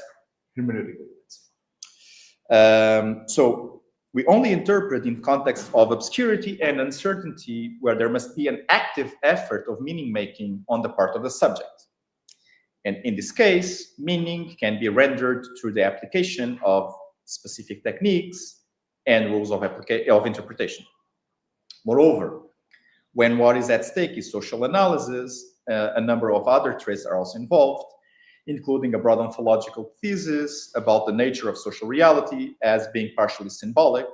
hermeneutically. So we only interpret in context of obscurity and uncertainty, where there must be an active effort of meaning making on the part of the subject. And in this case, meaning can be rendered through the application of specific techniques and rules of interpretation. Moreover, when what is at stake is social analysis, a number of other traits are also involved, including a broad ontological thesis about the nature of social reality as being partially symbolic,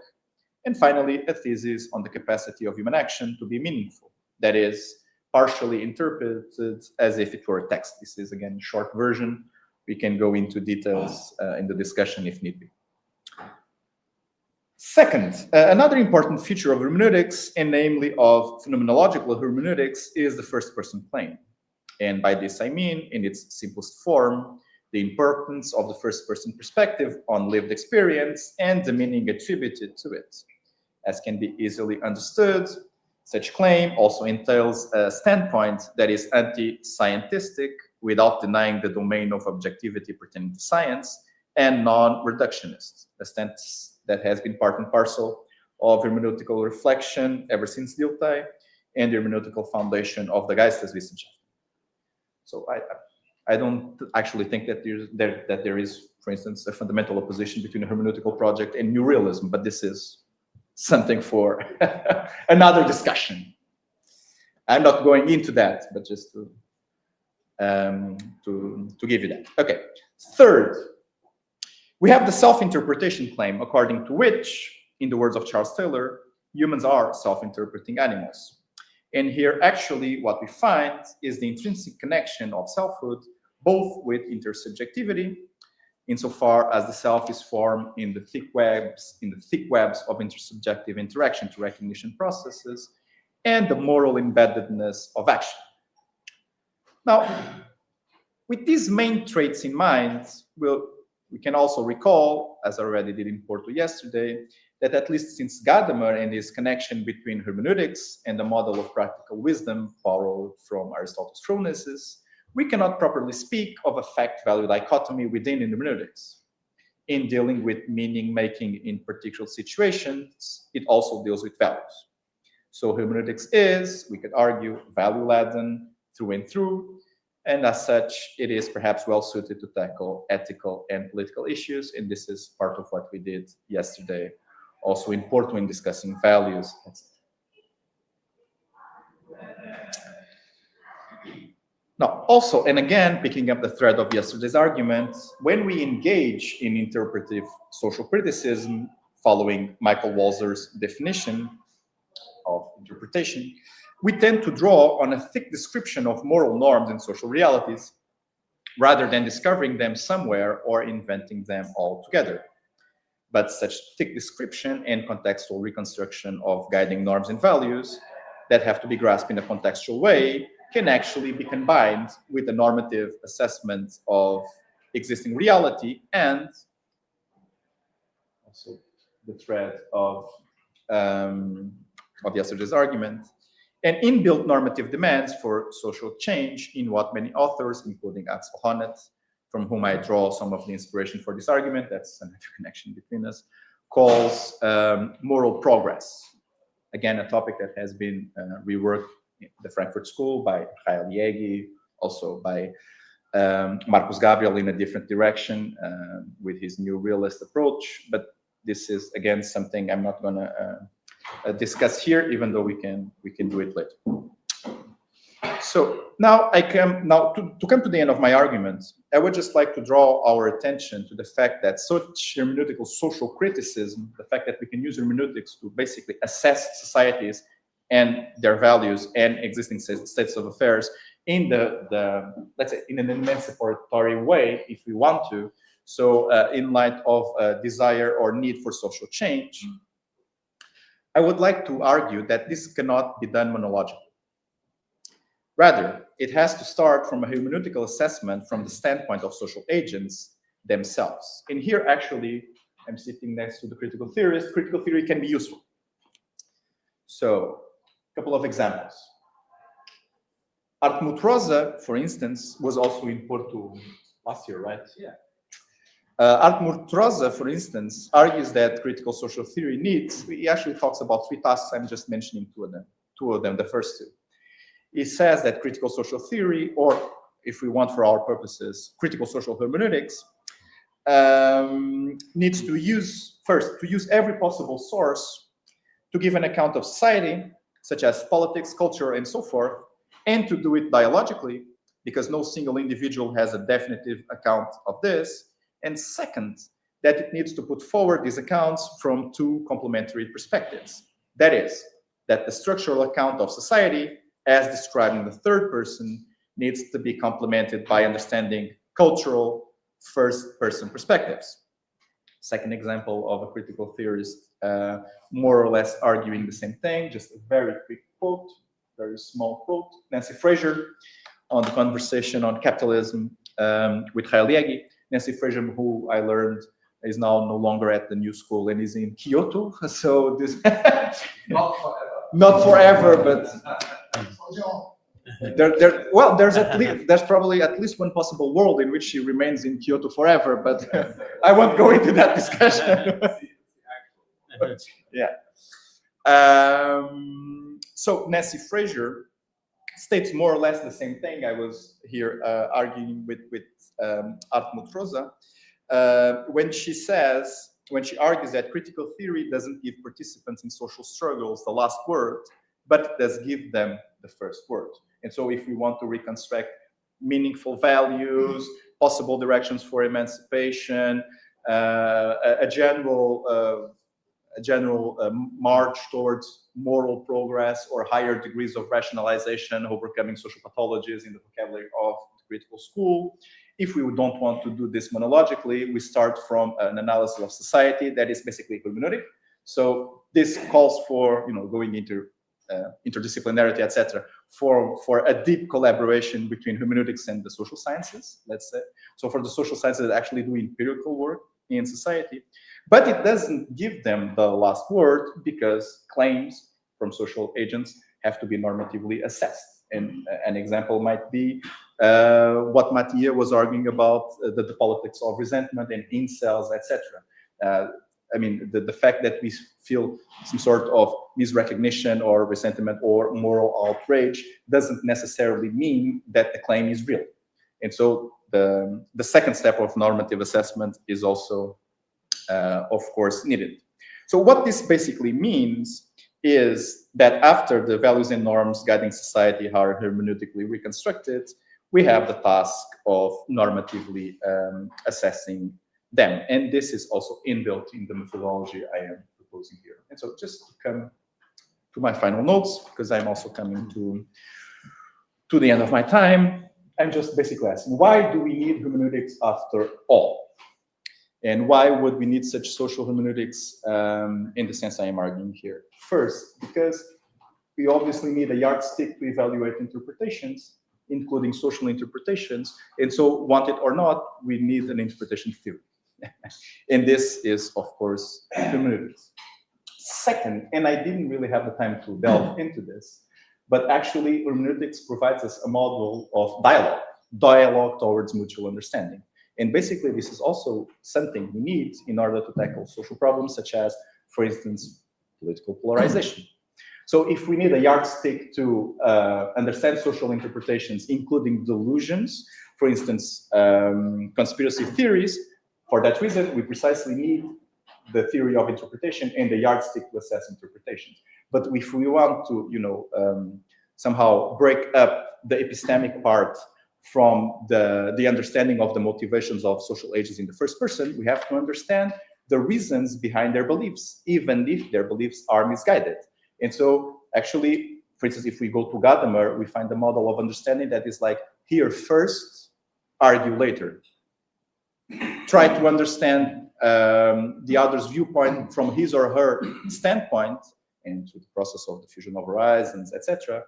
and finally, a thesis on the capacity of human action to be meaningful, that is, partially interpreted as if it were a text. This is, again, a short version. We can go into details in the discussion if need be. Second, another important feature of hermeneutics, and namely of phenomenological hermeneutics, is the first-person claim. And by this I mean, in its simplest form, the importance of the first-person perspective on lived experience and the meaning attributed to it. As can be easily understood, such claim also entails a standpoint that is anti-scientistic without denying the domain of objectivity pertaining to science, and non-reductionist, a stance that has been part and parcel of hermeneutical reflection ever since Dilthey, and the hermeneutical foundation of the Geisteswissenschaft. So I don't actually think that there is, for instance, a fundamental opposition between a hermeneutical project and new realism, but this is something for another discussion. I'm not going into that, but just to give you that. Okay. Third, we have the self-interpretation claim, according to which, in the words of Charles Taylor, humans are self-interpreting animals. And here, actually, what we find is the intrinsic connection of selfhood, both with intersubjectivity, insofar as the self is formed in the thick webs of intersubjective interaction to recognition processes, and the moral embeddedness of action. Now, with these main traits in mind, we can also recall, as I already did in Porto yesterday, that at least since Gadamer and his connection between hermeneutics and the model of practical wisdom borrowed from Aristotle's Phronesis, we cannot properly speak of a fact-value dichotomy within hermeneutics. In dealing with meaning-making in particular situations, it also deals with values. So hermeneutics is, we could argue, value-laden through and through, and as such, it is perhaps well-suited to tackle ethical and political issues, and this is part of what we did yesterday, also in Porto, in discussing values, etc. Now, also, and again, picking up the thread of yesterday's argument, when we engage in interpretive social criticism, following Michael Walzer's definition of interpretation, we tend to draw on a thick description of moral norms and social realities, rather than discovering them somewhere or inventing them altogether. But such thick description and contextual reconstruction of guiding norms and values that have to be grasped in a contextual way can actually be combined with the normative assessment of existing reality and also the thread of yesterday's argument, and inbuilt normative demands for social change in what many authors, including Axel Honneth, from whom I draw some of the inspiration for this argument, that's another connection between us, calls moral progress. Again, a topic that has been reworked in the Frankfurt School by Rael Yegi, also by Marcus Gabriel in a different direction with his new realist approach. But this is, again, something I'm not going to discuss here, even though we can do it later. So now to come to the end of my argument, I would just like to draw our attention to the fact that such hermeneutical social criticism, the fact that we can use hermeneutics to basically assess societies and their values and existing states of affairs in let's say, in an emancipatory way, if we want to. So in light of desire or need for social change, I would like to argue that this cannot be done monologically. Rather, it has to start from a hermeneutical assessment from the standpoint of social agents themselves. And here, actually, I'm sitting next to the critical theorist. Critical theory can be useful. So, a couple of examples. Hartmut Rosa, for instance, was also in Porto last year, right? Yeah. Hartmut Rosa, for instance, argues that critical social theory needs, he actually talks about three tasks. I'm just mentioning two of them, the first two. He says that critical social theory, or if we want for our purposes, critical social hermeneutics, needs to use every possible source to give an account of society, such as politics, culture, and so forth, and to do it dialogically, because no single individual has a definitive account of this. And second, that it needs to put forward these accounts from two complementary perspectives. That is, that the structural account of society, as described in the third person, needs to be complemented by understanding cultural first-person perspectives. Second example of a critical theorist more or less arguing the same thing, just a very quick quote, very small quote. Nancy Fraser on the conversation on capitalism with Rael Yegi. Nancy Fraser, who I learned is now no longer at the new school and is in Kyoto. So this not forever, but there's probably at least one possible world in which she remains in Kyoto forever, but I won't go into that discussion. Yeah. So Nancy Fraser states more or less the same thing. I was here arguing with Hartmut Rosa when she argues that critical theory doesn't give participants in social struggles the last word, but it does give them the first word. And so if we want to reconstruct meaningful values, possible directions for emancipation, a general march towards moral progress or higher degrees of rationalization, overcoming social pathologies in the vocabulary of the critical school. If we don't want to do this monologically, we start from an analysis of society that is basically hermeneutic. So this calls for, going into interdisciplinarity, etc., for a deep collaboration between hermeneutics and the social sciences, let's say. So for the social sciences that actually do empirical work in society, but it doesn't give them the last word because claims from social agents have to be normatively assessed. And an example might be what Mattia was arguing about, the politics of resentment and incels, etc. I mean, the fact that we feel some sort of misrecognition or resentment or moral outrage doesn't necessarily mean that the claim is real. And so the second step of normative assessment is also, of course, needed. So what this basically means is that after the values and norms guiding society are hermeneutically reconstructed, we have the task of normatively assessing them. And this is also inbuilt in the methodology I am proposing here. And so just to come to my final notes, because I'm also coming to the end of my time, I'm just basically asking, why do we need hermeneutics after all? And why would we need such social hermeneutics in the sense I am arguing here? First, because we obviously need a yardstick to evaluate interpretations, including social interpretations. And so, want it or not, we need an interpretation theory. And this is, of course, hermeneutics. Second, and I didn't really have the time to delve into this, but actually hermeneutics provides us a model of dialogue towards mutual understanding. And basically, this is also something we need in order to tackle social problems, such as, for instance, political polarization. So if we need a yardstick to understand social interpretations, including delusions, for instance, conspiracy theories, for that reason, we precisely need the theory of interpretation and the yardstick to assess interpretations. But if we want to, somehow break up the epistemic part from the understanding of the motivations of social agents in the first person, we have to understand the reasons behind their beliefs, even if their beliefs are misguided. And so, actually, for instance, if we go to Gadamer, we find a model of understanding that is like, hear first, argue later. Try to understand the other's viewpoint from his or her standpoint, and through the process of the fusion of horizons, etc.,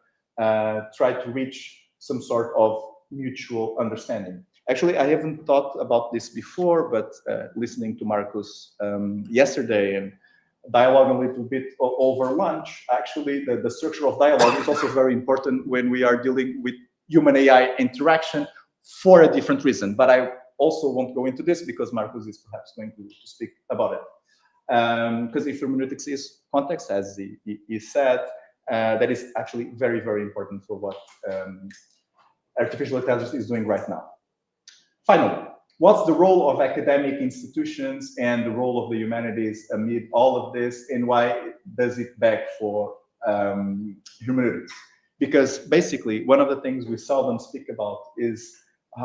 try to reach some sort of mutual understanding. Actually, I haven't thought about this before, but listening to Marcus yesterday and dialogue a little bit over lunch, actually the structure of dialogue is also very important when we are dealing with human-AI interaction for a different reason. But I also won't go into this because Marcus is perhaps going to speak about it. Because if hermeneutics is context, as he said, that is actually very, very important for what artificial intelligence is doing right now. Finally, what's the role of academic institutions and the role of the humanities amid all of this, and why does it beg for hermeneutics? Because basically, one of the things we seldom speak about is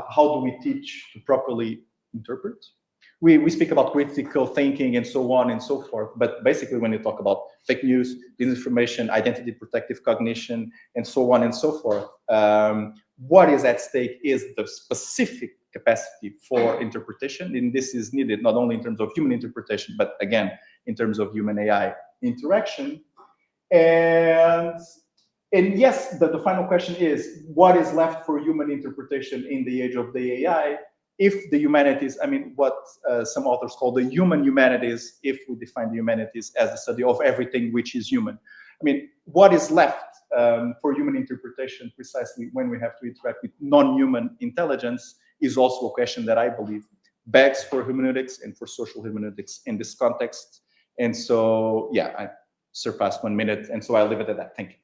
how do we teach to properly interpret? We speak about critical thinking and so on and so forth, but basically when you talk about fake news, disinformation, identity protective cognition, and so on and so forth, what is at stake is the specific capacity for interpretation, and this is needed not only in terms of human interpretation, but again, in terms of human-AI interaction. And yes, the final question is, what is left for human interpretation in the age of the AI? If the humanities, I mean, what some authors call the human humanities, if we define the humanities as the study of everything which is human. I mean, what is left for human interpretation precisely when we have to interact with non-human intelligence is also a question that I believe begs for hermeneutics and for social hermeneutics in this context. And so, yeah, I surpassed 1 minute, and so I'll leave it at that. Thank you.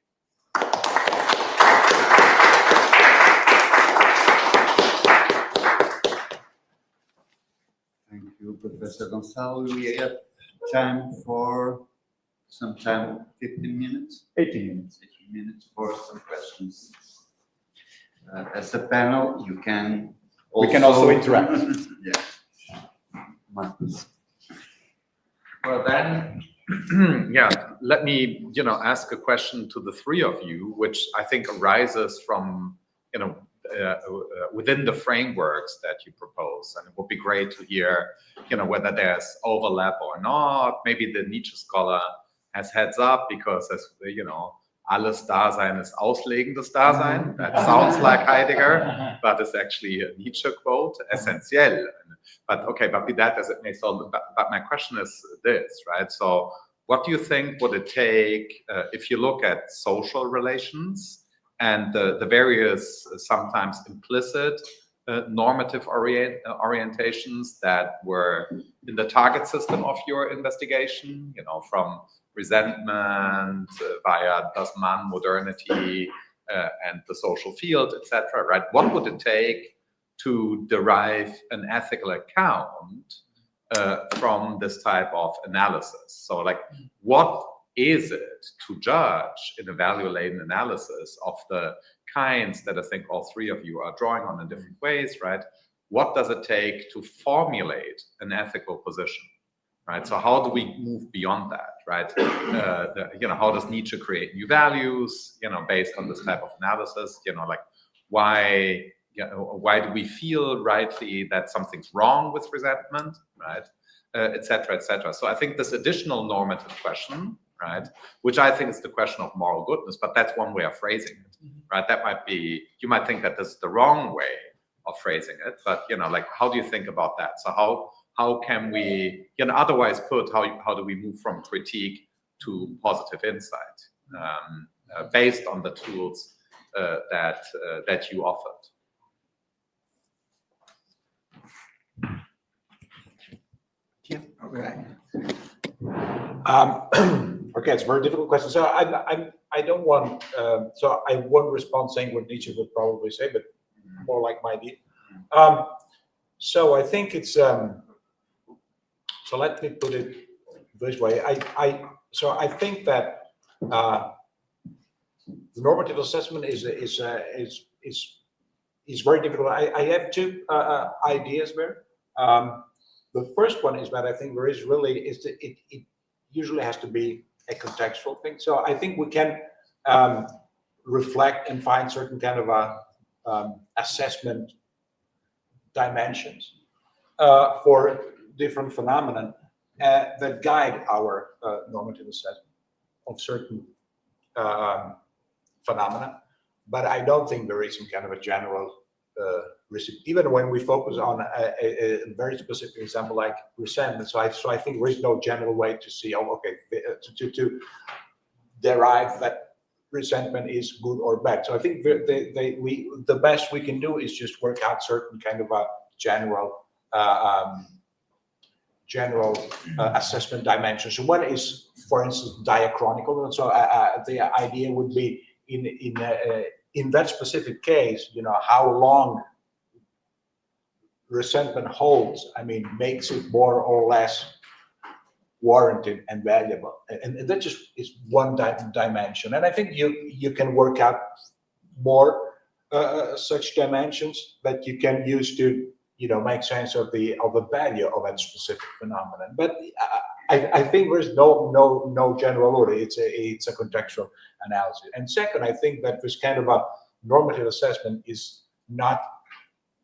you, Professor Gonçalo. We have time for some time, 15 minutes? 18 minutes. 18 minutes for some questions. As a panel, you can also... We can also interact. Yeah. Marcus. Well, then, yeah, let me, ask a question to the three of you, which I think arises from, within the frameworks that you propose. And it would be great to hear, whether there's overlap or not. Maybe the Nietzsche scholar has heads up because, as alles Dasein ist auslegendes Dasein. That sounds like Heidegger, but it's actually a Nietzsche quote, essentiel. But okay, but be that as it may, so, but my question is this, right? So what do you think would it take if you look at social relations and the various sometimes implicit normative orientations that were in the target system of your investigation, from resentment via Das Man, modernity, and the social field, etc., right? What would it take to derive an ethical account from this type of analysis? So, like, what is it to judge in a value-laden analysis of the kinds that I think all three of you are drawing on in different ways, right? What does it take to formulate an ethical position, right? So how do we move beyond that, right? How does Nietzsche create new values, based on this type of analysis? Like, why do we feel rightly that something's wrong with resentment, right? Et cetera, et cetera. So I think this additional normative question, right, which I think is the question of moral goodness, but that's one way of phrasing it, right? That might be, you might think that this is the wrong way of phrasing it, but, like, how do you think about that? So how can we, otherwise put, how do we move from critique to positive insight based on the tools that you offered? Yeah. Okay. Okay, it's a very difficult question. So I don't want. So I won't respond saying what Nietzsche would probably say, but more like my deed. So I think it's. So let me put it this way. I think that the normative assessment is very difficult. I have two ideas there. The first one is that I think there is really it usually has to be a contextual thing. So I think we can reflect and find certain kind of assessment dimensions for different phenomena that guide our normative assessment of certain phenomena. But I don't think there is some kind of a general recipe, even when we focus on a very specific example like resentment. So I think there is no general way to see, to derive that resentment is good or bad. So I think the best we can do is just work out certain kind of a general assessment dimensions. So one is, for instance, diachronical. And so the idea would be in that specific case, how long resentment holds, makes it more or less warranted and valuable. And that just is one dimension. And I think you can work out more such dimensions that you can use to, make sense of the value of that specific phenomenon. But I think there's no general order. It's a contextual analysis. And second, I think that this kind of a normative assessment is not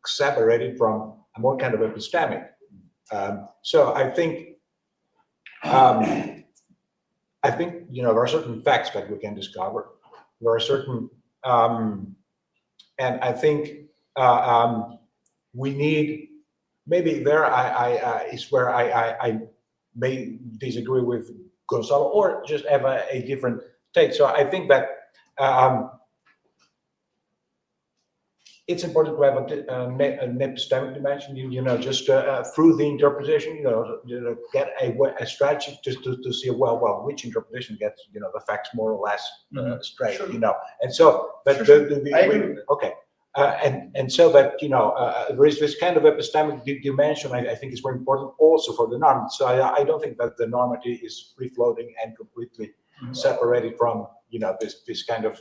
separated from a more kind of epistemic. So I think there are certain facts that we can discover. There are certain, and I think we need, maybe there is where I may disagree with Gonçalo or just have a different take. So I think that it's important to have an epistemic dimension, just through the interpretation, get a strategy to see, which interpretation gets, the facts more or less straight, Sure. And so, but Sure. I agree. Okay. And so that, there is this kind of epistemic dimension, I think is very important also for the norm. So I don't think that the normative is free-floating and completely separated from, this kind of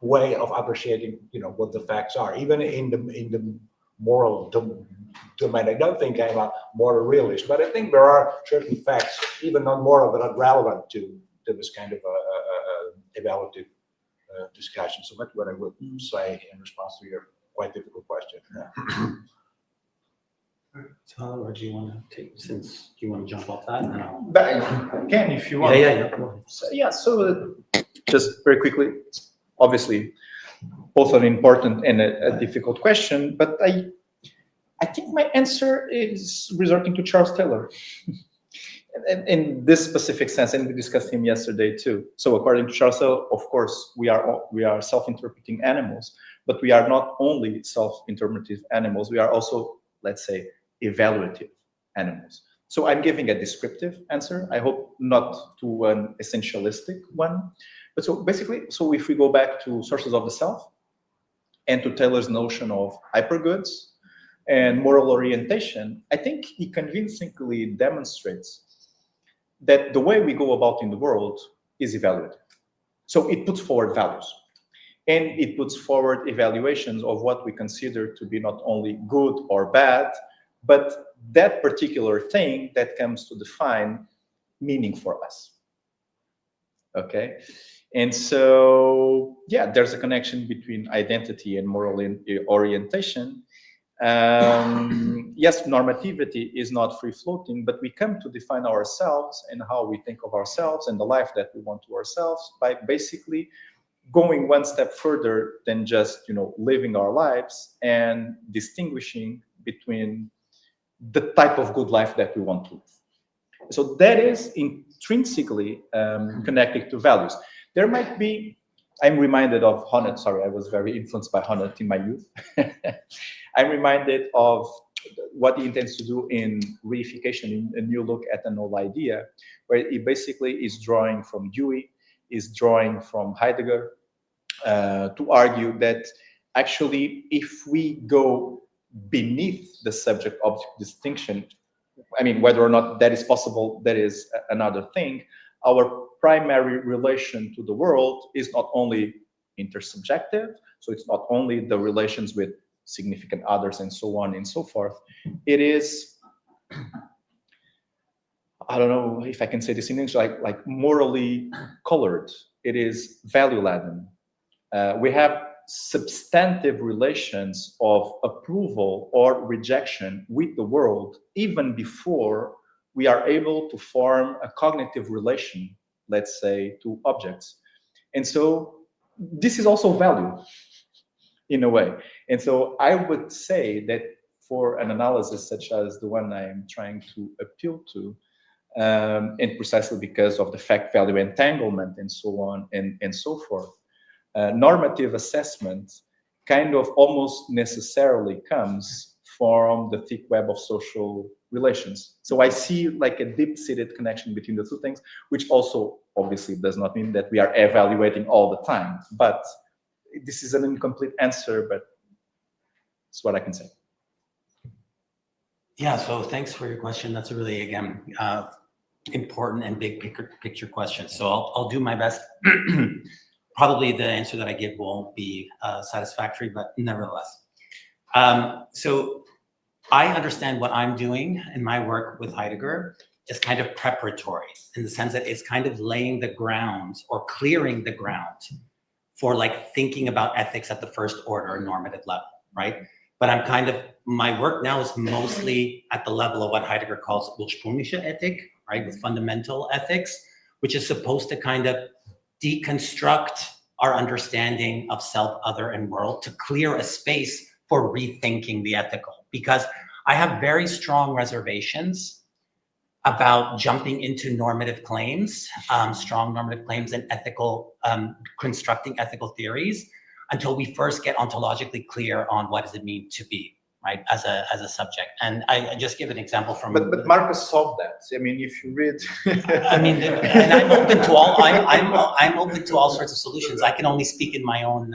way of appreciating, what the facts are. Even in the moral domain, I don't think I'm a moral realist, but I think there are certain facts, even non-moral, that are relevant to this kind of evaluative discussion. So that's what I would say in response to your quite difficult question. So, or do you want to take, since you want to jump off that? And then I'll... But I can if you want. Yeah. So just very quickly, obviously, both an important and a difficult question, but I think my answer is resorting to Charles Taylor. In this specific sense, and we discussed him yesterday too. So according to Charles Taylor, of course, we are self-interpreting animals, but we are not only self-interpretive animals, we are also, let's say, evaluative animals. So I'm giving a descriptive answer, I hope not to an essentialistic one. But so basically, so if we go back to sources of the self and to Taylor's notion of hypergoods and moral orientation, I think he convincingly demonstrates that the way we go about in the world is evaluative. So it puts forward values, and it puts forward evaluations of what we consider to be not only good or bad, but that particular thing that comes to define meaning for us. Okay? And so, yeah, there's a connection between identity and moral orientation. Yes, normativity is not free-floating, but we come to define ourselves and how we think of ourselves and the life that we want to ourselves by basically going one step further than just, living our lives and distinguishing between the type of good life that we want to live. So that is intrinsically connected to values. There might be, I'm reminded of Honneth, sorry, I was very influenced by Honneth in my youth. I'm reminded of what he intends to do in reification, in a new look at an old idea, where he basically is drawing from Dewey, is drawing from Heidegger, to argue that actually if we go beneath the subject-object distinction, I mean, whether or not that is possible, that is another thing. Our primary relation to the world is not only intersubjective, so it's not only the relations with significant others and so on and so forth. It is, I don't know if I can say this in English, like morally colored. It is value-laden. We have substantive relations of approval or rejection with the world even before we are able to form a cognitive relation, let's say, to objects. And so this is also value in a way. And so I would say that for an analysis such as the one I am trying to appeal to, and precisely because of the fact-value entanglement and so on and so forth, normative assessment kind of almost necessarily comes from the thick web of social relations. So I see like a deep-seated connection between the two things, which also obviously does not mean that we are evaluating all the time, but this is an incomplete answer, but it's what I can say. Yeah, so thanks for your question. That's a really, again, important and big picture question. So I'll do my best. Probably the answer that I give won't be satisfactory, but nevertheless. So I understand what I'm doing in my work with Heidegger is kind of preparatory in the sense that it's kind of laying the ground or clearing the ground for like thinking about ethics at the first order normative level, right? But I'm kind of, my work now is mostly at the level of what Heidegger calls ursprüngliche Ethik, right? With fundamental ethics, which is supposed to kind of deconstruct our understanding of self, other, and world to clear a space for rethinking the ethical. Because I have very strong reservations about jumping into normative claims, strong normative claims and ethical, constructing ethical theories until we first get ontologically clear on what does it mean to be, right, as a subject. And I just give an example from. But Marcus solved that. I mean, if you read. I mean, and I'm open to all. I'm open to all sorts of solutions. I can only speak in my own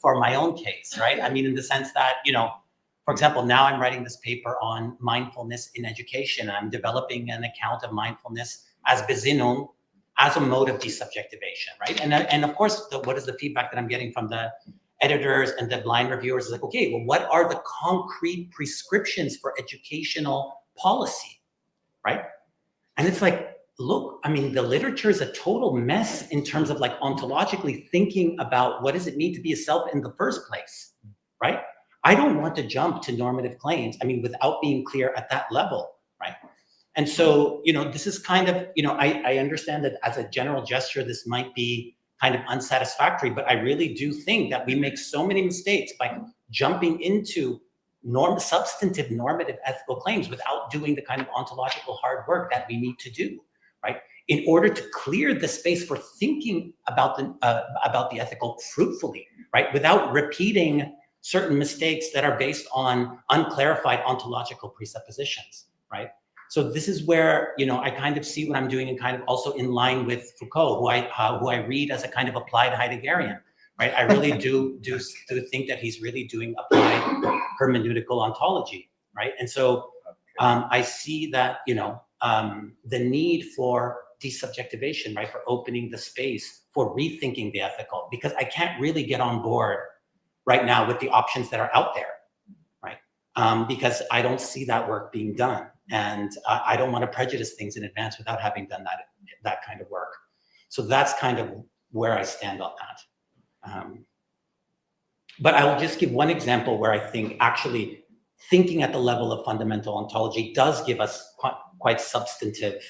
for my own case, right? I mean, in the sense that, you know, for example, now I'm writing this paper on mindfulness in education. I'm developing an account of mindfulness as Besinnung, as a mode of desubjectivation, right? And of course, what is the feedback that I'm getting from the editors and the blind reviewers is like, okay, well, what are the concrete prescriptions for educational policy, right? And it's like, look, I mean, the literature is a total mess in terms of like ontologically thinking about what does it mean to be a self in the first place, right? I don't want to jump to normative claims, I mean, without being clear at that level, right? And so, you know, this is kind of, you know, I understand that as a general gesture, this might be kind of unsatisfactory, but I really do think that we make so many mistakes by jumping into substantive normative ethical claims without doing the kind of ontological hard work that we need to do, right? In order to clear the space for thinking about the ethical fruitfully, right? Without repeating certain mistakes that are based on unclarified ontological presuppositions, right? So this is where, you know, I kind of see what I'm doing and kind of also in line with Foucault, who I read as a kind of applied Heideggerian, right? I really do think that he's really doing applied hermeneutical ontology, right? And so I see that, you know, the need for desubjectivation, right? For opening the space for rethinking the ethical, because I can't really get on board right now with the options that are out there, right? Because I don't see that work being done. And I don't want to prejudice things in advance without having done that kind of work. So that's kind of where I stand on that. But I will just give one example where I think actually thinking at the level of fundamental ontology does give us quite substantive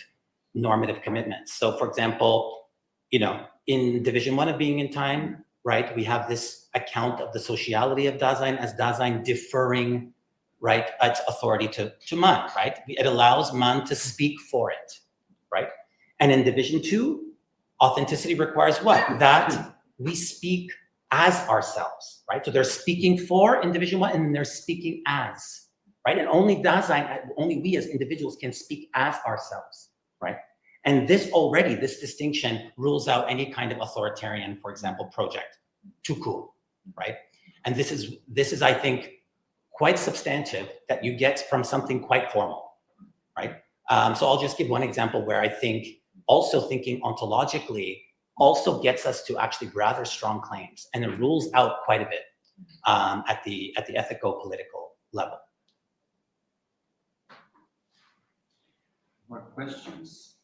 normative commitments. So for example, you know, in Division 1 of Being in Time, right, we have this account of the sociality of Dasein as Dasein deferring, right, its authority to man, right? It allows man to speak for it, right? And in Division 2, authenticity requires what? That we speak as ourselves, right? So they're speaking for in Division 1, and then they're speaking as, right? And only Dasein, only we as individuals can speak as ourselves, right? And this distinction rules out any kind of authoritarian, for example, project. Too cool, right? And this is, I think, quite substantive that you get from something quite formal, right? So I'll just give one example where I think also thinking ontologically also gets us to actually rather strong claims, and it rules out quite a bit at the ethico-political level. More questions?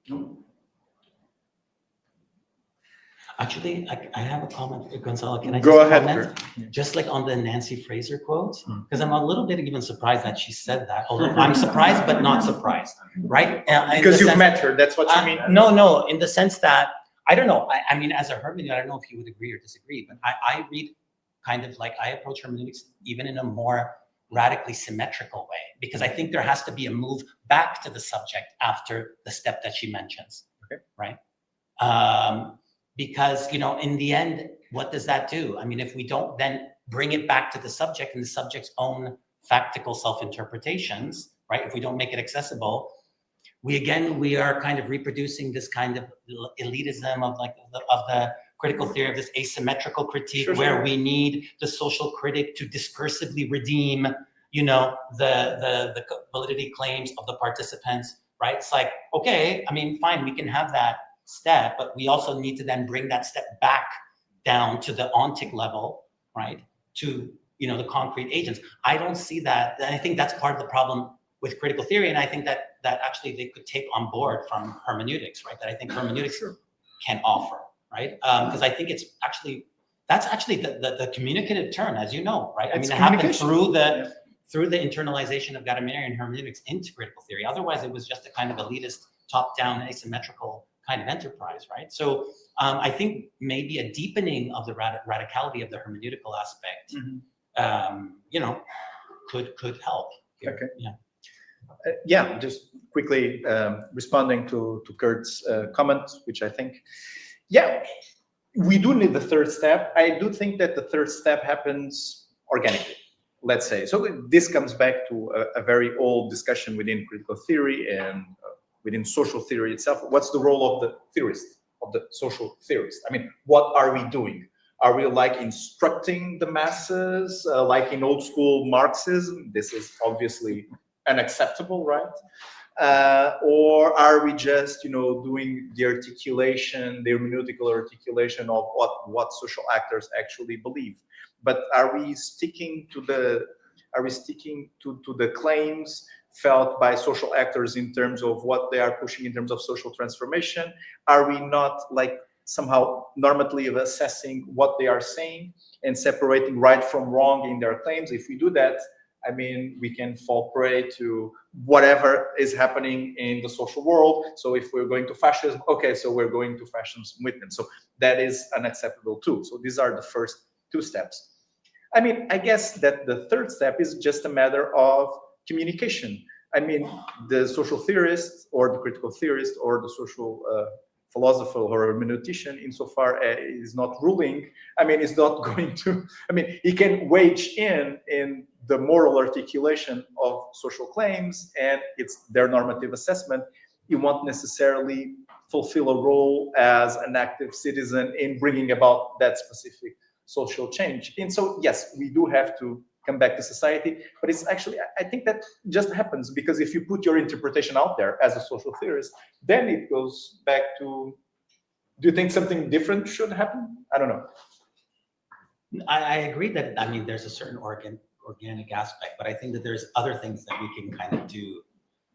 No. Actually, I have a comment, Gonçalo. Can I Go just ahead, comment? Kurt. Just like on the Nancy Fraser quote, because I'm a little bit even surprised that she said that. Although I'm surprised, but not surprised, right? Because you've met her, that's what you mean? No, in the sense that, I don't know. I mean, as a hermeneut, I don't know if you would agree or disagree, but I read kind of like, I approach hermeneutics even in a more radically symmetrical way, because I think there has to be a move back to the subject after the step that she mentions, okay, right? Because, you know, in the end, what does that do? I mean, if we don't then bring it back to the subject and the subject's own factical self-interpretations, right? If we don't make it accessible, we are kind of reproducing this kind of elitism of the critical theory of this asymmetrical critique, where we need the social critic to discursively redeem, you know, the validity claims of the participants, right? It's like, okay, I mean, fine, we can have that step, but we also need to then bring that step back down to the ontic level, right? To, you know, the concrete agents. I don't see that, and I think that's part of the problem with critical theory, and I think that actually they could take on board from hermeneutics, right? That I think hermeneutics can offer, right? Because I think that's actually the communicative turn, as you know, right? I mean, it happened through the internalization of Gadamer hermeneutics into critical theory. Otherwise, it was just a kind of elitist, top-down, asymmetrical kind of enterprise, right? So I think maybe a deepening of the radicality of the hermeneutical aspect, you know, could help here. Okay. Yeah. Yeah, just quickly responding to Kurt's comment, which I think, yeah, we do need the third step. I do think that the third step happens organically, let's say. So this comes back to a very old discussion within critical theory and within social theory itself. What's the role of the theorist, of the social theorist? I mean, what are we doing? Are we like instructing the masses, like in old school Marxism? This is obviously unacceptable, right? Or are we just, doing the articulation, the hermeneutical articulation of what social actors actually believe? But are we sticking to the claims felt by social actors in terms of what they are pushing in terms of social transformation? Are we not like somehow normatively assessing what they are saying and separating right from wrong in their claims? If we do that, I mean, we can fall prey to whatever is happening in the social world. So if we're going to fascism, okay, so we're going to fascism with them. So that is unacceptable too. So these are the first two steps. I mean, I guess that the third step is just a matter of communication. I mean, the social theorist or the critical theorist or the social philosopher or hermeneutician, insofar as is not ruling, I mean, is not going to, I mean, he can wage in the moral articulation of social claims and it's their normative assessment. He won't necessarily fulfill a role as an active citizen in bringing about that specific social change. And so, yes, we do have to come back to society, but it's actually, I think that just happens because if you put your interpretation out there as a social theorist, then it goes back to, do you think something different should happen? I don't know. I agree that, I mean, there's a certain organic aspect, but I think that there's other things that we can kind of do,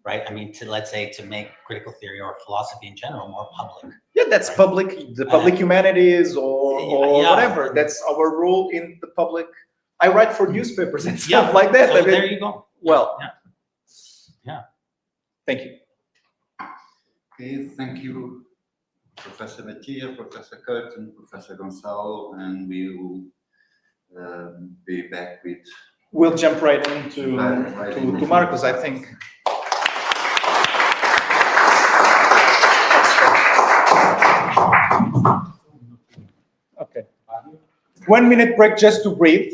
right? I mean, let's say to make critical theory or philosophy in general more public. Yeah, that's right? Public, the public humanities or yeah. Whatever. That's our role in the public. I write for newspapers and stuff like that. So I mean, there you go. Well, yeah. Thank you. Okay, thank you, Professor Mattia, Professor Curtin, Professor Gonçalo, and we will be back with. We'll jump right into to Marcos, I think. Okay. 1 minute break just to breathe.